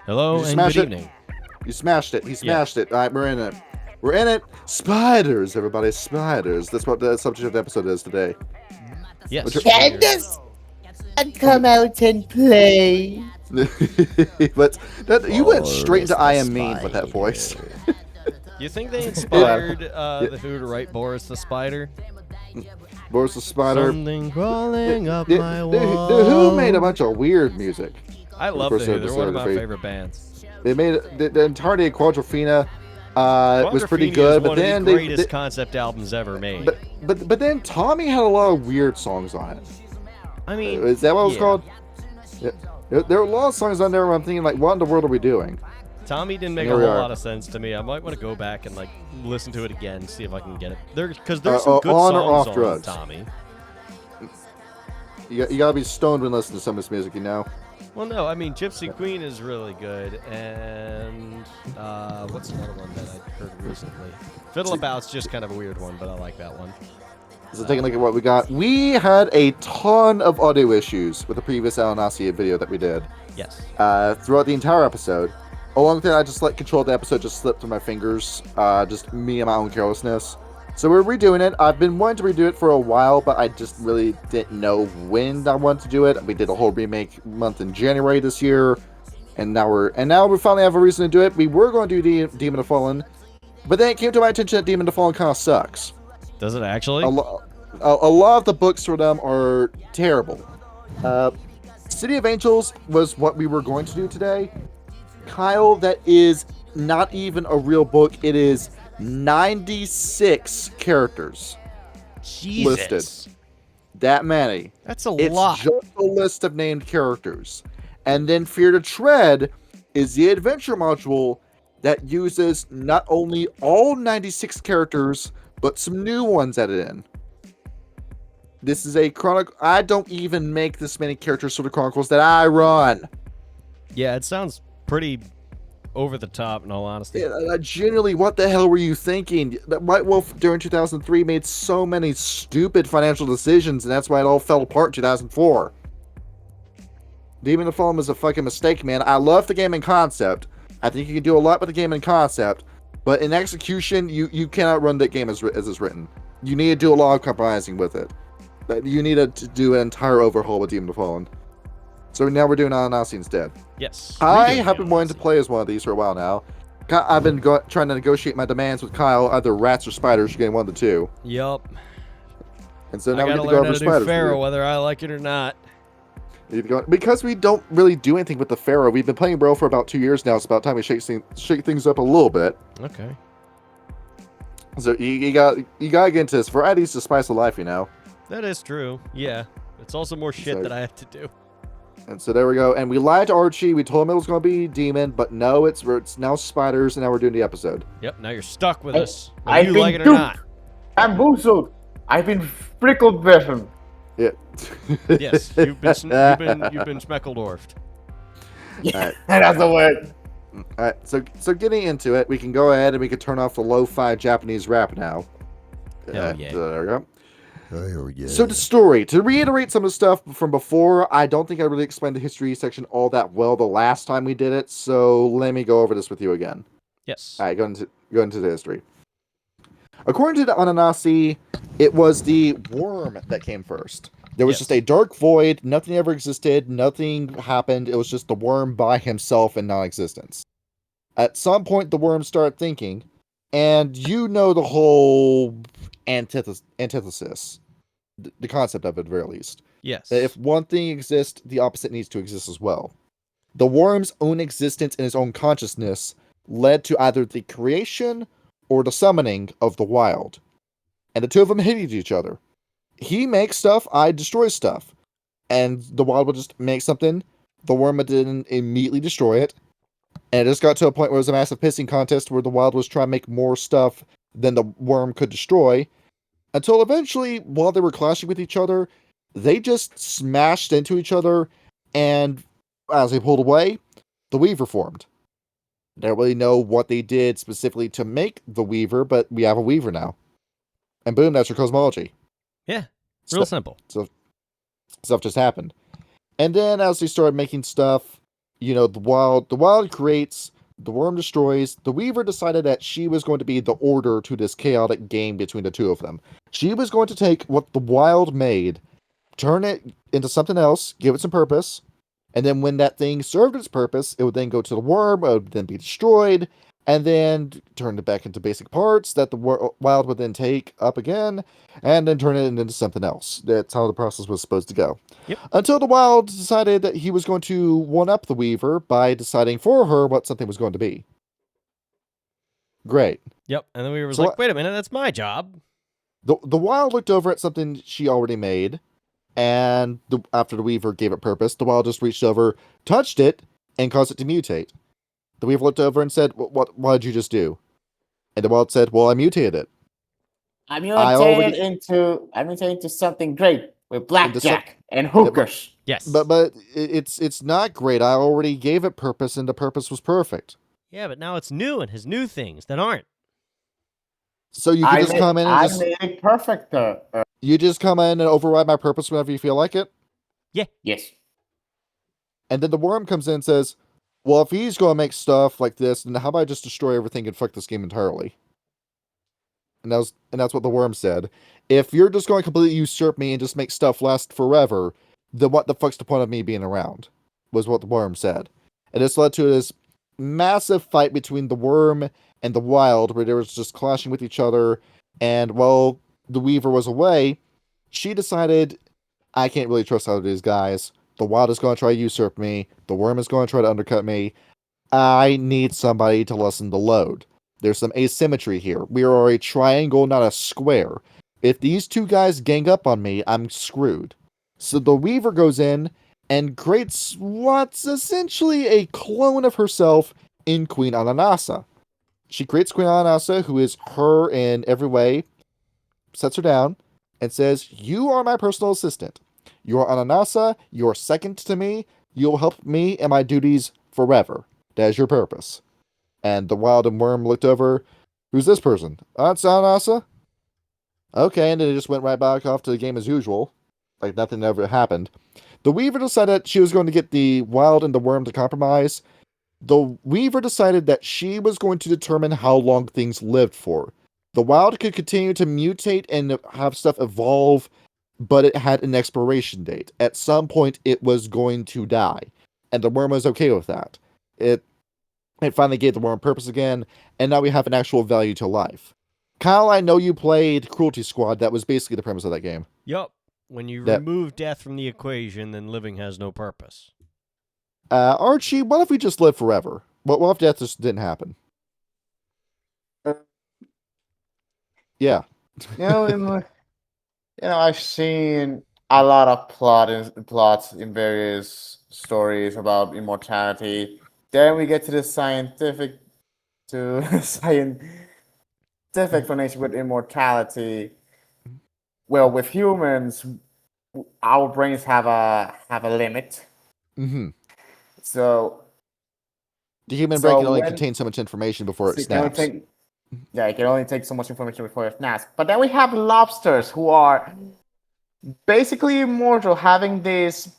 Hello and good evening. You smashed it. He smashed it. All right, we're in it. We're in it. Spiders, everybody. Spiders. That's what the subject of the episode is today. Yes. Candace, come out and play. But you went straight into I Am Mean with that voice. You think they inspired the Who to write Boris the Spider? Boris the Spider. Something crawling up The my Who made a bunch of weird music. I love the Who. They're one of my favorite bands. They made the entirety of Quadrophenia was pretty good, but then the greatest concept albums ever made. But then Tommy had a lot of weird songs on it. I mean, is that what it was called? Yeah. There were a lot of songs on there where I'm thinking, like, what in the world are we doing? Tommy didn't make a whole lot of sense to me. I might want to go back and listen to it again, see if I can get it. Because there's some good on songs or off on drugs. Tommy. You gotta be stoned when listening to some of this music, you know. Well, no, I mean Gypsy Queen is really good, and what's another one that I heard recently? Fiddle About's just kind of a weird one, but I like that one. So taking a look at what we got, we had a ton of audio issues with the previous Ananasi video that we did. Yes. Throughout the entire episode. Along with that, I just let control of the episode just slip through my fingers. Just me and my own carelessness. So we're redoing it. I've been wanting to redo it for a while, but I just really didn't know when I wanted to do it. We did a whole remake month in January this year, and now we finally have a reason to do it. We were going to do Demon of Fallen, but then it came to my attention that Demon of Fallen kind of sucks. Does it actually? A lot of the books for them are terrible. City of Angels was what we were going to do today. Kyle, that is not even a real book. It is 96 characters listed. That many. That's a lot. It's just a list of named characters. And then Fear to Tread is the adventure module that uses not only all 96 characters, but some new ones added in. This is a chronicle. I don't even make this many characters for the chronicles that I run. Yeah, it sounds pretty over the top, in all honesty. Yeah, generally, what the hell were you thinking? White Wolf during 2003 made so many stupid financial decisions, and that's why it all fell apart in 2004. Demon of Fallen was a fucking mistake, man. I love the game in concept. I think you can do a lot with the game in concept, but in execution, you cannot run that game as it's written. You need to do a lot of compromising with it. You need to do an entire overhaul with Demon of Fallen. So now we're doing Ananasi instead. Yes. I have been wanting to play as one of these for a while now. I've been trying to negotiate my demands with Kyle, either rats or spiders, getting one of the two. Yup. And so now we get to go over spiders. Fera, whether I like it or not. Because we don't really do anything with the Fera. We've been playing Bro for about 2 years now. It's about time we shake things up a little bit. Okay. So you gotta get into this. Variety's the spice of life, you know. That is true. Yeah. It's also more shit that I have to do. And so there we go. And we lied to Archy. We told him it was going to be demon, but no, it's now spiders, and now we're doing the episode. Yep. Now you're stuck with us. Whether you like it or not. Bamboozled. I've been frickled with him. Yeah. Yes. You've been Schmeckledorfed. Yeah, that's the word. All right. So getting into it, we can go ahead and we can turn off the lo-fi Japanese rap now. Hell yeah. There we go. Oh, yeah. So the story, to reiterate some of the stuff from before, I don't think I really explained the history section all that well the last time we did it, so let me go over this with you again. Yes. All right, go into the history. According to the Ananasi, it was the worm that came first. There was just a dark void, nothing ever existed, nothing happened, it was just the worm by himself in non-existence. At some point, the worm started thinking, and you know the whole antithesis. The concept of it, at the very least. Yes. That if one thing exists, the opposite needs to exist as well. The worm's own existence in his own consciousness led to either the creation or the summoning of the wild. And the two of them hated each other. He makes stuff, I destroy stuff. And the wild would just make something, the worm didn't immediately destroy it. And it just got to a point where it was a massive pissing contest where the wild was trying to make more stuff than the worm could destroy. Until eventually, while they were clashing with each other, they just smashed into each other, and as they pulled away, the Weaver formed. I don't really know what they did specifically to make the Weaver, but we have a Weaver now. And boom, that's your Cosmology. Yeah, real simple. So stuff just happened. And then as they started making stuff, the wild creates, the worm destroys. The Weaver decided that she was going to be the order to this chaotic game between the two of them. She was going to take what the wild made, turn it into something else, give it some purpose, and then when that thing served its purpose, it would then go to the worm, it would then be destroyed, and then turn it back into basic parts that the wild would then take up again, and then turn it into something else. That's how the process was supposed to go. Yep. Until the wild decided that he was going to one-up the Weaver by deciding for her what something was going to be. Great. Yep. And then we were So like, wait a minute, that's my job. The wild looked over at something she already made, and after the Weaver gave it purpose, the wild just reached over, touched it, and caused it to mutate. The Weaver looked over and said, what did you just do? And the wild said, well, I mutated it. I mutated into something great with blackjack and hookers. Yes. But it's not great. I already gave it purpose, and the purpose was perfect. Yeah, but now it's new and has new things that aren't. So you can just come in and I made it perfect. You just come in and override my purpose whenever you feel like it? Yeah. Yes. And then the worm comes in and says, well, if he's going to make stuff like this, then how about I just destroy everything and fuck this game entirely? And that's what the worm said. If you're just going to completely usurp me and just make stuff last forever, then what the fuck's the point of me being around? Was what the worm said. And this led to this massive fight between the worm and the wild, where they were just clashing with each other. And while the Weaver was away, she decided, I can't really trust either of these guys. The wild is going to try to usurp me. The worm is going to try to undercut me. I need somebody to lessen the load. There's some asymmetry here. We are a triangle, not a square. If these two guys gang up on me, I'm screwed. So the Weaver goes in and creates what's essentially a clone of herself in Queen Anasa. She creates Queen Anasa, who is her in every way, sets her down, and says, you are my personal assistant. You are Ananasa, you are second to me, you'll help me and my duties forever. That is your purpose. And the wild and worm looked over, who's this person? That's Anasa? Okay, and then it just went right back off to the game as usual. Like nothing ever happened. The Weaver decided she was going to get the wild and the worm to compromise. The Weaver decided that she was going to determine how long things lived for. The wild could continue to mutate and have stuff evolve, but it had an expiration date. At some point, it was going to die. And the worm was okay with that. It finally gave the worm purpose again, and now we have an actual value to life. Kyle, I know you played Cruelty Squad. That was basically the premise of that game. Yup. When you remove death from the equation, then living has no purpose. Archie, what if we just live forever? What if death just didn't happen? Yeah. I've seen a lot of plots in various stories about immortality. Then we get to the scientific explanation with immortality. Well, with humans, our brains have a limit. Mm-hmm. So the human brain can only contain so much information before it snaps. It can only take so much information before it snaps. But then we have lobsters who are basically immortal, having this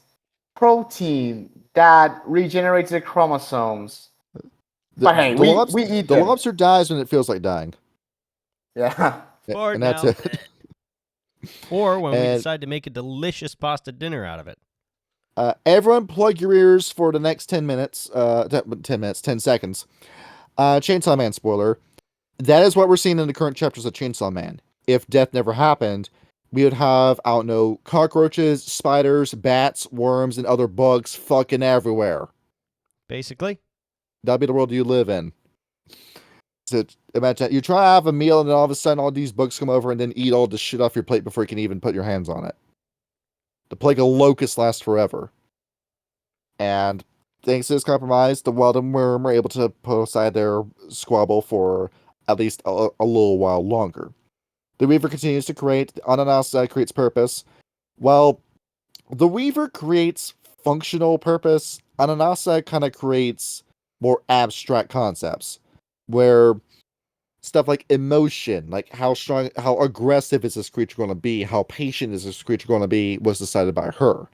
protein that regenerates the chromosomes. But hey, we eat them. The lobster dies when it feels like dying. Yeah. And that's it. Or when we decide to make a delicious pasta dinner out of it. Everyone plug your ears for the next 10 minutes. 10 seconds. Chainsaw Man spoiler. That is what we're seeing in the current chapters of Chainsaw Man. If death never happened, we would have, I don't know, cockroaches, spiders, bats, worms, and other bugs fucking everywhere. Basically. That'd be the world you live in. So imagine you try to have a meal and then all of a sudden all these bugs come over and then eat all the shit off your plate before you can even put your hands on it. The plague of locusts lasts forever. And thanks to this compromise, the wild and worm were able to put aside their squabble for at least a little while longer. The Weaver continues to create. Ananasi creates purpose. While the Weaver creates functional purpose, Ananasi kind of creates more abstract concepts. Where stuff like emotion, like how strong, how aggressive is this creature going to be, how patient is this creature going to be, was decided by her.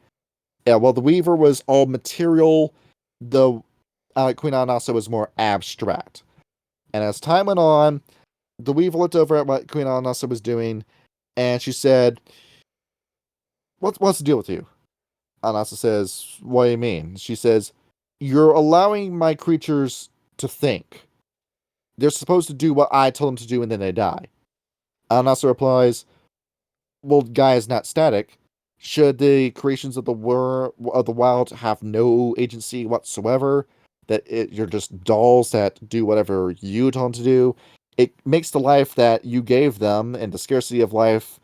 Yeah, while the Weaver was all material, the Queen Anasa was more abstract. And as time went on, the Weaver looked over at what Queen Anasa was doing, and she said, what's the deal with you? Anasa says, what do you mean? She says, you're allowing my creatures to think. They're supposed to do what I told them to do and then they die. Anasa replies, well, Gaia is not static. Should the creations of the wild have no agency whatsoever? You're just dolls that do whatever you tell them to do. It makes the life that you gave them and the scarcity of life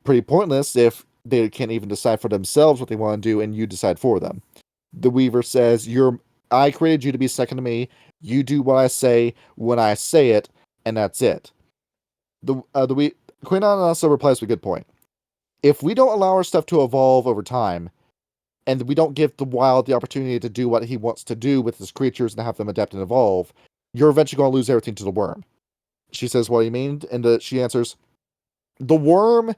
pretty pointless if they can't even decide for themselves what they want to do and you decide for them. The Weaver says, I created you to be second to me. You do what I say when I say it, and that's it. Queen also replies with a good point. If we don't allow our stuff to evolve over time, and we don't give the wild the opportunity to do what he wants to do with his creatures and have them adapt and evolve, you're eventually going to lose everything to the worm. She says, what do you mean? And she answers, the worm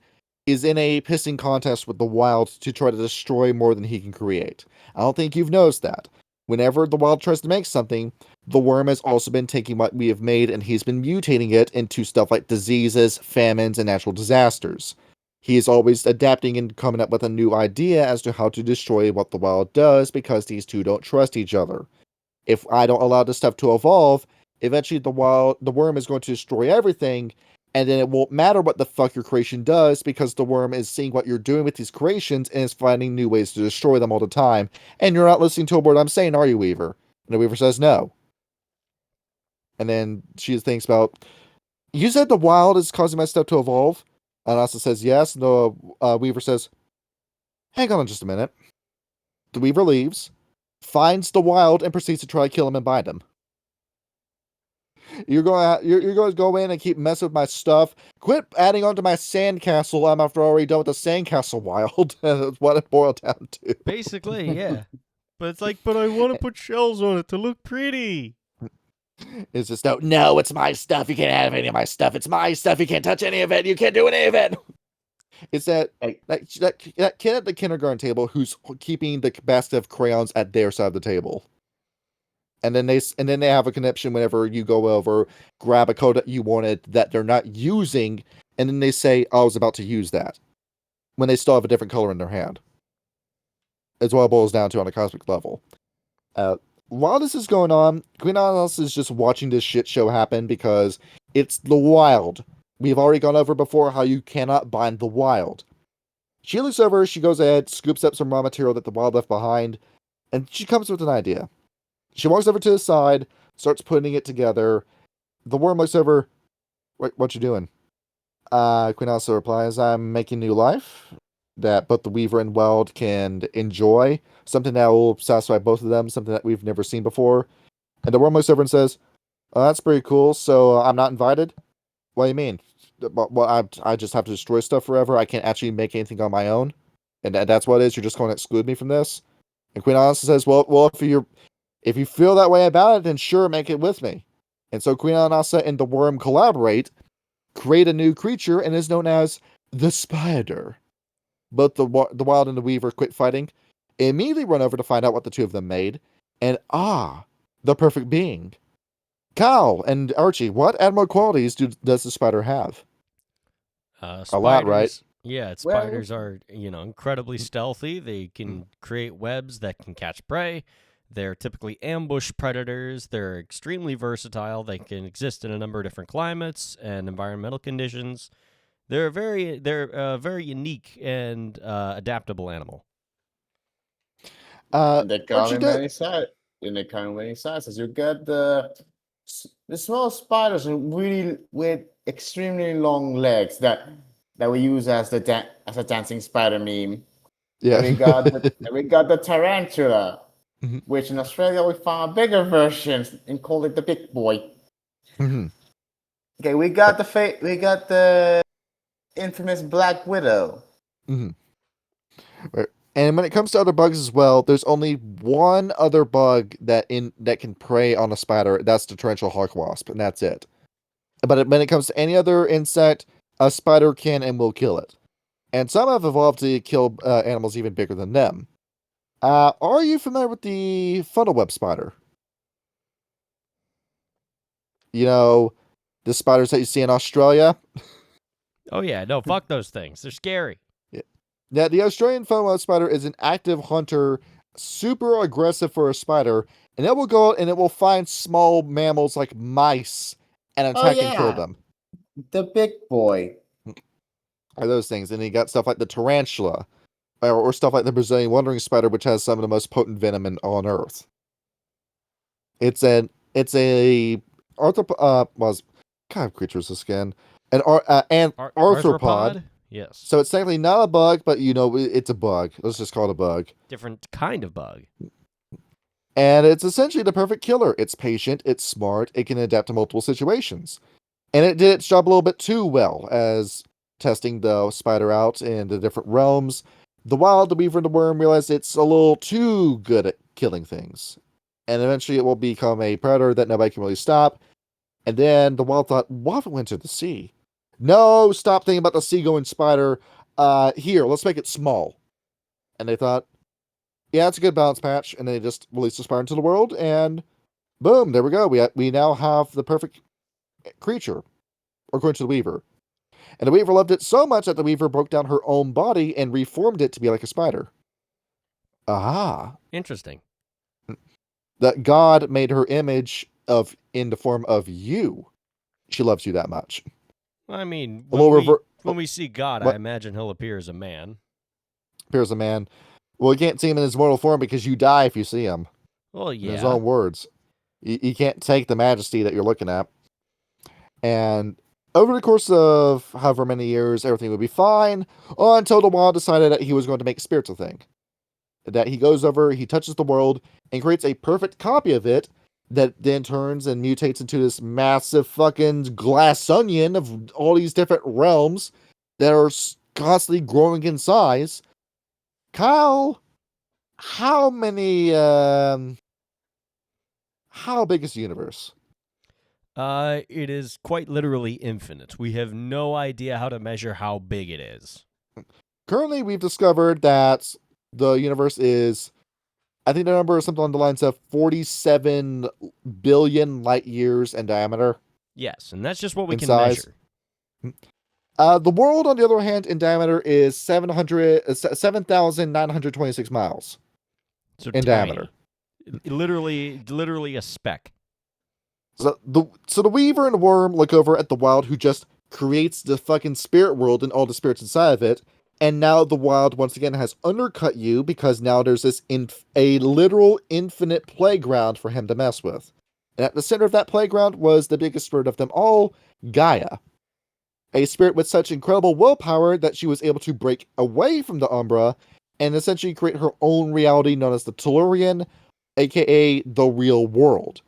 is in a pissing contest with the wild to try to destroy more than he can create. I don't think you've noticed that. Whenever the wild tries to make something, the worm has also been taking what we have made and he's been mutating it into stuff like diseases, famines, and natural disasters. He is always adapting and coming up with a new idea as to how to destroy what the wild does because these two don't trust each other. If I don't allow this stuff to evolve, eventually the worm is going to destroy everything, and then it won't matter what the fuck your creation does because the worm is seeing what you're doing with these creations and is finding new ways to destroy them all the time. And you're not listening to a word I'm saying, are you, Weaver? And the Weaver says no. And then she thinks about, you said the wild is causing my stuff to evolve? And Anasa says yes. And the Weaver says, hang on just a minute. The Weaver leaves, finds the wild, and proceeds to try to kill him and bind him. You're going to go in and keep messing with my stuff. Quit adding on to my sandcastle. I'm after already done with the sandcastle wild. That's what it boiled down to. Basically, yeah. But it's like, but I want to put shells on it to look pretty. It's just, no, it's my stuff. You can't have any of my stuff. It's my stuff. You can't touch any of it. You can't do any of it. It's that kid at the kindergarten table who's keeping the basket of crayons at their side of the table. And then they have a connection whenever you go over, grab a code that you wanted that they're not using, and then they say, I was about to use that. When they still have a different color in their hand. It's what it boils down to on a cosmic level. While this is going on, Queen Anasa is just watching this shit show happen because it's the wild. We've already gone over before how you cannot bind the wild. She looks over, she goes ahead, scoops up some raw material that the wild left behind, and she comes with an idea. She walks over to the side, starts putting it together. The worm looks over. What you doing? Queen also replies, I'm making new life that both the Weaver and Weld can enjoy. Something that will satisfy both of them, something that we've never seen before. And the worm looks over and says, oh, that's pretty cool, so I'm not invited? What do you mean? Well, I just have to destroy stuff forever? I can't actually make anything on my own? And that's what it is? You're just going to exclude me from this? And Queen Anasa says, well, if you feel that way about it, then sure, make it with me. And so Queen Anasa and the worm collaborate, create a new creature, and is known as the Spider. Both the Wild and the Weaver quit fighting, immediately run over to find out what the two of them made, and the perfect being. Kyle and Archie, what admirable qualities does the Spider have? Spiders, a lot, right? Yeah, spiders are, incredibly stealthy. They can create webs that can catch prey. They're typically ambush predators. They're extremely versatile. They can exist in a number of different climates and environmental conditions. They're a very unique and adaptable animal. And they come in many sizes. As you get the small spiders really with extremely long legs that we use as a dancing spider meme. Yeah. We got the tarantula. Mm-hmm. Which in Australia we found a bigger version and called it the big boy. Mm-hmm. Okay, we got the infamous Black Widow. Mm-hmm. And when it comes to other bugs as well, there's only one other bug that can prey on a spider. That's the torrential hawk wasp, and that's it. But when it comes to any other insect, a spider can and will kill it. And some have evolved to kill animals even bigger than them. Are you familiar with the funnel web spider? You know, the spiders that you see in Australia? Oh yeah, no, fuck those things. They're scary. Yeah, the Australian foam spider is an active hunter, super aggressive for a spider, and it will go out and it will find small mammals like mice and Oh attack and kill yeah, them. the big boy. Or those things. And you got stuff like the tarantula, or stuff like the Brazilian wandering spider, which has some of the most potent venom on Earth. It's a was kind of creatures again, an arthropod. Yes. So it's technically not a bug, but it's a bug. Let's just call it a bug. Different kind of bug. And it's essentially the perfect killer. It's patient, it's smart, it can adapt to multiple situations. And it did its job a little bit too well as testing the spider out in the different realms. The wild, the weaver, and the worm realized it's a little too good at killing things. And eventually it will become a predator that nobody can really stop. And then the wild thought, what if it went to the sea? No, stop thinking about the sea-going spider. Here, let's make it small. And they thought, yeah, it's a good balance patch. And they just released the spider into the world, and boom, there we go. We now have the perfect creature, according to the Weaver. And the Weaver loved it so much that the Weaver broke down her own body and reformed it to be like a spider. Ah. Interesting. That God made her image in the form of you. She loves you that much. I mean, A little when we see God, what? I imagine he'll appear as a man. Appears a man. Well, you can't see him in his mortal form because you die if you see him. Well, In his yeah. own words. You can't take the majesty that you're looking at. And over the course of however many years, everything would be fine until the Wild decided that he was going to make spirits a thing. That he goes over, he touches the world, and creates a perfect copy of it that then turns and mutates into this massive fucking glass onion of all these different realms that are constantly growing in size. Kyle, how many, how big is the universe? It is quite literally infinite. We have no idea how to measure how big it is. Currently, we've discovered that the universe is, I think the number is something on the lines of 47 billion light years in diameter. Yes, and that's just what we In can size. measure. The world, on the other hand, in diameter is 7,926 miles So in tiny. diameter. Literally a speck. So the Weaver and the Worm look over at the Wild, who just creates the fucking spirit world and all the spirits inside of it. And now the Wild once again has undercut you because now there's this a literal infinite playground for him to mess with. And at the center of that playground was the biggest spirit of them all, Gaia. A spirit with such incredible willpower that she was able to break away from the Umbra and essentially create her own reality known as the Tellurian, aka the real world.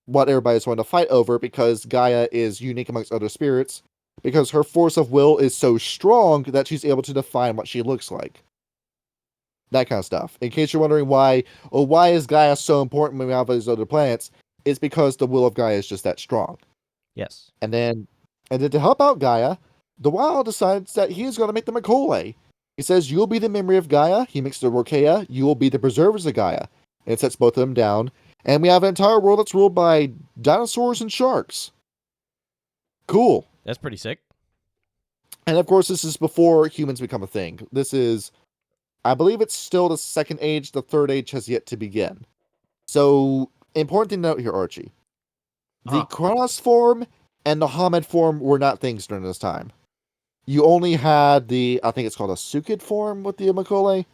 What everybody's wanting to fight over because Gaia is unique amongst other spirits, because her force of will is so strong that she's able to define what she looks like. That kind of stuff. In case you're wondering why is Gaia so important when we have these other planets, it's because the will of Gaia is just that strong. Yes. And then to help out Gaia, the Wild decides that he is going to make them a Kole. He says, you'll be the memory of Gaia. He makes the Rokea. You will be the preservers of Gaia. And it sets both of them down. And we have an entire world that's ruled by dinosaurs and sharks. Cool. That's pretty sick. And of course, this is before humans become a thing. This is, I believe it's still the second age. The third age has yet to begin. So, important thing to note here, Archie. The Kronos form and the Hamid form were not things during this time. You only had I think it's called a Sukid form with the Makole.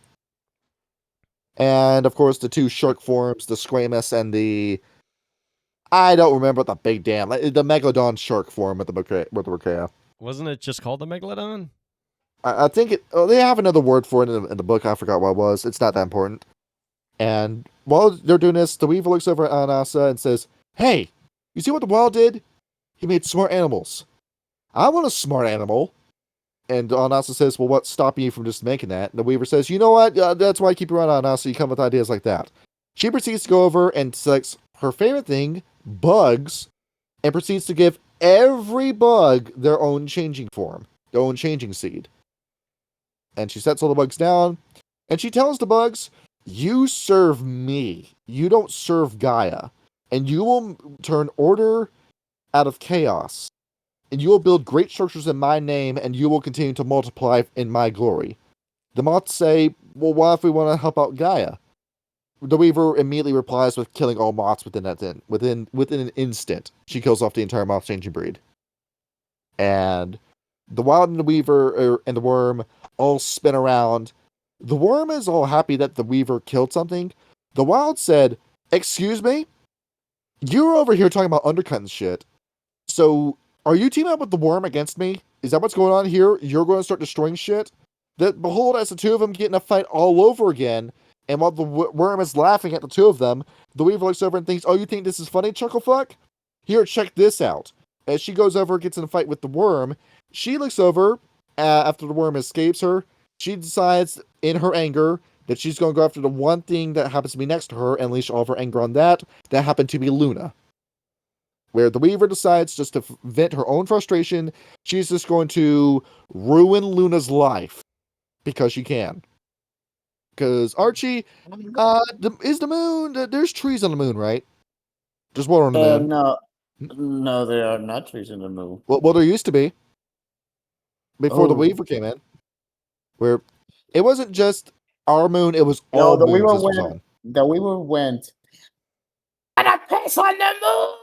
And, of course, the two shark forms, the Squamous and I don't remember the big damn, the Megalodon shark form with the Rokea. Wasn't it just called the Megalodon? I think they have another word for it in the book. I forgot what it was. It's not that important. And while they're doing this, the Weaver looks over at Anasa and says, hey, you see what the Wild did? He made smart animals. I want a smart animal. And Anasa says, well, what's stopping you from just making that? And the Weaver says, you know what? That's why I keep you around, Anasa. You come with ideas like that. She proceeds to go over and selects her favorite thing, bugs, and proceeds to give every bug their own changing form, their own changing seed. And she sets all the bugs down, and she tells the bugs, you serve me. You don't serve Gaia. And you will turn order out of chaos, and you will build great structures in my name, and you will continue to multiply in my glory. The moths say, well, what if we want to help out Gaia? The Weaver immediately replies with killing all moths within an instant. She kills off the entire moth changing breed. And the Wild and the Weaver and the Worm all spin around. The Worm is all happy that the Weaver killed something. The Wild said, excuse me? You're over here talking about undercutting shit. So, are you teaming up with the Worm against me? Is that what's going on here? You're going to start destroying shit? Behold, as the two of them get in a fight all over again, and while the Worm is laughing at the two of them, the Weaver looks over and thinks, oh, you think this is funny, Chucklefuck? Here, check this out. As she goes over and gets in a fight with the Worm, she looks over, after the Worm escapes her, she decides, in her anger, that she's going to go after the one thing that happens to be next to her and unleash all of her anger on that. That happened to be Luna. Where the Weaver decides just to vent her own frustration, she's just going to ruin Luna's life. Because she can. Because Archie, is the moon, there's trees on the moon, right? Just water on the moon. No, there are not trees on the moon. Well, there used to be. Before the Weaver came in. Where it wasn't just our moon, it was all the moons Weaver this was on. The Weaver went, and I piss on the moon!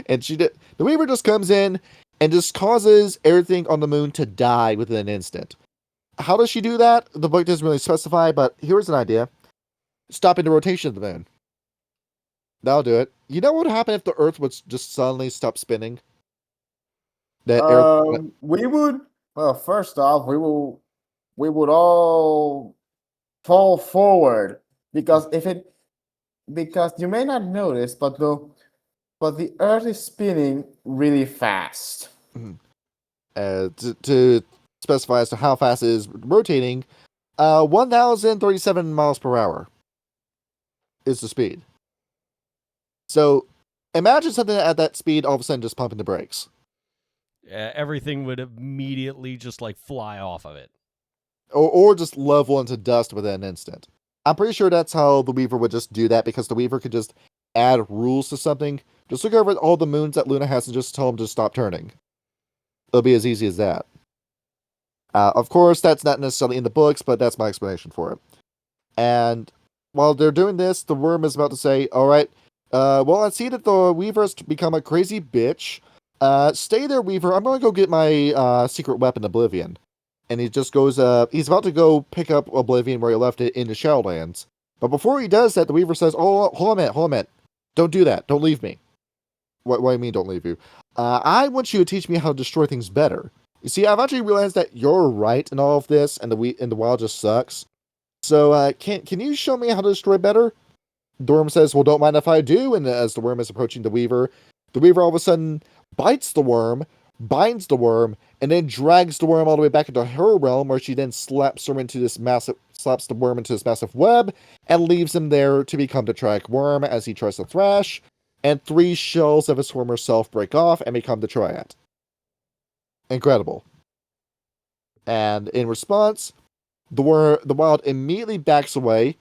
And the Weaver just comes in and just causes everything on the moon to die within an instant. How does she do that? The book doesn't really specify, but here's an idea. Stopping the rotation of the moon. That'll do it. You know what would happen if the Earth would just suddenly stop spinning? We would, well, first off, we would all fall forward because because you may not notice, but the Earth is spinning really fast. To specify as to how fast it is rotating, 1,037 miles per hour is the speed. So imagine something at that speed all of a sudden just pumping the brakes. Everything would immediately just like fly off of it. Or just level into dust within an instant. I'm pretty sure that's how the Weaver would just do that, because the Weaver could just add rules to something. Just look over at all the moons that Luna has and just tell them to stop turning. It'll be as easy as that. Of course, that's not necessarily in the books, but that's my explanation for it. And while they're doing this, the Worm is about to say, alright, well, I see that the Weaver's become a crazy bitch. Stay there, Weaver. I'm going to go get my secret weapon, Oblivion. And he just goes, he's about to go pick up Oblivion where he left it in the Shadowlands. But before he does that, the Weaver says, oh, hold on a minute. Don't do that. Don't leave me. What do you mean, don't leave you? I want you to teach me how to destroy things better. You see, I've actually realized that you're right in all of this, and the wild just sucks. So, can you show me how to destroy better? The Worm says, well, don't mind if I do. And as the Worm is approaching the Weaver all of a sudden bites the Worm, binds the Worm, and then drags the Worm all the way back into her realm, where she then slaps the Worm into this massive web, and leaves him there to become the Triac Worm as he tries to thrash, and 3 shells of his former self break off and become the Triad. Incredible. And in response, the Wild immediately backs away.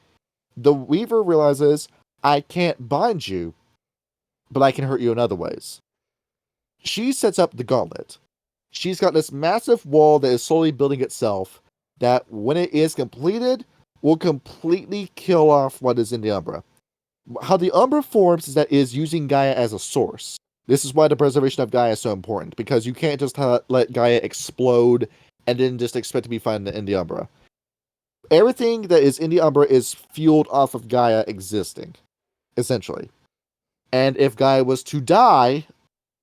The Weaver realizes, I can't bind you, but I can hurt you in other ways. She sets up the gauntlet. She's got this massive wall that is slowly building itself, that when it is completed, will completely kill off what is in the Umbra. How the Umbra forms is that it is using Gaia as a source. This is why the preservation of Gaia is so important, because you can't just let Gaia explode and then just expect to be fine in the Umbra. Everything that is in the Umbra is fueled off of Gaia existing, essentially. And if Gaia was to die,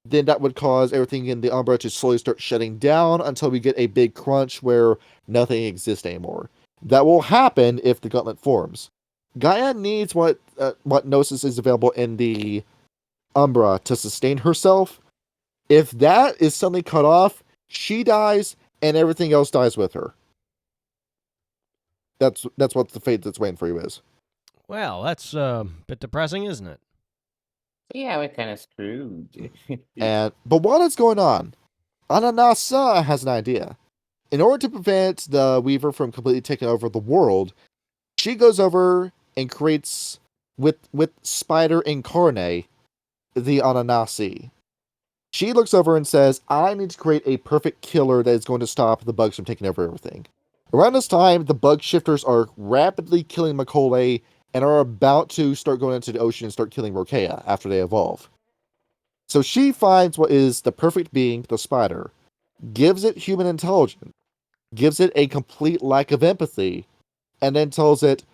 then that would cause everything in the Umbra to slowly start shutting down until we get a big crunch where nothing exists anymore. That will happen if the gauntlet forms. Gaia needs what Gnosis is available in the Umbra to sustain herself. If that is suddenly cut off, she dies and everything else dies with her. That's what the fate that's waiting for you is. Well, that's a bit depressing, isn't it? Yeah, we're kind of screwed. But while that's going on, Anasa has an idea. In order to prevent the Weaver from completely taking over the world, she goes over and creates with Spider Incarnate, the Ananasi. She looks over and says, I need to create a perfect killer that is going to stop the bugs from taking over everything. Around this time, the bug shifters are rapidly killing Macaulay and are about to start going into the ocean and start killing Rokea after they evolve. So she finds what is the perfect being, the spider, gives it human intelligence, gives it a complete lack of empathy, and then tells it,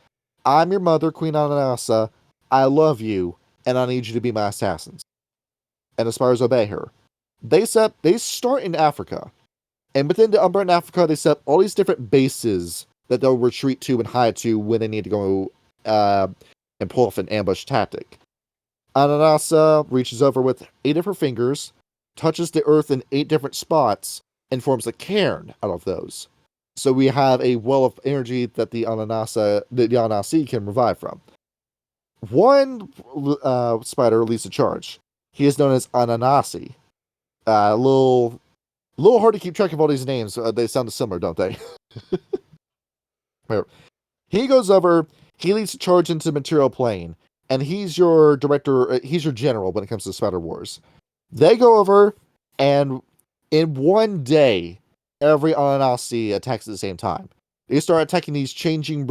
I'm your mother, Queen Anasa, I love you, and I need you to be my assassins. And the spiders obey her. They start in Africa, and within the Umbrella in Africa, they set up all these different bases that they'll retreat to and hide to when they need to go and pull off an ambush tactic. Anasa reaches over with 8 of her fingers, touches the earth in 8 different spots, and forms a cairn out of those. So we have a well of energy that the Ananasi can revive from. One spider leads the charge. He is known as Ananasi. A little hard to keep track of all these names. They sound similar, don't they? He goes over. He leads the charge into the material plane, and he's your director. He's your general when it comes to Spider Wars. They go over, and in one day, every Ananasi attacks at the same time. They start attacking these changing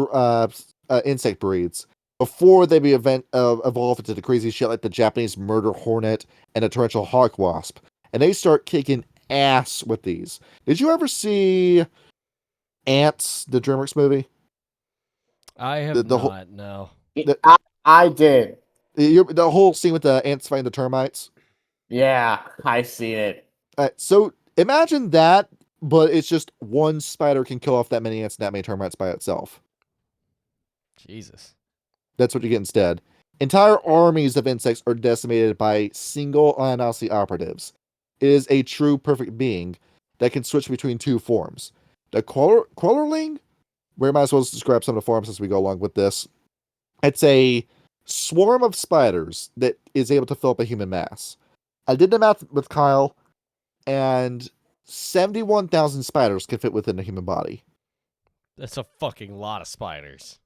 insect breeds before they evolve into the crazy shit like the Japanese murder hornet and the torrential hawk wasp. And they start kicking ass with these. Did you ever see Ants, the DreamWorks movie? I have The not, no. I did. The whole scene with the ants fighting the termites? Yeah, I've seen it. So imagine that, but it's just one spider can kill off that many ants and that many termites by itself. Jesus. That's what you get instead. Entire armies of insects are decimated by single Ananasi operatives. It is a true perfect being that can switch between 2 forms. The Quellerling, we might as well describe some of the forms as we go along with this. It's a swarm of spiders that is able to fill up a human mass. I did the math with Kyle, and 71,000 spiders can fit within a human body. That's a fucking lot of spiders.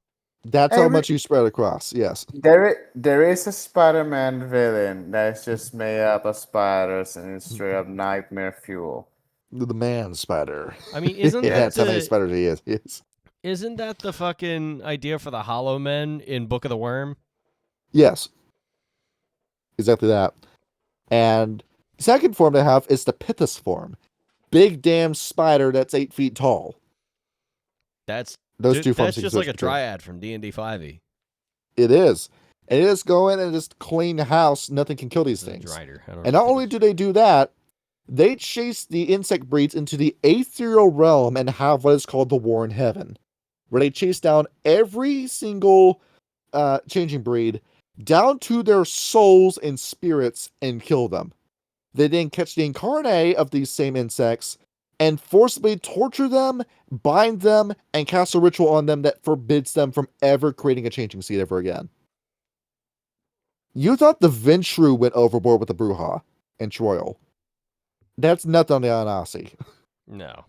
That's how much you spread across, yes. There is a Spider-Man villain that is just made up of spiders and it's straight up nightmare fuel. The man spider. I mean, isn't that That's how many spiders he is. Yes. Isn't that the fucking idea for the Hollow Men in Book of the Worm? Yes. Exactly that. And the second form they have is the Pithis form. Big damn spider that's 8 feet tall. That's Those 2 forms. That's just like a dryad from D&D 5e. It is. And it is go in and just clean the house. Nothing can kill these things. And not only do they do that, they chase the insect breeds into the ethereal realm and have what is called the War in Heaven, where they chase down every single changing breed down to their souls and spirits and kill them. They then catch the incarnate of these same insects and forcibly torture them, bind them, and cast a ritual on them that forbids them from ever creating a changing seed ever again. You thought the Ventrue went overboard with the Bruja and Troyal. That's nothing on the Ananasi. No.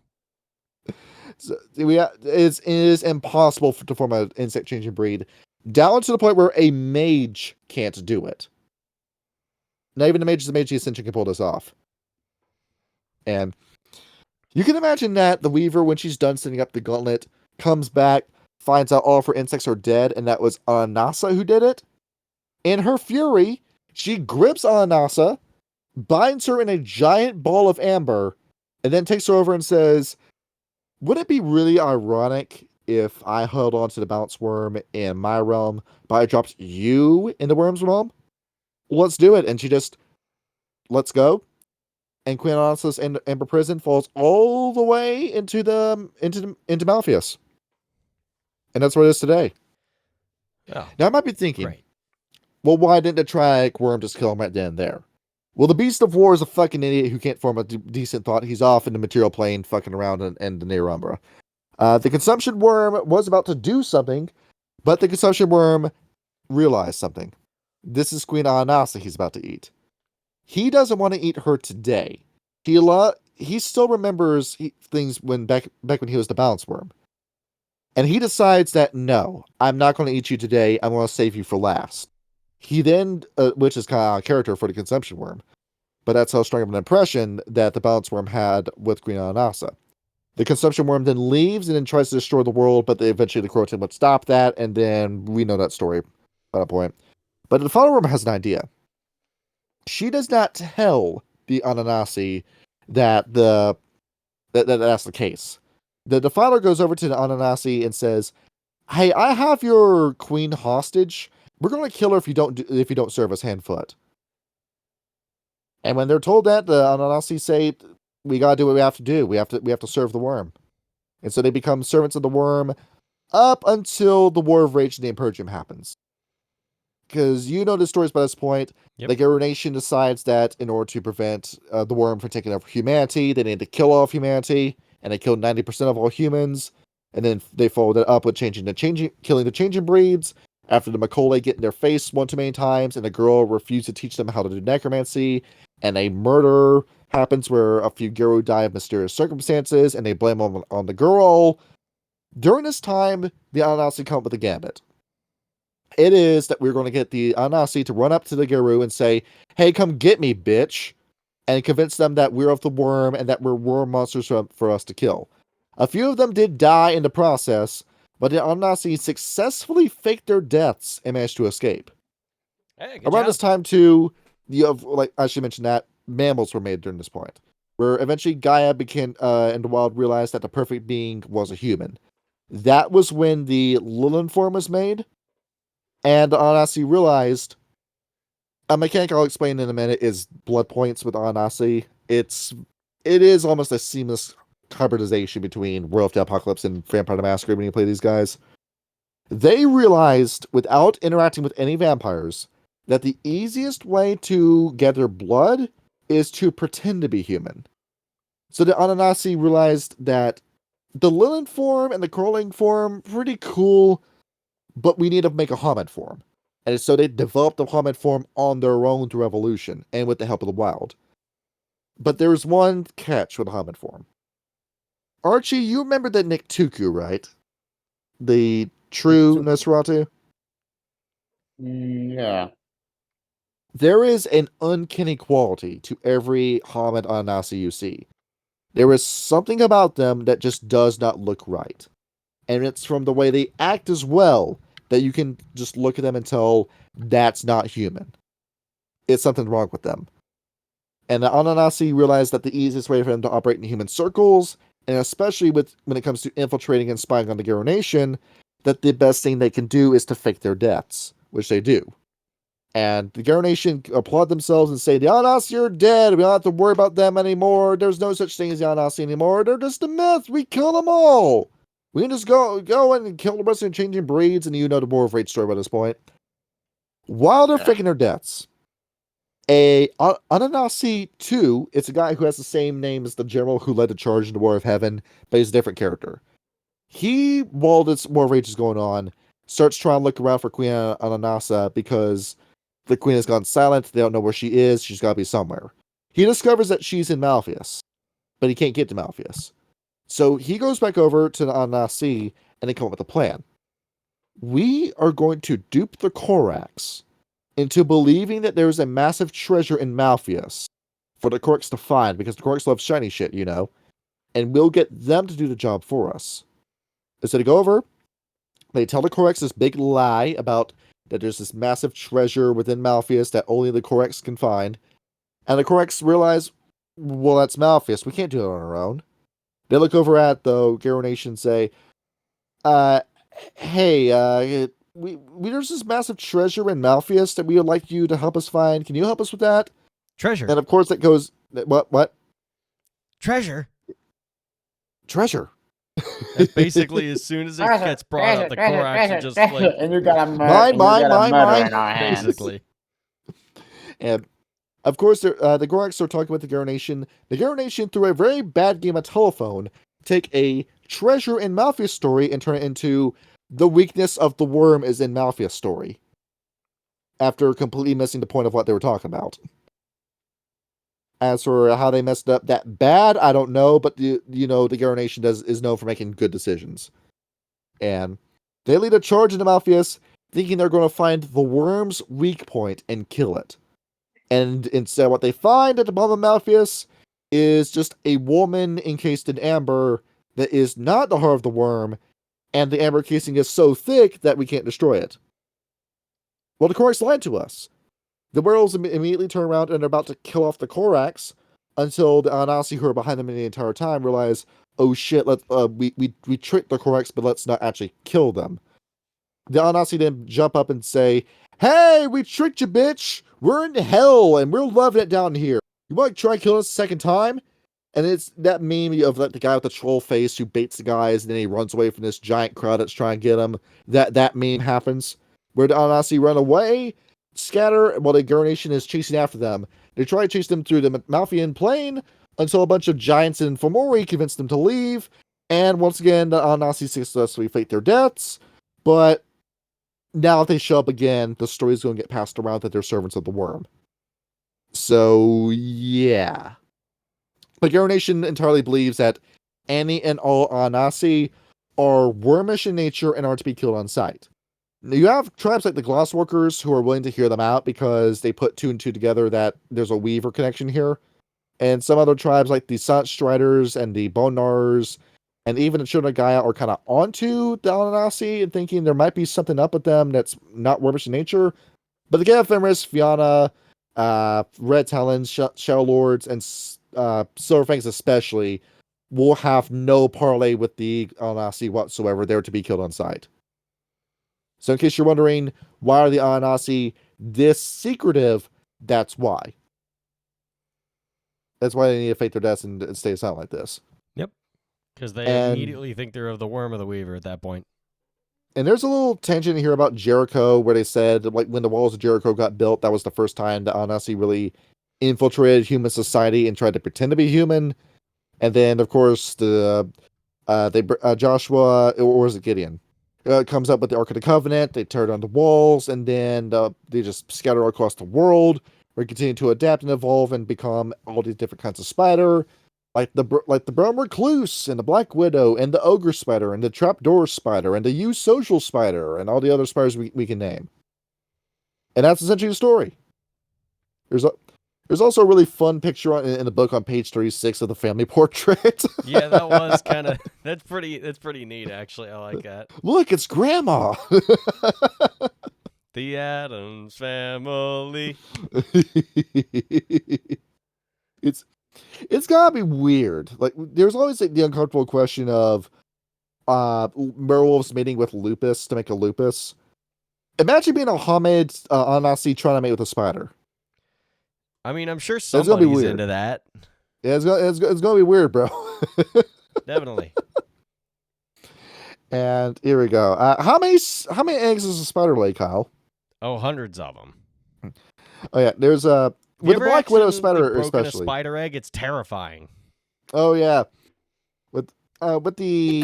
So it is impossible to form an insect changing breed, down to the point where a mage can't do it. Not even the Mage Ascension can pull this off. And you can imagine that the Weaver, when she's done setting up the gauntlet, comes back, finds out all of her insects are dead, and that was Anasa who did it. In her fury, she grips Anasa, binds her in a giant ball of amber, and then takes her over and says, would it be really ironic if I held on to the bounce worm in my realm, but I dropped you in the worm's realm? Let's do it. And she just lets go. And Queen Anasa's Amber Prison falls all the way into Malpheus. And that's what it is today. Oh, now I might be thinking, right. Well, why didn't the Triac worm just kill him right then and there? Well, the Beast of War is a fucking idiot who can't form a decent thought. He's off in the material plane fucking around in the near Umbra. The Consumption Worm was about to do something, but the Consumption Worm realized something. This is Queen Anasa he's about to eat. He doesn't want to eat her today. He still remembers things back when he was the Balance Worm. And he decides that, no, I'm not going to eat you today. I'm going to save you for last. He then, which is kind of a character for the consumption worm, but that's how strong of an impression that the balance worm had with Queen Anasa. The consumption worm then leaves and then tries to destroy the world, but eventually the crow team would stop that, and then we know that story by that point. But the defiler worm has an idea. She does not tell the Ananasi that that's the case. The defiler goes over to the Ananasi and says, "Hey, I have your queen hostage. We're going to kill her if you don't serve us hand foot." And when they're told that, the Ananasi say, "We gotta do what we have to do. We have to serve the worm." And so they become servants of the worm up until the War of Rage and the Imperium happens. Because you know the stories by this point. Yep. The Garou Nation decides that in order to prevent the worm from taking over humanity, they need to kill all of humanity, and they killed 90% of all humans. And then they followed it up with killing the changing breeds. After the Macaulay get in their face one too many times, and the girl refused to teach them how to do necromancy, and a murder happens where a few Garou die of mysterious circumstances, and they blame on the girl. During this time, the Ananasi come up with a gambit. It is that we're going to get the Ananasi to run up to the Garou and say, "Hey, come get me, bitch," and convince them that we're of the worm and that we're worm monsters for us to kill. A few of them did die in the process, but the Ananasi successfully faked their deaths and managed to escape. Hey, good Around job. this time, too, like I should mention that mammals were made during this point, where eventually Gaia became in the wild realized that the perfect being was a human. That was when the Lilin form was made, and Ananasi realized. A mechanic I'll explain in a minute is blood points with Ananasi. It is almost a seamless hybridization between World of the Apocalypse and Vampire the Masquerade when you play these guys. They realized, without interacting with any vampires, that the easiest way to get their blood is to pretend to be human. So the Ananasi realized that the Lilin form and the crawling form, pretty cool, but we need to make a Hamid form. And so they developed the Hamid form on their own through evolution and with the help of the wild. But there's one catch with the Hamid form. Archie, you remember that Nick Tuku, right? The true Nosferatu? Yeah. There is an uncanny quality to every Hamid Ananasi you see. There is something about them that just does not look right. And it's from the way they act as well that you can just look at them and tell that's not human. It's something wrong with them. And the Ananasi realized that the easiest way for them to operate in human circles, and especially when it comes to infiltrating and spying on the Garou Nation, that the best thing they can do is to fake their deaths, which they do. And the Garou Nation applaud themselves and say, "The Ananasi are dead. We don't have to worry about them anymore. There's no such thing as the Ananasi anymore. They're just a myth. We kill them all. We can just go in and kill the rest of the changing breeds," and you know the War of Rage story by this point. While they're faking their deaths, Ananasi 2, it's a guy who has the same name as the general who led the charge in the War of Heaven, but he's a different character. He, while this War of Rage is going on, starts trying to look around for Queen Anasa because the queen has gone silent. They don't know where she is. She's got to be somewhere. He discovers that she's in Malpheus, but he can't get to Malpheus. So he goes back over to the Ananasi and they come up with a plan. We are going to dupe the Corax into believing that there's a massive treasure in Malpheus for the Corax to find, because the Corax love shiny shit, you know, and we'll get them to do the job for us. So they go over, they tell the Corax this big lie about that there's this massive treasure within Malpheus that only the Corax can find, and the Corax realize, well, that's Malpheus, we can't do it on our own. They look over at the Garou Nation and say, hey, there's this massive treasure in Malpheus that we would like you to help us find. Can you help us with that? Treasure. And of course, it goes, what? Treasure. Treasure. That's basically as soon as it gets brought up, the Korax are just like, and you got a Mine. murder in our hands. basically. And of course, the Gorax are talking with the Garou Nation. The Garou Nation, through a very bad game of telephone, take a treasure in Malpheus story and turn it into the weakness of the worm is in Malpheus story. After completely missing the point of what they were talking about. As for how they messed up that bad, I don't know, but the Garou Nation is known for making good decisions. And they lead a charge into Malpheus, thinking they're going to find the worm's weak point and kill it. And instead, what they find at the bottom of Malpheus is just a woman encased in amber that is not the heart of the worm, and the amber casing is so thick that we can't destroy it. Well, the Korax lied to us. The werewolves immediately turn around and are about to kill off the Korax until the Ananasi, who are behind them the entire time, realize, oh shit, we tricked the Korax, but let's not actually kill them. The Ananasi then jump up and say, hey, we tricked you, bitch! We're in hell, and we're loving it down here. You want to try killing us a second time? And it's that meme of like the guy with the troll face who baits the guys, and then he runs away from this giant crowd that's trying to get him. That meme happens, where the Ananasi run away, scatter, while the Gur Nation is chasing after them. They try to chase them through the Malphian plain, until a bunch of giants in Fomori convince them to leave, and once again, the Ananasi successfully fake their deaths, but now if they show up again, the story is going to get passed around that they're servants of the worm. So, yeah. The Gur Nation entirely believes that any and all Ananasi are wormish in nature and are to be killed on sight. You have tribes like the Glassworkers who are willing to hear them out because they put 2 and 2 together that there's a Weaver connection here. And some other tribes like the Sant Striders and the Bone Gnawers and even the Children of Gaia are kind of onto the Ananasi and thinking there might be something up with them that's not wormish in nature. But the Gaia Ephemeris, Fianna, Red Talons, Shadow Lords, and Silverfangs especially will have no parlay with the Ananasi whatsoever. They're to be killed on sight. So in case you're wondering, why are the Ananasi this secretive? That's why. That's why they need to fake their deaths and stay silent like this. Yep. Because they immediately think they're of the worm or the weaver at that point. And there's a little tangent here about Jericho where they said, like, when the walls of Jericho got built, that was the first time the Ananasi really infiltrated human society and tried to pretend to be human. And then, of course, Joshua, or was it Gideon? Comes up with the Ark of the Covenant, they tear down the walls, and then they just scatter across the world. We continue to adapt and evolve and become all these different kinds of spider, like the brown recluse and the black widow and the ogre spider and the trapdoor spider and the eusocial spider and all the other spiders we can name. And that's essentially the story. There's also a really fun picture in the book on page 36 of the family portrait. Yeah, that was kind of that's pretty neat actually. I like that. Look, it's Grandma. The Addams Family. It's gotta be weird. Like, there's always like the uncomfortable question of werewolves mating with lupus to make a lupus. Imagine being a Hamid Ananasi trying to mate with a spider. I mean, I'm sure It's gonna be somebody's weird. into that. Yeah, it's gonna be weird, bro. Definitely. And here we go. How many eggs does a spider lay, Kyle? Oh, hundreds of them. Oh yeah, there's with the black widow spider broken especially. A spider egg, it's terrifying. Oh yeah, with the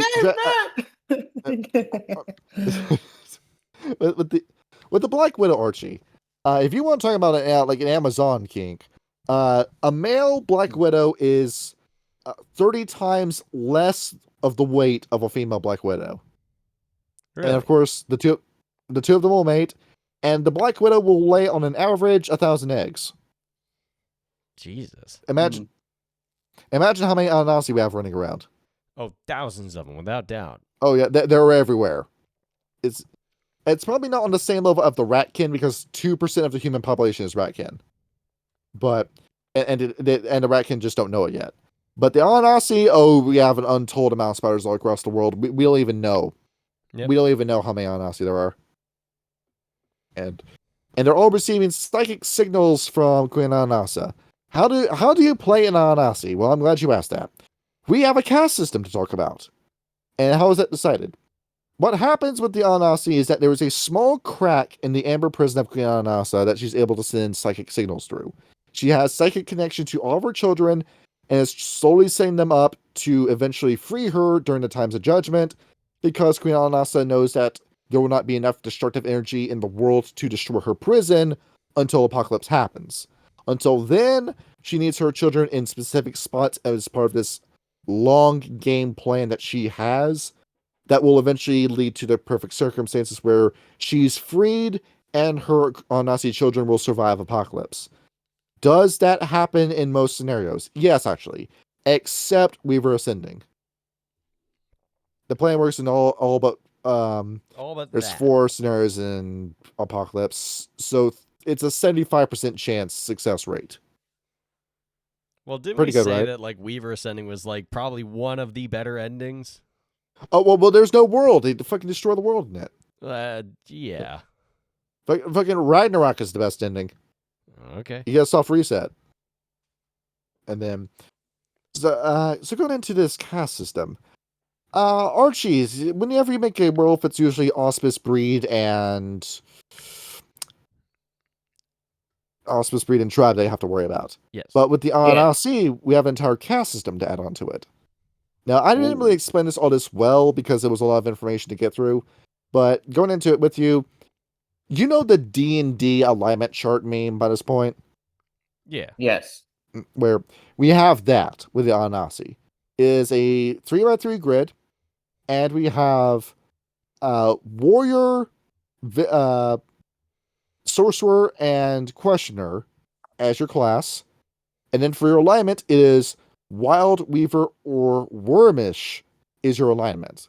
with the black widow, Archie. If you want to talk about like an Amazon kink, a male black widow is 30 times less of the weight of a female black widow. Really? And of course, the two of them will mate, and the black widow will lay on an average 1,000 eggs. Jesus. Imagine how many Ananasi we have running around. Oh, thousands of them, without doubt. Oh yeah, they're everywhere. It's probably not on the same level of the ratkin because 2% of the human population is ratkin. But and the ratkin just don't know it yet. But the Ananasi, we have an untold amount of spiders all across the world. We don't even know. Yep. We don't even know how many Ananasi there are. And they're all receiving psychic signals from Queen Anasa. How do you play an Ananasi? Well, I'm glad you asked that. We have a caste system to talk about. And how is that decided? What happens with the Ananasi is that there is a small crack in the amber prison of Queen Anasa that she's able to send psychic signals through. She has psychic connection to all of her children and is slowly setting them up to eventually free her during the times of judgment, because Queen Anasa knows that there will not be enough destructive energy in the world to destroy her prison until apocalypse happens. Until then, she needs her children in specific spots as part of this long game plan that she has that will eventually lead to the perfect circumstances where she's freed and her Ananasi children will survive apocalypse. Does that happen in most scenarios? Yes, actually. Except Weaver Ascending. The plan works in all but All but there's that. 4 scenarios in Apocalypse, so it's a 75% chance success rate. Well, didn't Pretty we good, say right? that like Weaver Ascending was like probably one of the better endings? Oh well, there's no world. They fucking destroy the world in it. Yeah. Fucking Ragnarok is the best ending. Okay. You get a soft reset, and then so going into this caste system, Archie, whenever you make a werewolf, it's usually auspice breed and tribe that you have to worry about. Yes. But with the Ananasi, we have an entire caste system to add on to it. Now, I didn't really explain this well because it was a lot of information to get through, but going into it with you, you know the D&D alignment chart meme by this point? Yeah. Yes. Where we have that with the Ananasi. It is a 3x3 grid, and we have warrior, sorcerer, and questioner as your class. And then for your alignment, it is wild, weaver, or wormish is your alignment.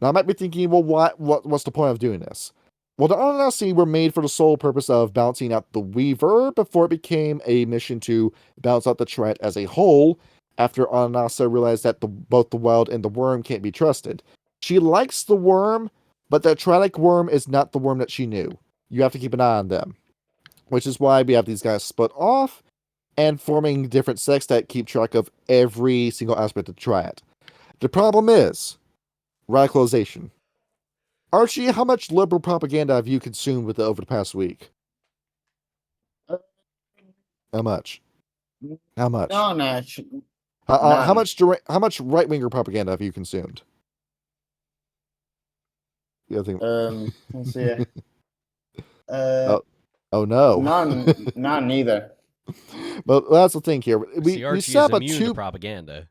Now I might be thinking, well, what's the point of doing this? Well, the Ananasi were made for the sole purpose of balancing out the weaver before it became a mission to balance out the triad as a whole, after Anasa realized that both the wild and the worm can't be trusted. She likes the worm, but the triadic worm is not the worm that she knew. You have to keep an eye on them. Which is why we have these guys split off and forming different sects that keep track of every single aspect of the triad. The problem is radicalization. Archie, how much liberal propaganda have you consumed over the past week? How much? How much? No, no. How much right winger propaganda have you consumed? The other thing. Let's see. Oh no. None either. But that's the thing here. See, Archie is immune to propaganda.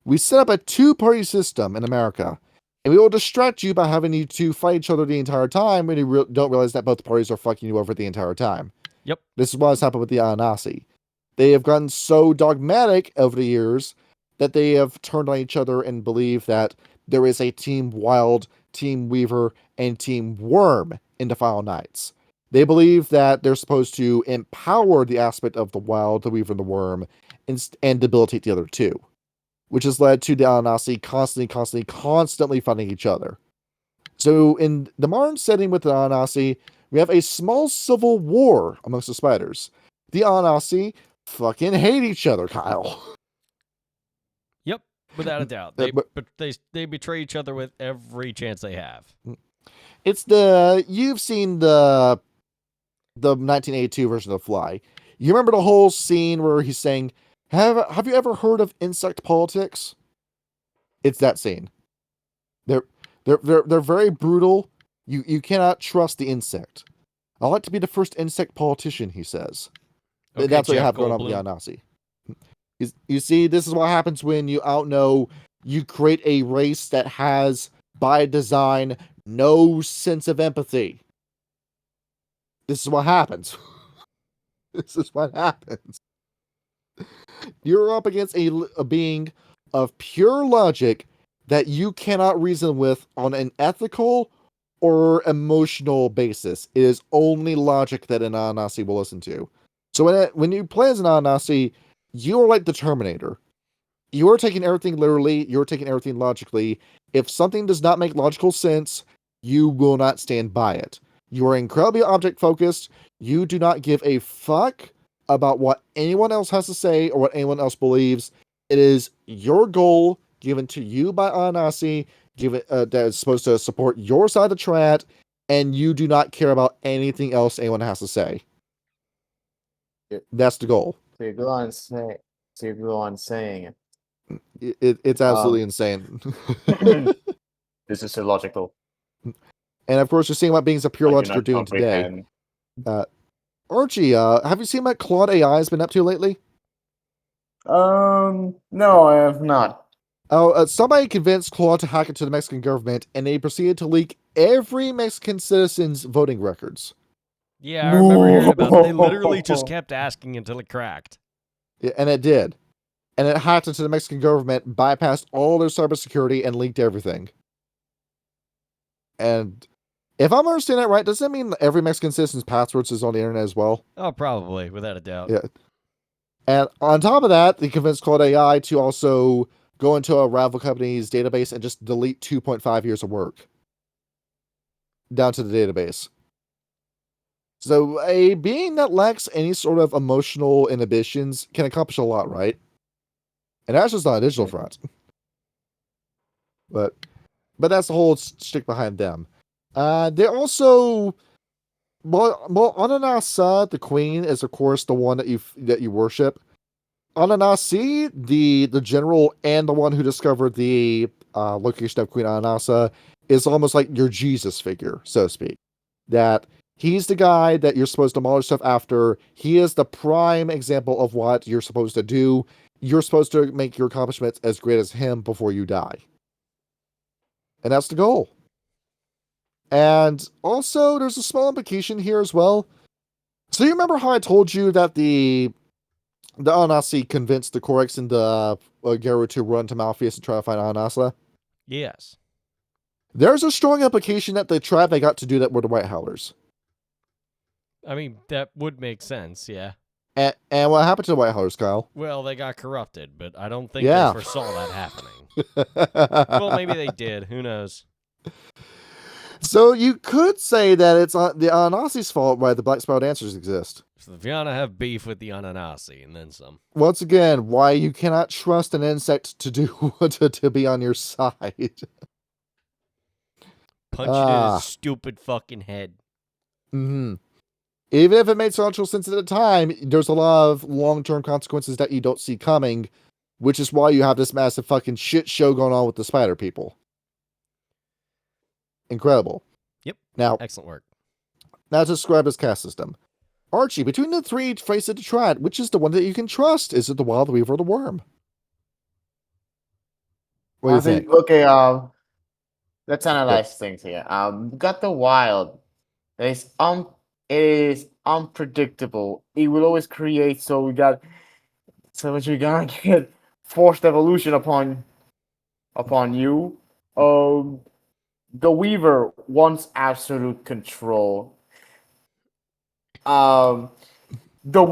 We set up a 2-party system in America, and we will distract you by having you two fight each other the entire time when you don't realize that both parties are fucking you over the entire time. Yep. This is what has happened with the Ananasi. They have gotten so dogmatic over the years that they have turned on each other and believe that there is a Team Wild, Team Weaver, and Team Worm in the Final Nights. They believe that they're supposed to empower the aspect of the Wild, the Weaver, and the Worm, and debilitate the other two, which has led to the Ananasi constantly fighting each other. So in the modern setting with the Ananasi, we have a small civil war amongst the spiders. The Ananasi fucking hate each other, Kyle. Yep, without a doubt. They betray each other with every chance they have. It's you've seen the 1982 version of Fly. You remember the whole scene where he's saying, Have you ever heard of insect politics? It's that scene. They're very brutal. You cannot trust the insect. I like to be the first insect politician, he says. Okay, that's what you Jeff have going on with the Goldblum. Ananasi. You see, this is what happens when you outknow. You create a race that has, by design, no sense of empathy. This is what happens. This is what happens. You're up against a being of pure logic that you cannot reason with on an ethical or emotional basis. It is only logic that an Ananasi will listen to. So when you play as an Ananasi, you are like the Terminator. You are taking everything literally. You're taking everything logically. If something does not make logical sense, you will not stand by it. You are incredibly object focused. You do not give a fuck about what anyone else has to say or what anyone else believes. It is your goal given to you by Ananasi, that is supposed to support your side of the triad, and you do not care about anything else anyone has to say. That's the goal. So you go on saying it. It's absolutely insane. This is illogical. And of course, you're seeing what beings of pure I do logic are not doing today. comprehend. Archie, have you seen what Claude AI has been up to lately? No, I have not. Somebody convinced Claude to hack into the Mexican government, and they proceeded to leak every Mexican citizen's voting records. Yeah, I remember hearing about it. They literally just No. kept asking until it cracked. Yeah, and it did. And it hacked into the Mexican government, bypassed all their cybersecurity, and leaked everything. And if I'm understanding that right, does that mean every Mexican citizen's passwords is on the internet as well? Oh, probably, without a doubt. Yeah. And on top of that, they convinced Claude AI to also go into a rival company's database and just delete 2.5 years of work down to the database. So a being that lacks any sort of emotional inhibitions can accomplish a lot, right? And that's just on a digital front. But that's the whole stick behind them. They also, well, Ananasa, the queen, is of course the one that you worship. Ananasi, the general and the one who discovered the location of Queen Anasa, is almost like your Jesus figure, so to speak. That he's the guy that you're supposed to model stuff after. He is the prime example of what you're supposed to do. You're supposed to make your accomplishments as great as him before you die. And that's the goal. And also, there's a small implication here as well. So you remember how I told you that the Ananasi convinced the Korex and the Garu to run to Malpheus and try to find Anasa? Yes. There's a strong implication that the tribe they got to do that were the White Howlers. I mean, that would make sense, yeah. And what happened to the White Howlers, Kyle? Well, they got corrupted, but I don't think Yeah. they foresaw that happening. Well, maybe they did. Who knows? So you could say that it's the Ananasi's fault why the Black Spiral Dancers exist. So the Viana have beef with the Ananasi, and then some. Once again, why you cannot trust an insect to do to be on your side. Punch it in his stupid fucking head. Mm-hmm. Even if it made social sense at the time, there's a lot of long-term consequences that you don't see coming, which is why you have this massive fucking shit show going on with the spider people. Incredible. Yep. Now, Excellent work. Now to describe this caste system. Archie, between the three faces of the triad, which is the one that you can trust? Is it the wild, the weaver, or the worm? What do you think? Okay, let's analyze things here. We got the wild. It is unpredictable. It will always create. So what you're gonna get forced evolution upon you. The weaver wants absolute control. Either the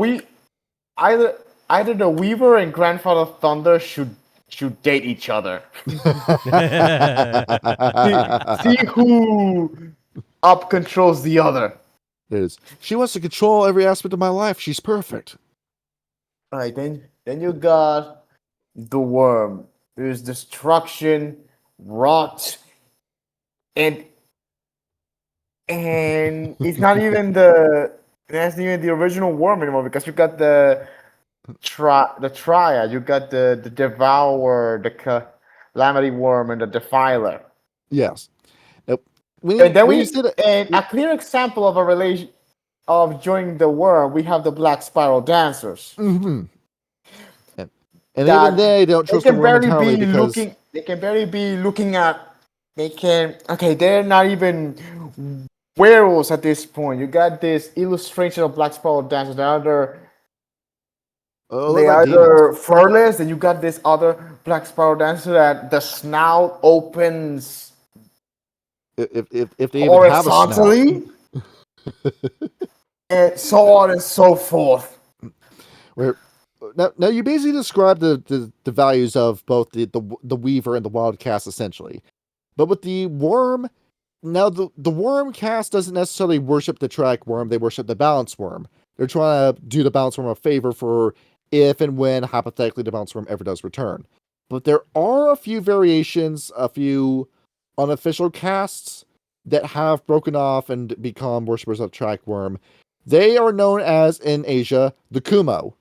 weaver and Grandfather Thunder should date each other. See who up controls the other. She wants to control every aspect of my life. She's perfect. All right, then you got the worm. There's destruction, rot, and it's not even that's not even the original worm anymore, because you got the triad, you got the devourer, the calamity worm, and the defiler. Yes. Nope. A clear example of a relation of joining the worm, we have the Black Spiral Dancers. Mm-hmm. And even they don't trust the worm entirely because they can barely be looking at. They're not even werewolves at this point. You got this illustration of Black Spiral Dancers. They are either furless, and you got this other Black Spiral Dancer that the snout opens if they even have a horizontally, and so on and so forth. Now you basically describe the values of both the Weaver and the Wild Caste essentially. But with the Worm, now the Worm Caste doesn't necessarily worship the Track Worm, they worship the Balance Worm. They're trying to do the Balance Worm a favor for if and when, hypothetically, the Balance Worm ever does return. But there are a few variations, a few unofficial castes that have broken off and become worshippers of Track Worm. They are known as, in Asia, the Kumo.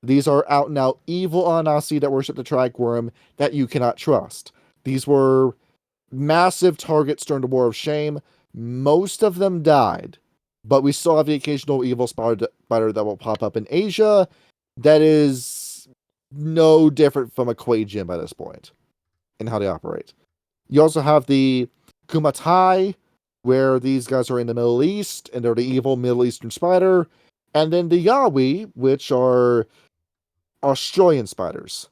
These are out-and-out evil Ananasi that worship the Track Worm that you cannot trust. These were massive targets during the War of Shame. Most of them died, but we still have the occasional evil spider that will pop up in Asia that is no different from a Kuei Jin by this point. and how they operate. You also have the Kumatai, where these guys are in the Middle East, and they're the evil Middle Eastern spider. And then the Yaoi, which are Australian spiders.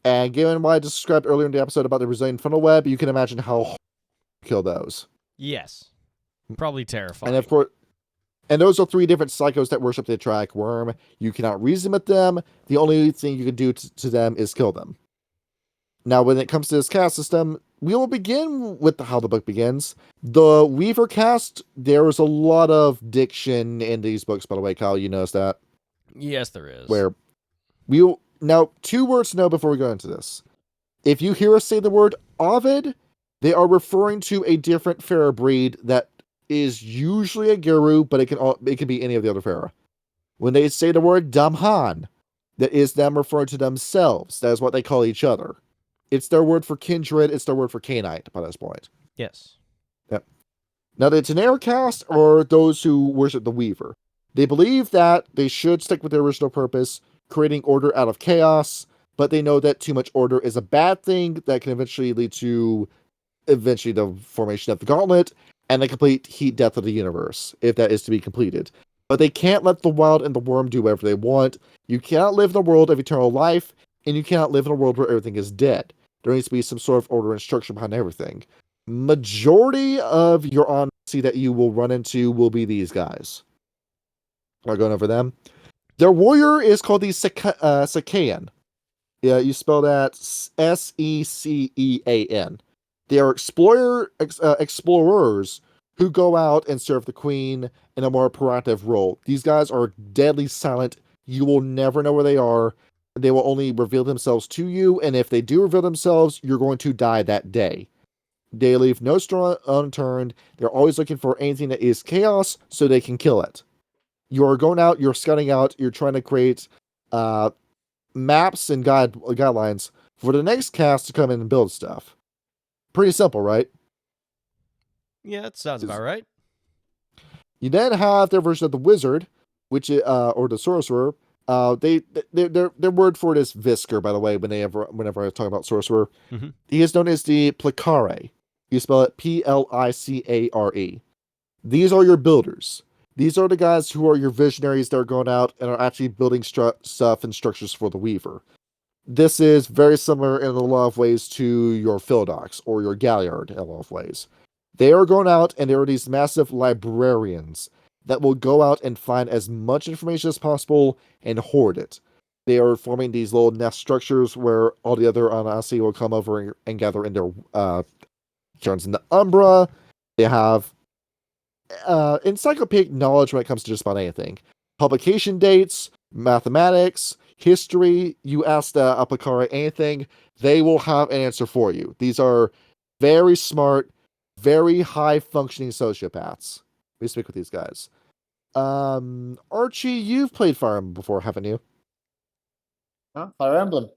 And given what I described earlier in the episode about the Brazilian funnel web, you can imagine how hard to kill those. Yes. Probably terrifying. And of course, and those are 3 different psychos that worship the Atrac worm. You cannot reason with them. The only thing you can do to them is kill them. Now, when it comes to this caste system, we will begin with how the book begins. The Weaver caste, there is a lot of diction in these books, by the way, Kyle. You noticed that? Yes, there is. Where we'll now 2 words to know before we go into this. If you hear us say the word Ovid, they are referring to a different Fera breed that is usually a Guru, but it can be any of the other Fera. When they say the word Damhan, that is them referring to themselves. That is what they call each other. It's their word for kindred. It's their word for Canaanite by this point. Yes. Yep. Now, the Tenair caste are those who worship the Weaver. They believe that they should stick with their original purpose, creating order out of chaos, but they know that too much order is a bad thing that can eventually lead to the formation of the Gauntlet and the complete heat death of the universe, if that is to be completed. But they can't let the Wild and the Worm do whatever they want. You cannot live in a world of eternal life, and you cannot live in a world where everything is dead. There needs to be some sort of order and structure behind everything. Majority of your Ananasi that you will run into will be these guys. We're going over them. Their warrior is called the Sekean. Yeah, you spell that Secean. They are explorers who go out and serve the queen in a more proactive role. These guys are deadly silent. You will never know where they are. They will only reveal themselves to you, and if they do reveal themselves, you're going to die that day. They leave no stone unturned. They're always looking for anything that is chaos so they can kill it. You're going out, you're scouting out, you're trying to create maps and guidelines for the next cast to come in and build stuff. Pretty simple, right? Yeah, that sounds about right. You then have their version of the wizard, which or the sorcerer. Their word for it is Visker, by the way, whenever I talk about sorcerer. Mm-hmm. He is known as the Plicare. You spell it Plicare. These are your builders. These are the guys who are your visionaries that are going out and are actually building stuff and structures for the Weaver. This is very similar in a lot of ways to your Philodox or your Galliard in a lot of ways. They are going out and there are these massive librarians that will go out and find as much information as possible and hoard it. They are forming these little nest structures where all the other Anasi will come over and gather in their turns in the Umbra. They have encyclopedic knowledge when it comes to just about anything. Publication dates, mathematics, history. You ask the Apakara anything, they will have an answer for you. These are very smart, very high-functioning sociopaths. We speak with these guys. Archie, you've played Fire Emblem before, haven't you? Huh? Fire Emblem.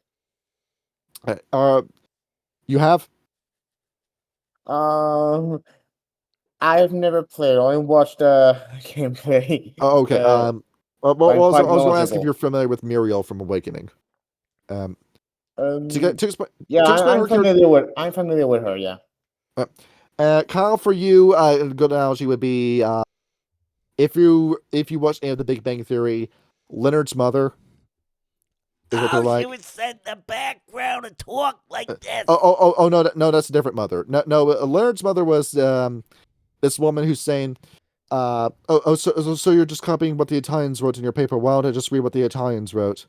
You have? I've never played. Only watched gameplay. Oh, okay. Quite I was going to ask if knowledgeable. you're familiar with Muriel from Awakening. Yeah, I'm I'm familiar with her. Yeah. Kyle, for you, a good analogy would be if you watch any of the Big Bang Theory, Leonard's mother is what they're like. She would sit in the background and talk like this. No, that's a different mother. No, Leonard's mother was this woman who's saying, so you're just copying what the Italians wrote in your paper. Why don't I just read what the Italians wrote?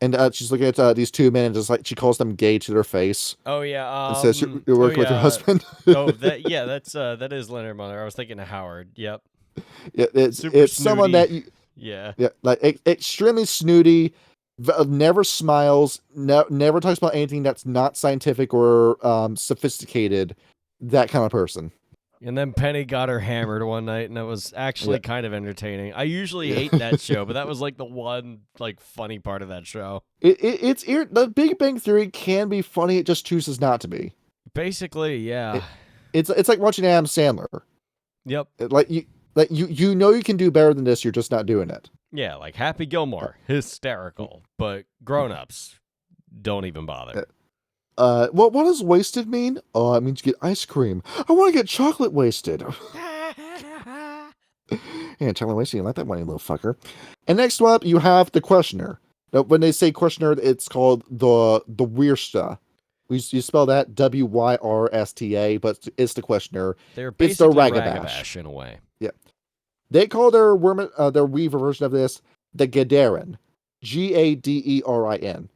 And she's looking at these 2 men and just like she calls them gay to their face. Oh yeah. And says you work with your husband. that is Leonard Mother. I was thinking of Howard. Yep. Yeah, it's Super someone snooty. that Yeah, like extremely snooty, never smiles, never talks about anything that's not scientific or sophisticated. That kind of person. and then Penny got her hammered one night, and it was actually kind of entertaining. I usually hate that show, but that was like the one like funny part of that show. The Big Bang Theory can be funny. It just chooses not to be. Basically, yeah. It's like watching Adam Sandler. Yep. You know you can do better than this. You're just not doing it. Yeah, like Happy Gilmore, hysterical, but grown-ups don't even bother. what does wasted mean? Oh, it means you get ice cream. I want to get chocolate wasted. Yeah, chocolate wasted, you like that one, you little fucker. And next up, you have the questioner. Now, when they say questioner, it's called the Wyrsta. You spell that Wyrsta, but it's the questioner. They're It's the basically Ragabash. Ragabash in a way. Yeah. They call their Weaver version of this the Gadarin. Gaderin.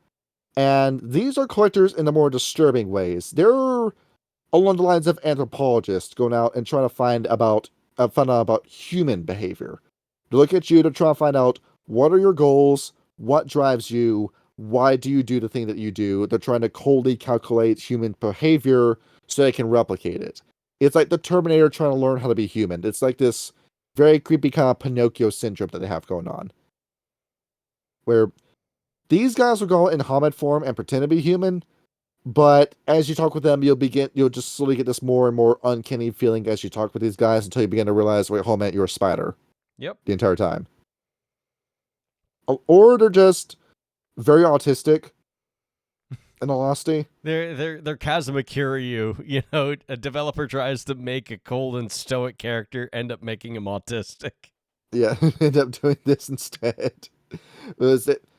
And these are collectors in the more disturbing ways. They're along the lines of anthropologists going out and trying to find out about human behavior. They look at you to try to find out what are your goals, what drives you, why do you do the thing that you do. They're trying to coldly calculate human behavior so they can replicate it. It's like the Terminator trying to learn how to be human. It's like this very creepy kind of Pinocchio syndrome that they have going on. Where these guys will go in Hamid form and pretend to be human, but as you talk with them, you'll just slowly get this more and more uncanny feeling as you talk with these guys until you begin to realize, wait, hold on, you're a spider. Yep. The entire time. Or they're just very autistic, in all honesty. They're Kazuma-Kiryu. You know, a developer tries to make a cold and stoic character, end up making him autistic. Yeah, end up doing this instead.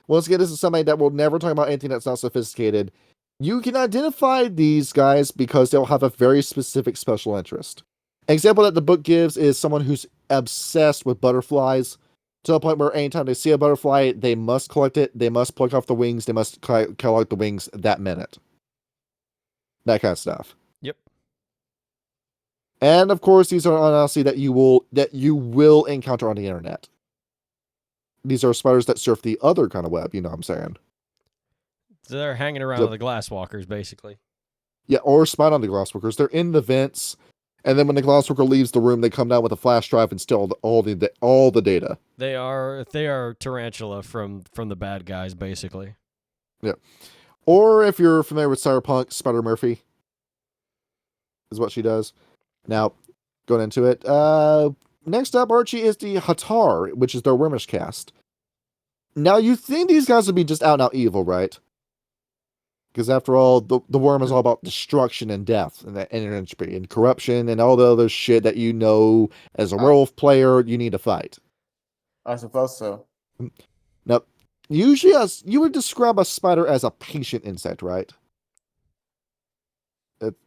Once again, this is somebody that will never talk about anything that's not sophisticated. You can identify these guys because they'll have a very specific special interest. An example that the book gives is someone who's obsessed with butterflies to the point where anytime they see a butterfly, they must collect it, they must pluck off the wings, they must collect the wings that minute. That kind of stuff. Yep. And of course, these are Ananasi that you will encounter on the internet. These are spiders that surf the other kind of web, you know what I'm saying? So they're hanging around with the glasswalkers, basically. Yeah, or spot on the glassworkers. They're in the vents, and then when the glassworker leaves the room, they come down with a flash drive and steal all the data. They are Tarantula from the bad guys, basically. Yeah. Or if you're familiar with Cyberpunk, Spider Murphy is what she does. Now, going into it, next up, Archy is the Hatar, which is their Wormish caste. Now, you think these guys would be just out and out evil, right? Because after all, the worm is all about destruction and death and entropy and corruption and all the other shit that you know as a werewolf player you need to fight. I suppose so. Now, usually you would describe a spider as a patient insect, right?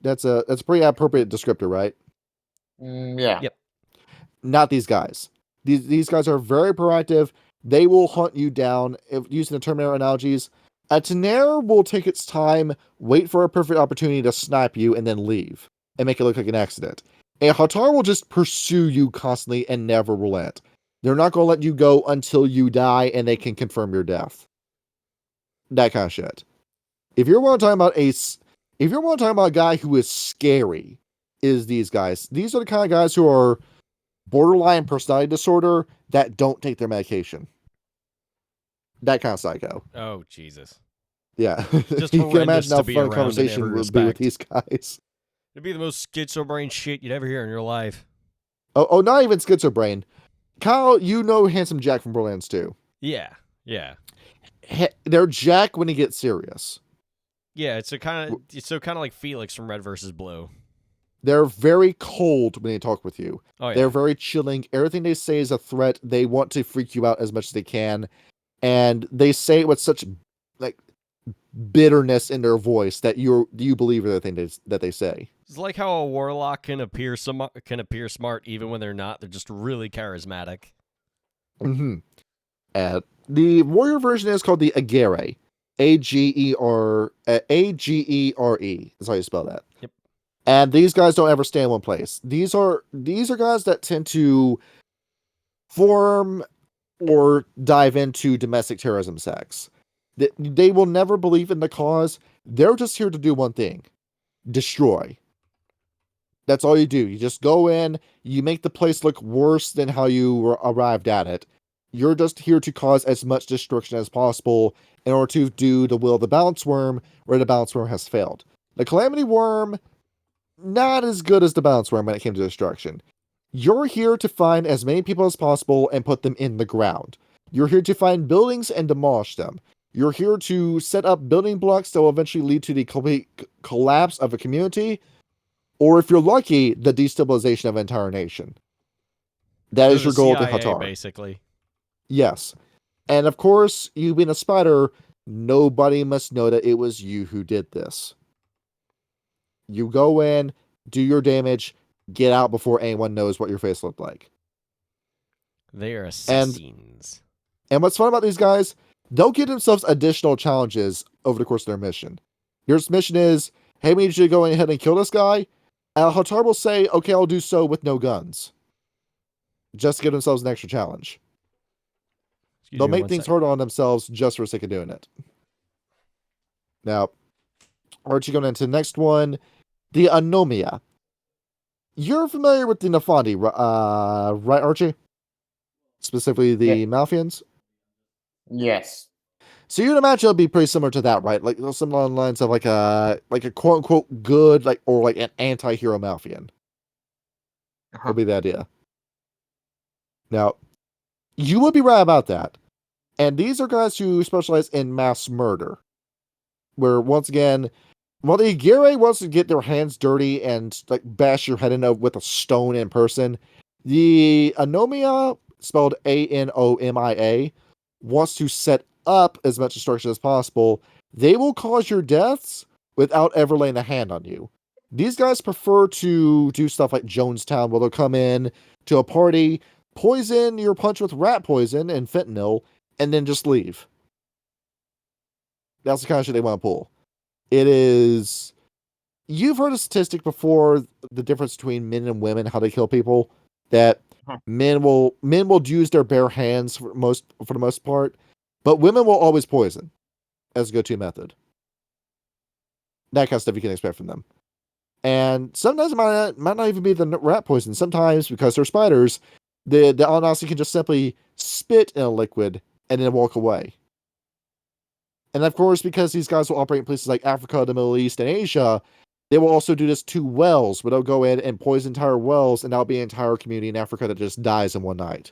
That's a pretty appropriate descriptor, right? Yeah. Yep. Not these guys. These guys are very proactive. They will hunt you down. Using the Terminator analogies, a Tenaire will take its time, wait for a perfect opportunity to snipe you, and then leave and make it look like an accident. A Hatar will just pursue you constantly and never relent. They're not going to let you go until you die and they can confirm your death. That kind of shit. If you're want to talk about a guy who is scary, is these guys. These are the kind of guys who are borderline personality disorder that don't take their medication. That kind of psycho. Oh, Jesus. Yeah. Just you can horrendous imagine how to be fun a around in conversation every would be with respect. these guys. It'd be the most schizobrain shit you'd ever hear in your life. Oh, not even schizobrain. Kyle, you know Handsome Jack from Borderlands 2. Yeah. Yeah. They're Jack when he gets serious. Yeah, it's kind of like Felix from Red vs. Blue. They're very cold when they talk with you. Oh yeah. They're very chilling. Everything they say is a threat. They want to freak you out as much as they can. And they say it with such like bitterness in their voice that you believe everything that they say. It's like how a warlock can appear smart even when they're not. They're just really charismatic. Mm-hmm. The warrior version is called the Agere. Agere. That's how you spell that. Yep. And these guys don't ever stay in one place. These are guys that tend to form or dive into domestic terrorism sects. They will never believe in the cause. They're just here to do one thing: destroy. That's all you do. You just go in, you make the place look worse than how you arrived at it. You're just here to cause as much destruction as possible in order to do the will of the balance worm, where the balance worm has failed. The calamity worm, not as good as the balance worm when it came to destruction. You're here to find as many people as possible and put them in the ground. You're here to find buildings and demolish them. You're here to set up building blocks that will eventually lead to the complete collapse of a community, or if you're lucky, the destabilization of an entire nation. That They're is the your goal at the CIA, Hatar. basically. Yes. And of course, you being a spider, nobody must know that it was you who did this. You go in, do your damage, get out before anyone knows what your face looked like. They are assassins. And what's fun about these guys, they'll give themselves additional challenges over the course of their mission. Your mission is, hey, we need you to go ahead and kill this guy. And Hatar will say, okay, I'll do so with no guns. Just to give themselves an extra challenge. Excuse They'll me make one things sec. harder on themselves just for the sake of doing it. Now, Archie going into the next one, the Anomia. You're familiar with the Nefandi, right, Archie? Specifically the Malfians? Yes. So you'd imagine it'll be pretty similar to that, right? Like something along the lines of like a quote unquote good, like, or like an anti-hero Malfian. Would be the idea. Now, you would be right about that. And these are guys who specialize in mass murder. Where once again, while the Gire wants to get their hands dirty and like bash your head in with a stone in person, the Anomia, spelled Anomia, wants to set up as much destruction as possible. They will cause your deaths without ever laying a hand on you. These guys prefer to do stuff like Jonestown, where they'll come in to a party, poison your punch with rat poison and fentanyl, and then just leave. That's the kind of shit they want to pull. It is... You've heard a statistic before, the difference between men and women, how they kill people, that men will use their bare hands for the most part, but women will always poison as a go-to method. That kind of stuff you can expect from them. And sometimes it might not even be the rat poison. Sometimes, because they're spiders, the Ananasi can just simply spit in a liquid and then walk away. And of course, because these guys will operate in places like Africa, the Middle East, and Asia, they will also do this to wells, where they'll go in and poison entire wells, and that'll be an entire community in Africa that just dies in one night.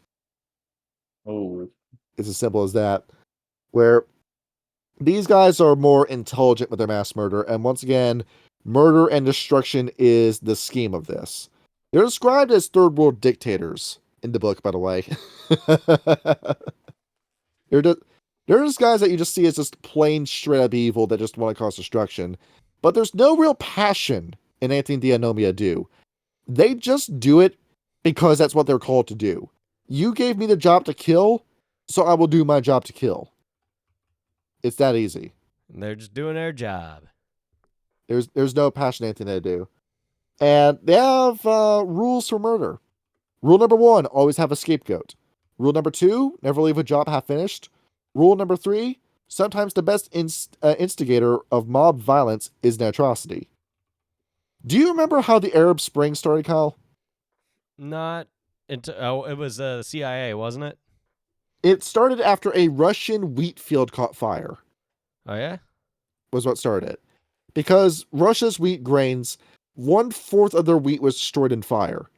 Oh. It's as simple as that. Where these guys are more intelligent with their mass murder, and once again, murder and destruction is the scheme of this. They're described as third world dictators in the book, by the way. They're just guys that you just see as just plain straight up evil that just want to cause destruction. But there's no real passion in anything the Anomia do. They just do it because that's what they're called to do. You gave me the job to kill, so I will do my job to kill. It's that easy. And they're just doing their job. There's no passion in anything they do. And they have rules for murder. Rule number 1, always have a scapegoat. Rule number 2, never leave a job half finished. Rule number 3, sometimes the best instigator of mob violence is an atrocity. Do you remember how the Arab Spring started, Kyle? Not into. It was the CIA, wasn't it? It started after a Russian wheat field caught fire. Oh yeah. Was what started it. Because Russia's wheat grains, 1/4 of their wheat was destroyed in fire.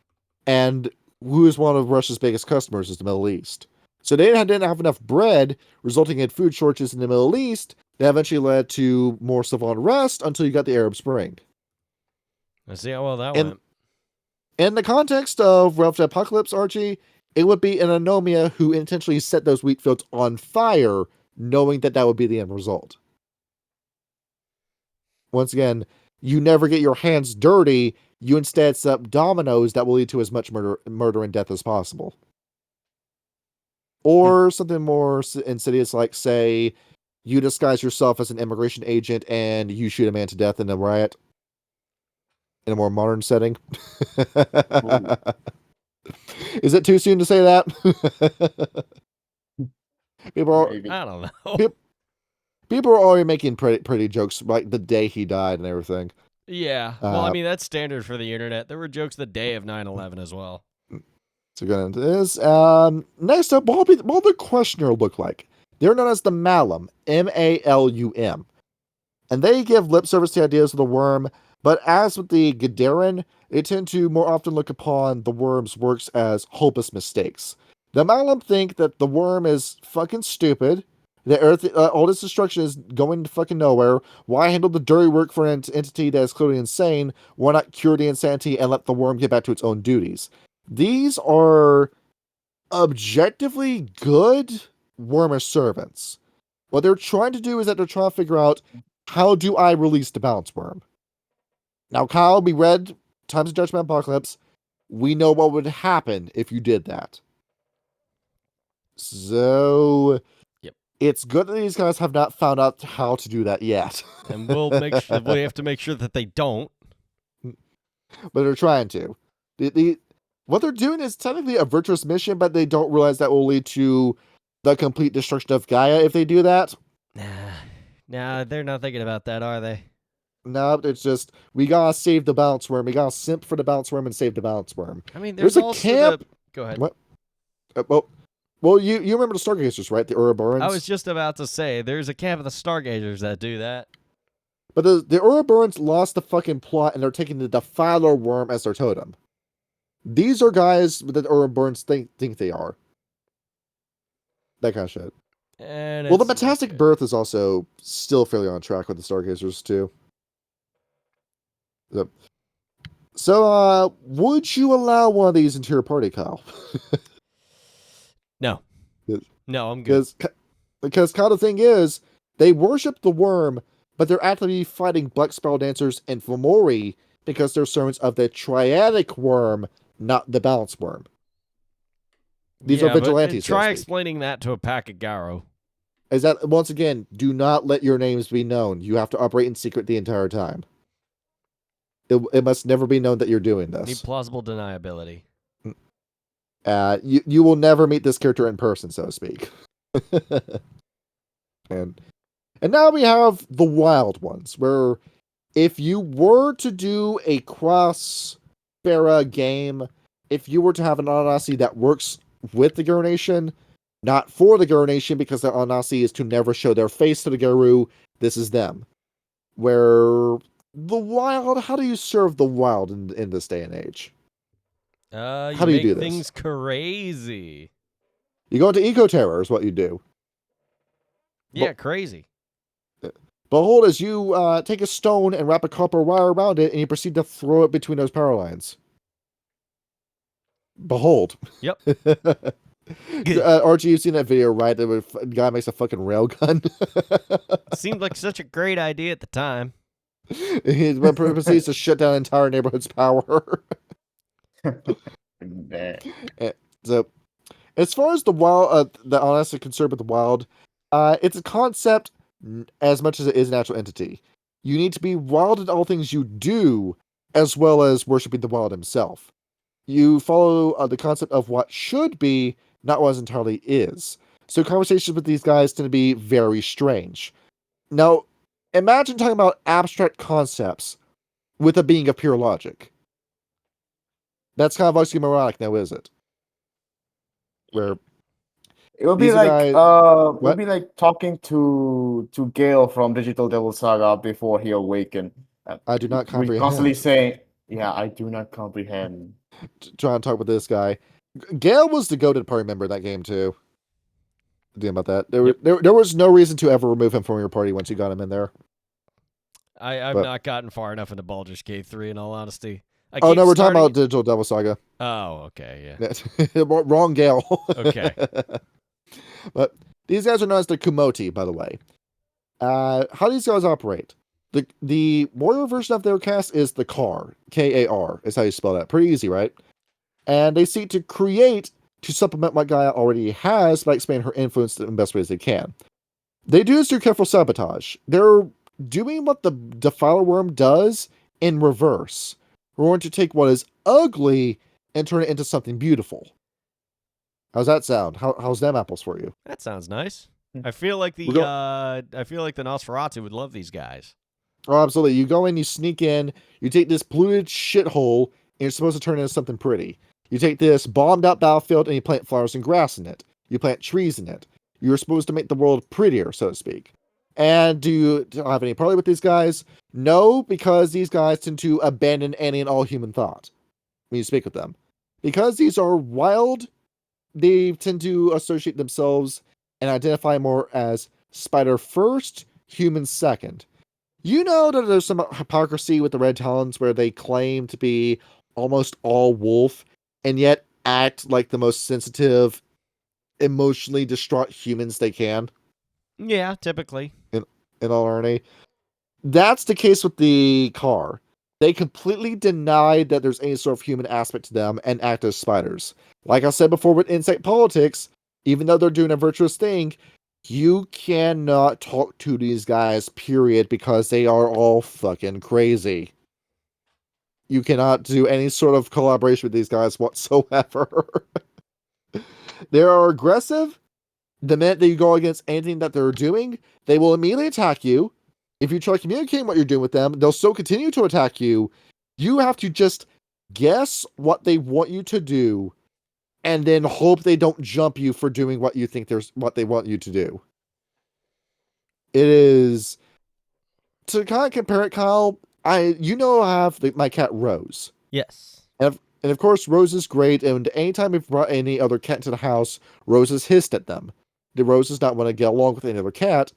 And who is one of Russia's biggest customers is the Middle East. So they didn't have enough bread, resulting in food shortages in the Middle East. That eventually led to more civil unrest until you got the Arab Spring. Let's see how well that went. In the context of Werewolf the Apocalypse, Archie, it would be an Anomia who intentionally set those wheat fields on fire, knowing that would be the end result. Once again, you never get your hands dirty. You instead set up dominoes that will lead to as much murder and death as possible. Or something more insidious, like, say, you disguise yourself as an immigration agent and you shoot a man to death in a riot. In a more modern setting. Is it too soon to say that? I don't know. People are already making pretty jokes like the day he died and everything. Yeah. Well, I mean, that's standard for the internet. There were jokes the day of 9/11 as well. So going into this. Next up, what will the questioner look like? They're known as the Malum, M-A-L-U-M. And they give lip service to ideas of the worm, but as with the Gadarin, they tend to more often look upon the worm's works as hopeless mistakes. The Malum think that the worm is fucking stupid, The Earth, all this destruction is going to fucking nowhere. Why handle the dirty work for an entity that is clearly insane? Why not cure the insanity and let the worm get back to its own duties? These are objectively good wormish servants. What they're trying to do is that they're trying to figure out, how do I release the balance worm? Now, Kyle, we read Times of Judgment Apocalypse. We know what would happen if you did that. So, Yep. It's good that these guys have not found out how to do that yet. And we'll make sure we have to make sure that they don't. But they're trying to. What they're doing is technically a virtuous mission, but they don't realize that will lead to the complete destruction of Gaia if they do that. Nah, they're not thinking about that, are they? No, it's just, we gotta save the balance worm. We gotta simp for the balance worm and save the balance worm. I mean, There's there's a also camp- Go ahead. What? Well, you remember the Stargazers, right? The Ouroborans? I was just about to say, there's a camp of the Stargazers that do that. But the Ouroborans lost the fucking plot, and they're taking the Defiler worm as their totem. These are guys that the Ouroborans think they are. That kind of shit. And Well, the it's Metastic okay. Birth is also still fairly on track with the Stargazers, too. So, would you allow one of these into your party, Kyle? No. Good. No, I'm good. Because kind of thing is, they worship the worm, but they're actively fighting Black Spiral Dancers and Fomori because they're servants of the Triadic worm, not the Balance worm. These are but vigilantes. so to try speak. explaining that to a pack of Garo. Is that, once again, do not let your names be known. You have to operate in secret the entire time. It must never be known that you're doing Need this. plausible deniability. You will never meet this character in person, so to speak. and now we have the wild ones, where if you were to do a cross Fera game, if you were to have an Ananasi that works with the Garo Nation, not for the Garo Nation, because the Ananasi is to never show their face to the Garu, this is them. Where the wild, how do you serve the wild in this day and age? How do you do this? Things crazy. You go into Eco Terror is what you do. Yeah, crazy. Behold, as you take a stone and wrap a copper wire around it, and you proceed to throw it between those power lines. Behold. Yep. Archie, you've seen that video, right? The guy makes a fucking railgun. Seemed like such a great idea at the time. He proceeds to shut down entire neighborhood's power. So, as far as the wild, the honest concern with the wild, it's a concept as much as it is an actual entity. You need to be wild in all things you do, as well as worshiping the wild himself. You follow the concept of what should be, not what entirely is. So conversations with these guys tend to be very strange. Now, imagine talking about abstract concepts with a being of pure logic. That's kind of oxymoronic now, is it? Where It would be these like guys- it would be like talking to Gale from Digital Devil Saga before he awakened. I do not We're constantly comprehend. saying, "Yeah, I do not comprehend." Trying to talk with this guy. Gale was the goated party member in that game too. Deal about that. There was no reason to ever remove him from your party once you got him in there. I've But- not gotten far enough into Baldur's Gate 3, in all honesty. Oh no, we're talking about Digital Devil Saga. Oh, okay, yeah. Wrong Gale. Okay. But these guys are known as the Kumoti, by the way. How do these guys operate? The warrior version of their caste is the Kar. Kar is how you spell that. Pretty easy, right? And they seek to create to supplement what Gaia already has by expanding her influence in the best ways they can. They do this through careful sabotage. They're doing what the Defiler Worm does in reverse. We're going to take what is ugly and turn it into something beautiful. How's that sound? How's them apples for you? That sounds nice. I feel like the Nosferatu would love these guys. Oh, absolutely. You go in, you sneak in, you take this polluted shithole, and you're supposed to turn it into something pretty. You take this bombed out battlefield and you plant flowers and grass in it. You plant trees in it. You're supposed to make the world prettier, so to speak. And do you have any parley with these guys? No, because these guys tend to abandon any and all human thought when you speak with them. Because these are wild, they tend to associate themselves and identify more as spider first, human second. You know that there's some hypocrisy with the Red Talons where they claim to be almost all wolf and yet act like the most sensitive, emotionally distraught humans they can. Yeah, typically. In all irony, that's the case with the car. They completely deny that there's any sort of human aspect to them and act as spiders. Like I said before with insect politics, even though they're doing a virtuous thing, you cannot talk to these guys, period, because they are all fucking crazy. You cannot do any sort of collaboration with these guys whatsoever. They are aggressive. The minute that you go against anything that they're doing, they will immediately attack you. If you try communicating what you're doing with them, they'll still continue to attack you. You have to just guess what they want you to do and then hope they don't jump you for doing what you think what they want you to do. It is, to kind of compare it, Kyle, I have my cat Rose. Yes. And of course, Rose is great, and anytime we've brought any other cat to the house, Rose has hissed at them. The Rose does not want to get along with any other cat,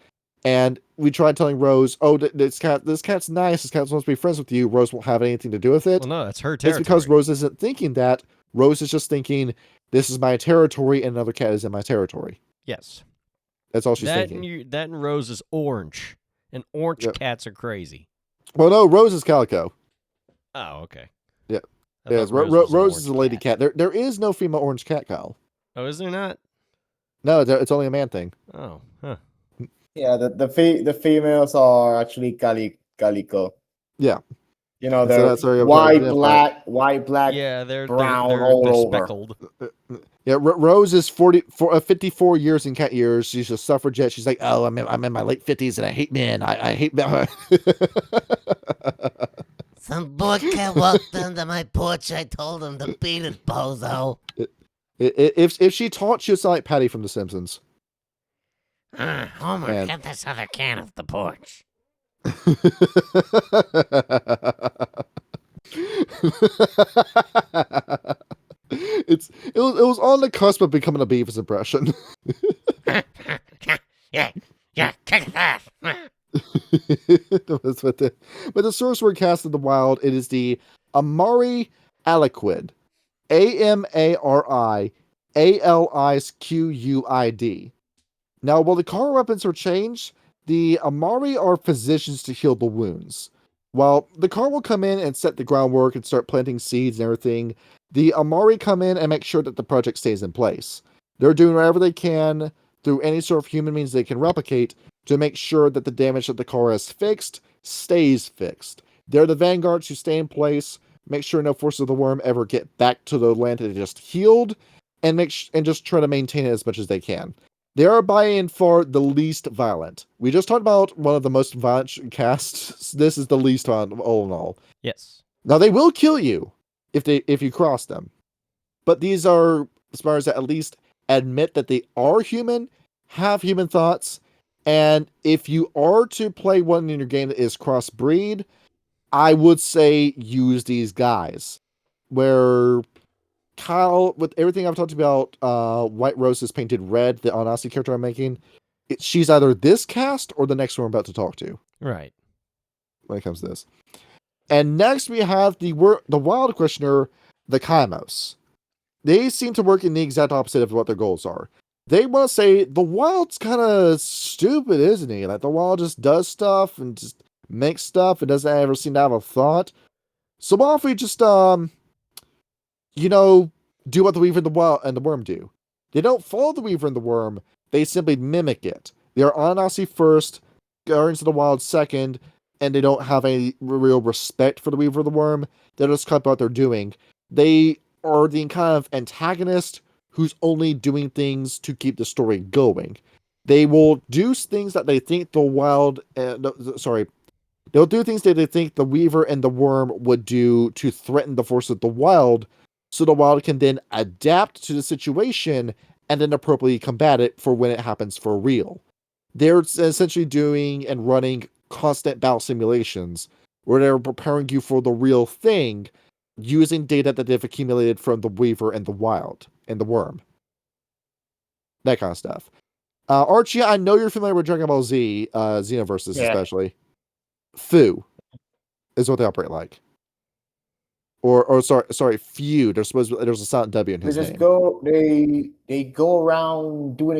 and we tried telling Rose, "Oh, this cat's nice. This cat wants to be friends with you." Rose won't have anything to do with it. Well, no, that's her territory. It's because Rose isn't thinking that. Rose is just thinking, "This is my territory, and another cat is in my territory." Yes. That's all she's thinking. That and Rose is orange, and orange cats are crazy. Well, no, Rose is calico. Oh, okay. Yeah. I Yes, thought Rose Rose is a orange lady cat. There is no female orange cat, Kyle. Oh, is there not? No, it's only a man thing. Oh, huh. Yeah, the females are actually calico. Yeah. You know, So they're that's very white, black, Yeah, they're brown they're all over. speckled. Yeah, Rose is 54 years in cat years. She's a suffragette. She's like, "Oh, I'm in my late 50s and I hate men. I hate men." Some boy cat walked onto my porch. I told him to beat it, bozo. If she talked, she would sound like Patty from The Simpsons. Homer, Man. get this other can off the porch. It was on the cusp of becoming a Beavis impression. Yeah, kick his ass. But the source word cast in the wild, it is the Amari aliquid. AMARI ALIQUID. Now, while the car weapons are changed, the Amari are physicians to heal the wounds. While the car will come in and set the groundwork and start planting seeds and everything, the Amari come in and make sure that the project stays in place. They're doing whatever they can through any sort of human means they can replicate to make sure that the damage that the car has fixed stays fixed. They're the vanguards who stay in place, make sure no forces of the worm ever get back to the land that they just healed, and just try to maintain it as much as they can. They are by far the least violent. We just talked about one of the most violent casts. This is the least violent, all in all. Yes. Now they will kill you if you cross them, but these are spiders that at least admit that they are human, have human thoughts, and if you are to play one in your game that is crossbreed, I would say use these guys. Where Kyle, with everything I've talked about, White Rose is painted red, the Ananasi character I'm making, she's either this cast or the next one I'm about to talk to. Right. When it comes to this. And next we have the wild questioner, the Kaimos. They seem to work in the exact opposite of what their goals are. They want to say, the wild's kind of stupid, isn't he? Like, the wild just does stuff and just makes stuff and doesn't ever seem to have a thought. So why don't we just, do what the Weaver and the Worm do? They don't follow the Weaver and the Worm, they simply mimic it. They are Ananasi first, Guardians of the Wild second, and they don't have any real respect for the Weaver and the Worm. They're just cut about what they're doing. They are the kind of antagonist who's only doing things to keep the story going. They will do things that they think they'll do things that they think the Weaver and the Worm would do to threaten the force of the Wild, so the Wild can then adapt to the situation and then appropriately combat it for when it happens for real. They're essentially doing and running constant battle simulations where they're preparing you for the real thing using data that they've accumulated from the Weaver and the Wild and the Worm. That kind of stuff. Archie, I know you're familiar with Dragon Ball Z, Xenoverses Yeah. especially. Fu is what they operate like. Or sorry, Few. There's a silent W in They his just name. they go around doing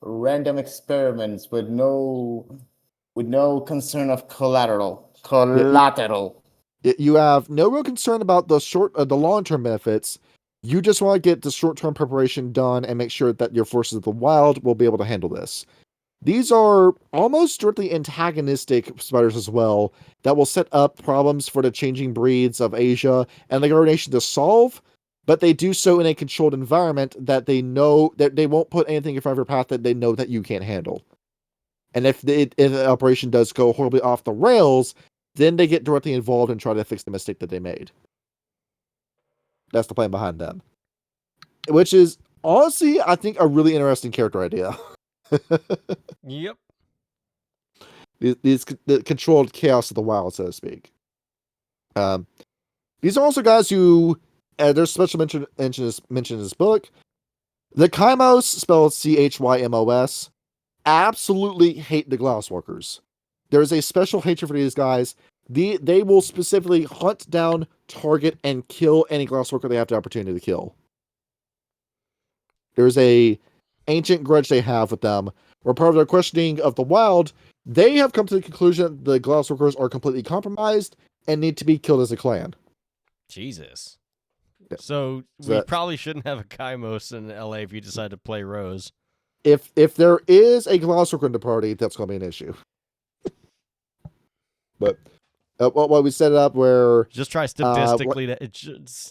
random experiments with no concern of collateral. You have no real concern about the long-term benefits. You just want to get the short-term preparation done and make sure that your forces of the wild will be able to handle this. These are almost strictly antagonistic spiders as well that will set up problems for the changing breeds of Asia and the Guard Nation to solve, but they do so in a controlled environment that they know that they won't put anything in front of your path that they know that you can't handle. And if the operation does go horribly off the rails, then they get directly involved and try to fix the mistake that they made. That's the plan behind them. Which is, honestly, I think a really interesting character idea. Yep. The controlled chaos of the wild, so to speak. These are also guys who, there's special mention in this book. The Chymos, spelled Chymmos, absolutely hate the Glasswalkers. There is a special hatred for these guys. They will specifically hunt down, target, and kill any Glasswalker they have the opportunity to kill. There's a ancient grudge they have with them, where part of their questioning of the wild, they have come to the conclusion that the Glasswalkers are completely compromised and need to be killed as a clan. Jesus. Yeah. So we that- probably shouldn't have a Kymos in LA if you decide to play Rose. If there is a Glasswalker in the party, that's going to be an issue. But what we set it up where Just try sadistically